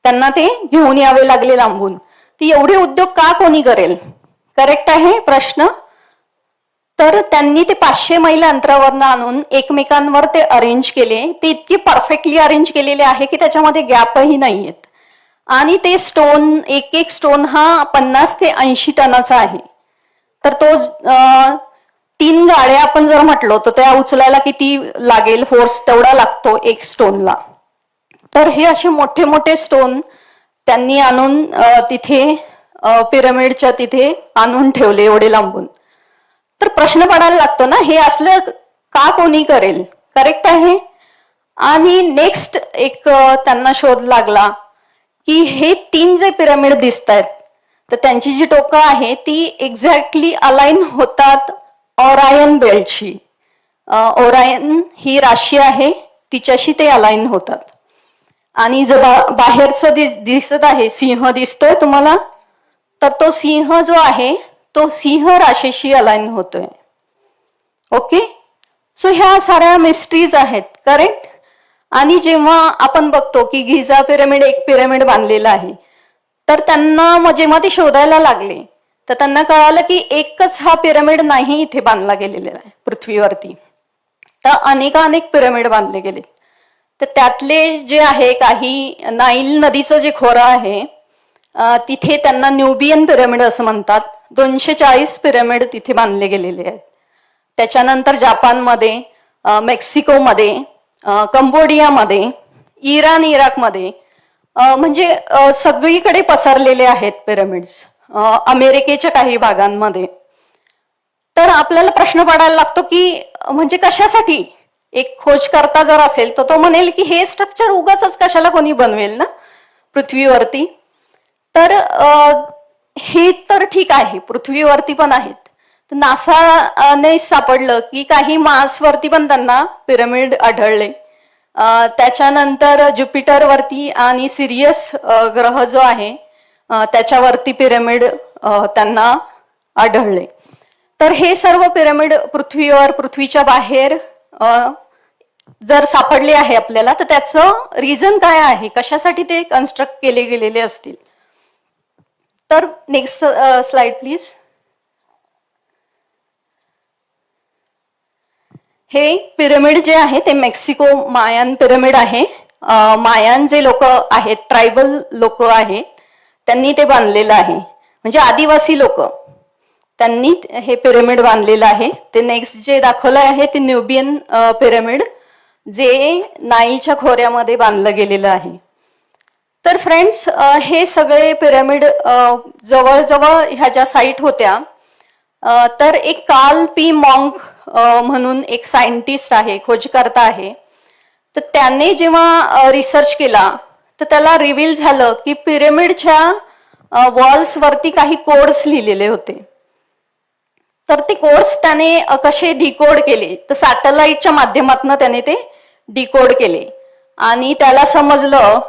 त्यांना ते घेऊन यावे लागले लांबून. ती एवढे उद्योग का कोणी करेल? करेक्ट आहे प्रश्न. तर त्यांनी ते 500 मैल अंतरावरनं आणून एकमेकांवर ते अरेंज केले. ते इतके परफेक्टली अरेंज केलेले आहे की त्याच्यामध्ये गॅपही नाहीयेत. आणि ते स्टोन, एक एक स्टोन हा 50 ते 80 टनाचा आहे. तर तो 3 गाड्या आपण जर म्हटलो तर त्या उचलायला किती लागेल, फोर्स तेवढा लागतो एक स्टोनला. तर हे असे मोठे मोठे स्टोन त्यांनी आणून तिथे पिरामिडच्या तिथे आणून ठेवले एवढे लांबून. तर प्रश्न पडायला लागतो ना, हे असलं का कोणी करेल? करेक्ट आहे. आणि नेक्स्ट एक त्यांना शोध लागला की हे 3 जे पिरामिड दिसत आहेत तर त्यांची जी टोकं आहे ती एक्झॅक्टली अलाइन होतात ओरायन बेल्टशी. ओरायन ही राशी आहे, तिच्याशी ते अलाइन होतात. आणि जो बाहेरचं दिसत आहे, सिंह दिसतोय तुम्हाला, तर तो सिंह जो आहे तो सिंह राशीशी अलाइन होतोय. ओके, सो ह्या साऱ्या मिस्ट्रीज आहेत. करेक्ट. आणि जेव्हा आपण बघतो की गिझा पिरामिड एक पिरामिड बांधलेला आहे, तर त्यांना जेव्हा ते शोधायला लागले तर त्यांना कळालं की एकच हा पिरामिड नाही इथे बांधला गेलेला आहे पृथ्वीवरती, तर अनेक पिरामिड बांधले गेले. तर त्यातले जे आहे काही नाईल नदीचं जे खोरं आहे तिथे त्यांना न्यूबियन पिरामिड असं म्हणतात. 240 पिरामिड तिथे बांधले गेलेले आहेत. त्याच्यानंतर जपानमध्ये, मेक्सिकोमध्ये, कंबोडियामध्ये, इराण, इराकमध्ये, म्हणजे सगळीकडे पसरलेले आहेत पिरामिड्स. अमेरिकेच्या काही भागांमध्ये. तर आपल्याला प्रश्न पडायला लागतो की म्हणजे कशासाठी? एक खोजकर्ता जर असेल तर तो म्हणेल की हे स्ट्रक्चर उगाच कशाला कोणी बनवेल ना पृथ्वीवरती. तर हे तर ठीक आहे, पृथ्वीवरती पण आहेत. तर नासाने सापडलं की काही मार्सवरती पण त्यांना पिरामिड आढळले. त्याच्यानंतर ज्युपिटरवरती आणि सिरियस ग्रह जो आहे त्याच्यावरती पिरामिड त्यांना आढळले. तर हे सर्व पिरामिड पृथ्वीवर, पृथ्वीच्या बाहेर जर सापडले आहे आपल्याला, तर त्याचं रिझन काय आहे, कशासाठी ते कन्स्ट्रक्ट केले गेलेले असतील. तर नेक्स्ट स्लाइड प्लीज. हे पिरामिड जे आहे ते मेक्सिको मायान पिरामिड आहे. मायान जे लोक आहेत, ट्रायबल लोक आहेत, त्यांनी ते बांधलेलं आहे. म्हणजे आदिवासी लोक, त्यांनी हे पिरामिड बांधलेलं आहे. ते नेक्स्ट जे दाखवलं आहे ते न्यूबियन पिरामिड, जे नाईलच्या खोऱ्यामध्ये बांधलं गेलेलं आहे. तर फ्रेंड्स, हे सगळे पिरामिड जवळजवळ ह्या ज्या साईट होत्या, तर एक कार्ल पी मॉन्क म्हणून एक सायंटिस्ट आहे, खोजकर्ता आहे. तर त्याने जेव्हा रिसर्च केला तर त्याला रिव्हील झालं की पिरामिडच्या वॉल्स वरती काही कोड्स लिहिलेले होते. तर ते कोड्स त्याने कसे डिकोड केले, तर सॅटेलाइटच्या माध्यमातून त्याने ते डिकोड केले. आणि त्याला समजलं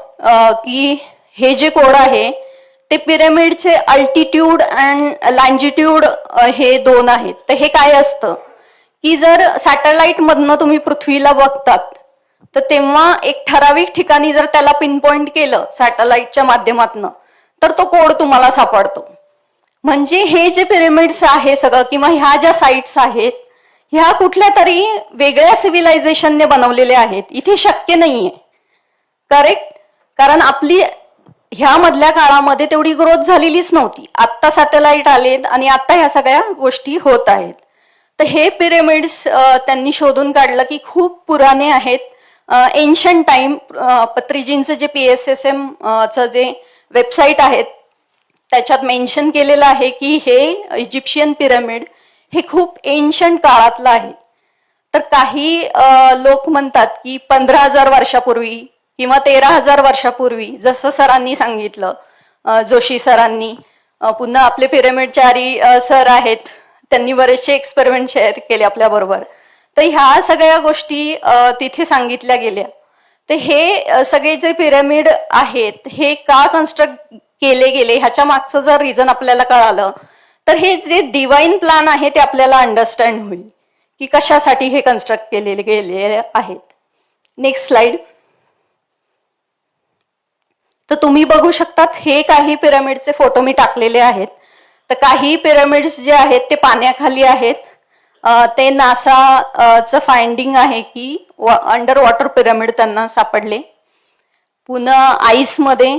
की हे जे कोड आहे ते पिरामिडचे अल्टिट्यूड अँड लँजिट्यूड हे 2 आहेत. तर हे काय असतं की जर सॅटेलाइट मधनं तुम्ही पृथ्वीला बघतात तर तेव्हा एक ठराविक ठिकाणी जर त्याला पिनपॉइंट केलं सॅटेलाइटच्या माध्यमातून तर तो कोड तुम्हाला सापडतो. म्हणजे हे जे पिरामिड्स आहे सगळं, किंवा ह्या ज्या साइट्स आहेत, ह्या कुठल्या तरी वेगळ्या सिव्हिलायझेशनने बनवलेल्या आहेत. इथे शक्य नाहीये. करेक्ट. कारण आपली ह्या मधल्या काळामध्ये तेवढी ग्रोथ झालेलीच नव्हती. आत्ता सॅटेलाइट आलेत आणि आता ह्या सगळ्या गोष्टी होत आहेत. तर हे पिरामिड्स त्यांनी शोधून काढलं की खूप पुराणे आहेत. एन्शंट टाइम, पत्रीजींचं जे PSSM चं जे वेबसाईट आहेत त्याच्यात मेन्शन केलेलं आहे की हे इजिप्शियन पिरामिड हे खूप एन्शंट काळातलं आहे. तर काही लोक म्हणतात की 15,000 वर्षापूर्वी किंवा 13,000 वर्षापूर्वी, जसं सरांनी सांगितलं, जोशी सरांनी. पुन्हा आपले पिरामिडचारी सर आहेत, त्यांनी बरेचसे एक्सपेरिमेंट शेअर केले आपल्या बरोबर. तर ह्या सगळ्या गोष्टी तिथे सांगितल्या गेल्या. तर हे सगळे जे पिरामिड आहेत हे का कन्स्ट्रक्ट केले गेले ह्याच्या मागचं जर रिझन आपल्याला कळालं तर हे जे डिवाइन प्लॅन आहे ते आपल्याला अंडरस्टँड होईल की कशासाठी हे कन्स्ट्रक्ट केलेले गेले आहेत. Next slide. तर तुम्ही बघू शकतात हे काही पिरामिडचे फोटो मी टाकलेले आहेत. तर काही पिरामिड्स जे आहेत ते पाण्याखाली आहेत. ते नासाचं फाइंडिंग आहे की अंडर वॉटर पिरामिड त्यांना सापडले. पुन्हा आईसमध्ये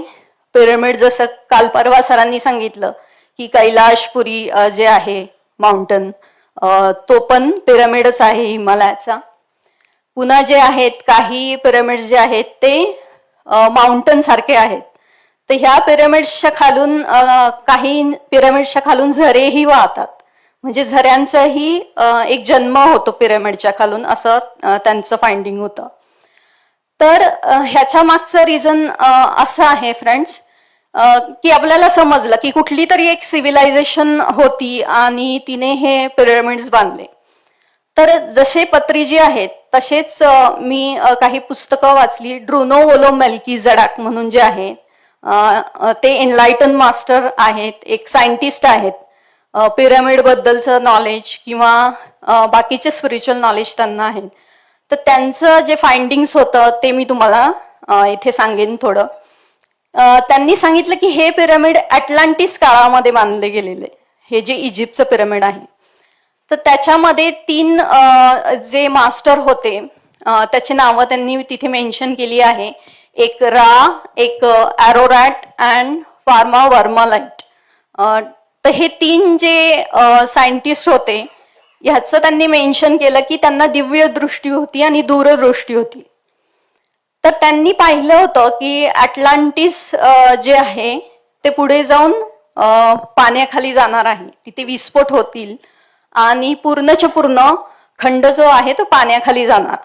पिरामिड, जसं काल परवा सरांनी सांगितलं की कैलाशपुरी जे आहे माउंटन, तो पण पिरामिडच आहे हिमालयाचा. पुन्हा जे आहेत काही पिरामिड जे आहेत ते माउंटन सारखे आहेत. तर ह्या पिरामिड्सच्या खालून काही पिरामिड्सच्या खालून झरेही वाहतात. म्हणजे झऱ्यांचाही एक जन्म होतो पिरामिडच्या खालून, असं त्यांचं फाइंडिंग होतं. तर ह्याच्या मागचं रिझन असं आहे फ्रेंड्स, की आपल्याला समजलं की कुठली तरी एक सिव्हिलायझेशन होती आणि तिने हे पिरामिड्स बांधले. तर जसे पत्रीजी आहेत तसेच मी काही पुस्तकं वाचली. ड्रुनो वोलो मेल्कीजेडॅक म्हणून जे आहे ते एनलाइटन मास्टर आहेत, एक सायंटिस्ट आहेत. पिरामिड बद्दलचं नॉलेज किंवा बाकीचे स्पिरिच्युअल नॉलेज त्यांना आहे. तर त्यांचं जे फाइंडिंग्स होतं ते मी तुम्हाला इथे सांगेन थोडं. त्यांनी सांगितलं की हे पिरामिड अटलांटिस काळामध्ये बांधले गेलेले, हे जे इजिप्तचं पिरामिड आहे. तर त्याच्यामध्ये 3 जे मास्टर होते त्याची नावं त्यांनी तिथे मेन्शन केली आहे. एक रा, एक ॲरोरॅट अँड फार्मा वर्मालाइट. तर हे 3 जे सायंटिस्ट होते ह्याचं त्यांनी मेन्शन केलं की त्यांना दिव्य दृष्टी होती आणि दूरदृष्टी होती. तर त्यांनी पाहिलं होतं की अटलांटिस जे आहे ते पुढे जाऊन पाण्याखाली जाणार आहे, तिथे विस्फोट होतील आणि पूर्णच्या पूर्ण खंड जो आहे तो पाण्याखाली जाणार.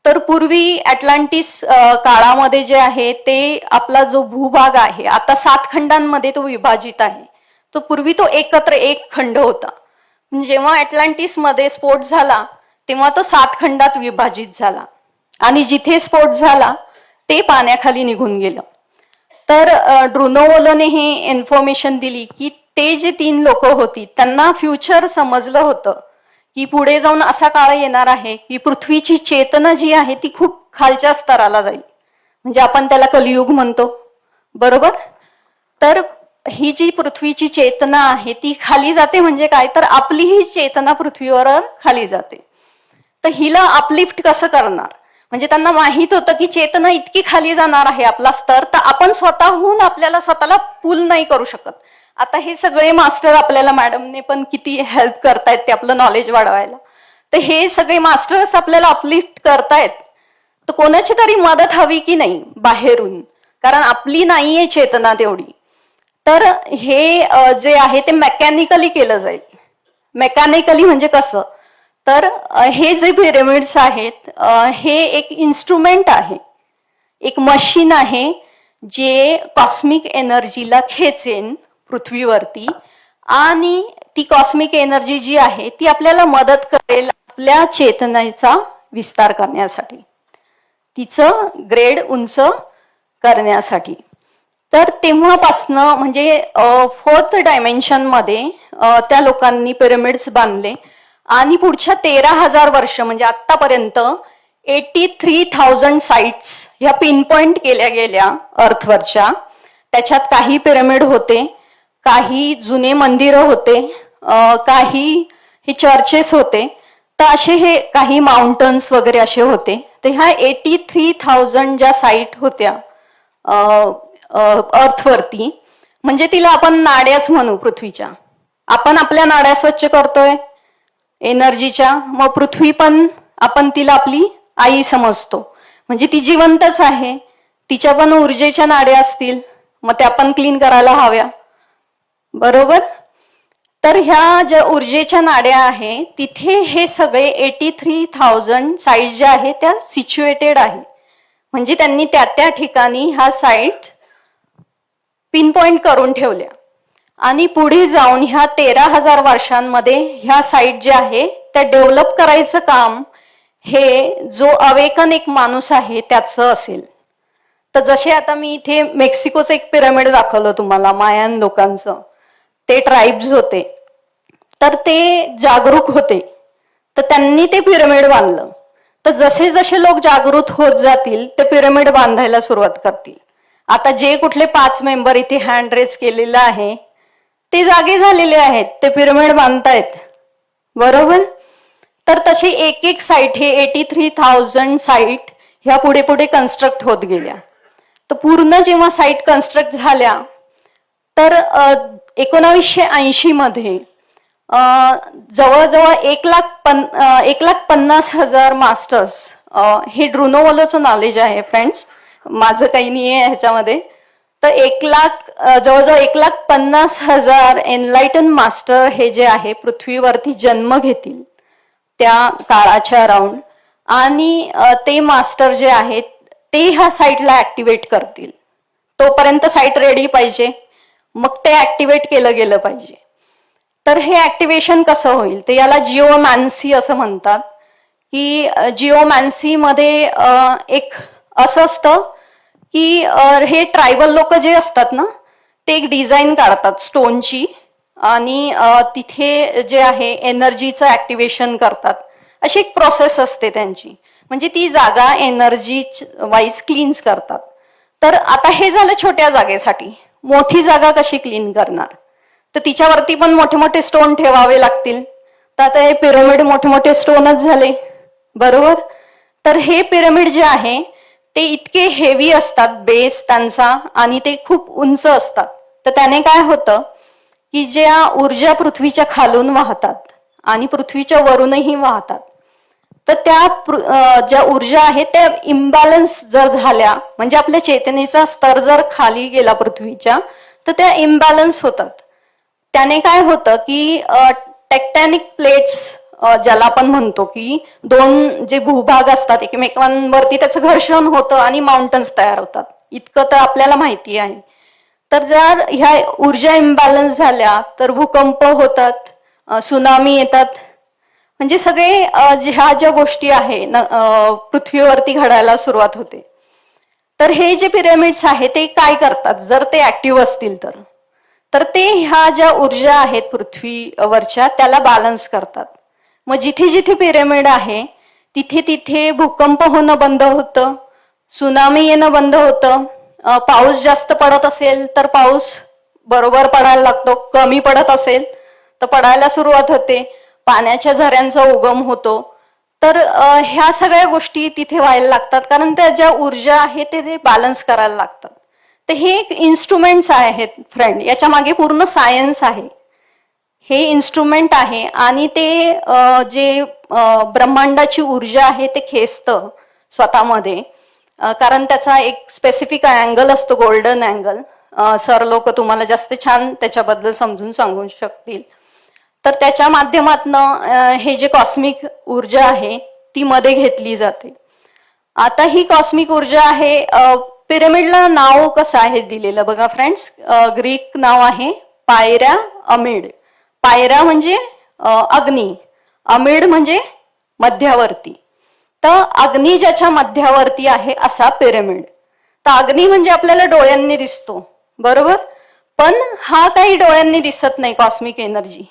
तर पूर्वी अटलांटिस काळामध्ये जे आहे ते आपला जो भूभाग आहे आता 7 खंडांमध्ये तो विभाजित आहे. तो पूर्वी तो एकत्र एक खंड होता. जेव्हा अटलांटिस मध्ये स्फोट झाला तेव्हा तो 7 खंडात विभाजित झाला आणि जिथे स्फोट झाला ते पाण्याखाली निघून गेलं. तर ड्रुनोवोलोने हे इन्फॉर्मेशन दिली की ते जे 3 लोक होती त्यांना फ्युचर समजलं होतं की पुढे जाऊन असा काळ येणार आहे की पृथ्वीची चेतना जी आहे ती खूप खालच्या स्तराला जाईल. म्हणजे आपण त्याला कलियुग म्हणतो, बरोबर. तर ही जी पृथ्वीची चेतना आहे ती खाली जाते. म्हणजे काय, तर आपली ही चेतना पृथ्वीवर खाली जाते. तर हिला अपलिफ्ट कसं करणार, म्हणजे त्यांना माहित होतं की चेतना इतकी खाली जाणार आहे आपला स्तर, तर आपण स्वतःहून आपल्याला स्वतःला पूल नाही करू शकत. आता हे सगळे मास्टर आपल्याला मॅडमने पण किती हेल्प करतायत ते आपलं नॉलेज वाढवायला. तर हे सगळे मास्टर्स आपल्याला अपलिफ्ट करतायत, तर कोणाची तरी मदत हवी की नाही बाहेरून, कारण आपली नाहीये चेतना तेवढी. तर हे जे आहे ते मेकॅनिकली केलं जाईल. मेकॅनिकली म्हणजे कसं, तर हे जे पिरामिड्स आहेत हे एक इन्स्ट्रुमेंट आहे, एक मशीन आहे जे कॉस्मिक एनर्जीला खेचेन पृथ्वीवरती आणि ती कॉस्मिक एनर्जी जी आहे ती आपल्याला मदत करेल आपल्या चेतनेचा विस्तार करण्यासाठी, तिचं ग्रेड उंच करण्यासाठी. तर तेव्हापासनं म्हणजे 4th डायमेन्शन मध्ये त्या लोकांनी पिरामिड्स बांधले आणि पुढच्या 13,000 वर्ष म्हणजे आतापर्यंत 83,000 साइट्स ह्या पिनपॉइंट केल्या गेल्या अर्थवरच्या. त्याच्यात काही पिरामिड होते, काही जुने मंदिरं होते, काही हे चर्चेस होते, तर असे हे काही माउंटन्स वगैरे असे होते. तर ह्या 83,000 ज्या साईट होत्या अर्थवरती, म्हणजे तिला आपण नाड्याच म्हणू पृथ्वीच्या. आपण आपल्या नाड्या स्वच्छ करतोय एनर्जीच्या, मग पृथ्वी पण आपण तिला आपली आई समजतो, म्हणजे ती जिवंतच आहे, तिच्या पण ऊर्जेच्या नाड्या असतील, मग त्या पण क्लीन करायला हव्या, बरोबर. तर ह्या ज्या ऊर्जेच्या नाड्या आहे तिथे हे सगळे 83,000 साईट ज्या आहेत त्या सिच्युएटेड आहे. म्हणजे त्यांनी त्या ठिकाणी ह्या साईट पिनपॉइंट करून ठेवल्या आणि पुढे जाऊन ह्या 13,000 वर्षांमध्ये ह्या साईट ज्या आहे त्या डेव्हलप करायचं काम हे जो अवेकन एक माणूस आहे त्याचं असेल. तर जसे आता मी इथे मेक्सिकोचं एक पिरामिड दाखवलं तुम्हाला, मायान लोकांचं, ते ट्राईब्स होते, तर ते जागरूक होते, तर त्यांनी ते पिरामिड बांधलं. तर जसे जसे लोक जागृत होत जातील ते पिरामिड बांधायला सुरुवात करतील. आता जे कुठले 5 मेंबर इथे हँड रेज केलेलं आहे ते जागे झालेले आहेत, ते पिरॅमिड बांधतायत, बरोबर. तर तशी एक एक साईट, हे 83,000 साईट ह्या पुढे पुढे कन्स्ट्रक्ट होत गेल्या. तर पूर्ण जेव्हा साईट कन्स्ट्रक्ट झाल्या तर 1980 मध्ये जवळजवळ 1,50,000 मास्टर्स, हे ड्रुनोवॉलोचं नॉलेज आहे फ्रेंड्स, माझं काही नाही आहे ह्याच्यामध्ये. तर जवळजवळ 1,50,000 एनलाइटन मास्टर हे जे आहे पृथ्वीवरती जन्म घेतील त्या काळाच्या अराउंड, आणि ते मास्टर जे आहेत ते ह्या साईटला ऍक्टिव्हेट करतील. तोपर्यंत साईट रेडी पाहिजे, मग ते ऍक्टिव्हेट केलं गेलं पाहिजे. तर हे ऍक्टिव्हेशन कसं होईल, ते याला जिओमॅन्सी असं म्हणतात. की जिओमॅन्सी मध्ये एक असं असतं की हे ट्रायबल लोक जे असतात ना, ते एक डिझाईन काढतात स्टोनची, आणि तिथे जे आहे एनर्जीचं ऍक्टिव्हेशन करतात. अशी एक प्रोसेस असते त्यांची, म्हणजे ती जागा एनर्जी वाईज क्लीन्स करतात. तर आता हे झालं छोट्या जागेसाठी. मोठी जागा कशी क्लीन करणार, तर तिच्यावरती पण मोठे मोठे स्टोन ठेवावे लागतील. तर आता हे पिरॅमिड मोठे मोठे स्टोनच झाले, बरोबर. तर हे पिरॅमिड जे आहे ते इतके हेवी असतात बेस त्यांचा, आणि ते खूप उंच असतात. तर त्याने काय होतं की ज्या ऊर्जा पृथ्वीच्या खालून वाहतात आणि पृथ्वीच्या वरूनही वाहतात, तर त्या ज्या ऊर्जा आहेत त्या इम्बॅलन्स जर झाल्या, म्हणजे आपल्या चेतनेचा स्तर जर खाली गेला पृथ्वीच्या, तर त्या इम्बॅलन्स होतात. त्याने काय होतं की टेक्टॅनिक प्लेट्स, ज्याला आपण म्हणतो की दोन जे भूभाग असतात एकमेकांवरती त्याचं घर्षण होतं आणि माउंटन्स तयार होतात, इतकं तर आपल्याला माहिती आहे. तर जर ह्या ऊर्जा इम्बॅलन्स झाल्या तर भूकंप होतात, सुनामी येतात, म्हणजे सगळे ह्या ज्या गोष्टी आहे पृथ्वीवरती घडायला सुरुवात होते. तर हे जे पिरॅमिड्स आहे ते काय करतात जर ते ऍक्टिव्ह असतील तर ते ह्या ज्या ऊर्जा आहेत पृथ्वीवरच्या त्याला बॅलन्स करतात. मग जिथे जिथे पिरॅमिड आहे तिथे तिथे भूकंप होणं बंद होतं, सुनामी येणं बंद होतं. पाऊस जास्त पडत असेल तर पाऊस बरोबर पडायला लागतो, कमी पडत असेल तर पडायला सुरुवात होते, पाण्याच्या झऱ्यांचा उगम होतो. तर ह्या सगळ्या गोष्टी तिथे व्हायला लागतात, कारण त्या ज्या ऊर्जा आहे ते बॅलन्स करायला लागतात. तर हे एक इन्स्ट्रुमेंट्स आहेत फ्रेंड, याच्या मागे पूर्ण सायन्स आहे. हे इन्स्ट्रुमेंट आहे आणि ते जे ब्रह्मांडाची ऊर्जा आहे ते खेचतं स्वतःमध्ये, कारण त्याचा एक स्पेसिफिक अँगल असतो, गोल्डन अँगल. सर लोक तुम्हाला जास्त छान त्याच्याबद्दल समजून सांगू शकतील. तर त्याच्या माध्यमातनं हे जे कॉस्मिक ऊर्जा आहे ती मध्ये घेतली जाते. आता ही कॉस्मिक ऊर्जा आहे, पिरॅमिडला नाव कसं आहे दिलेलं बघा फ्रेंड्स, ग्रीक नाव आहे पायऱ्या अमिड. पायऱ्या म्हणजे अग्नी, अमिड म्हणजे मध्यावर्ती. तर अग्नी ज्याच्या मध्यावर्ती आहे असा पिरॅमिड. तर अग्नी म्हणजे आपल्याला डोळ्यांनी दिसतो, बरोबर, पण हा काही डोळ्यांनी दिसत नाही कॉस्मिक एनर्जी.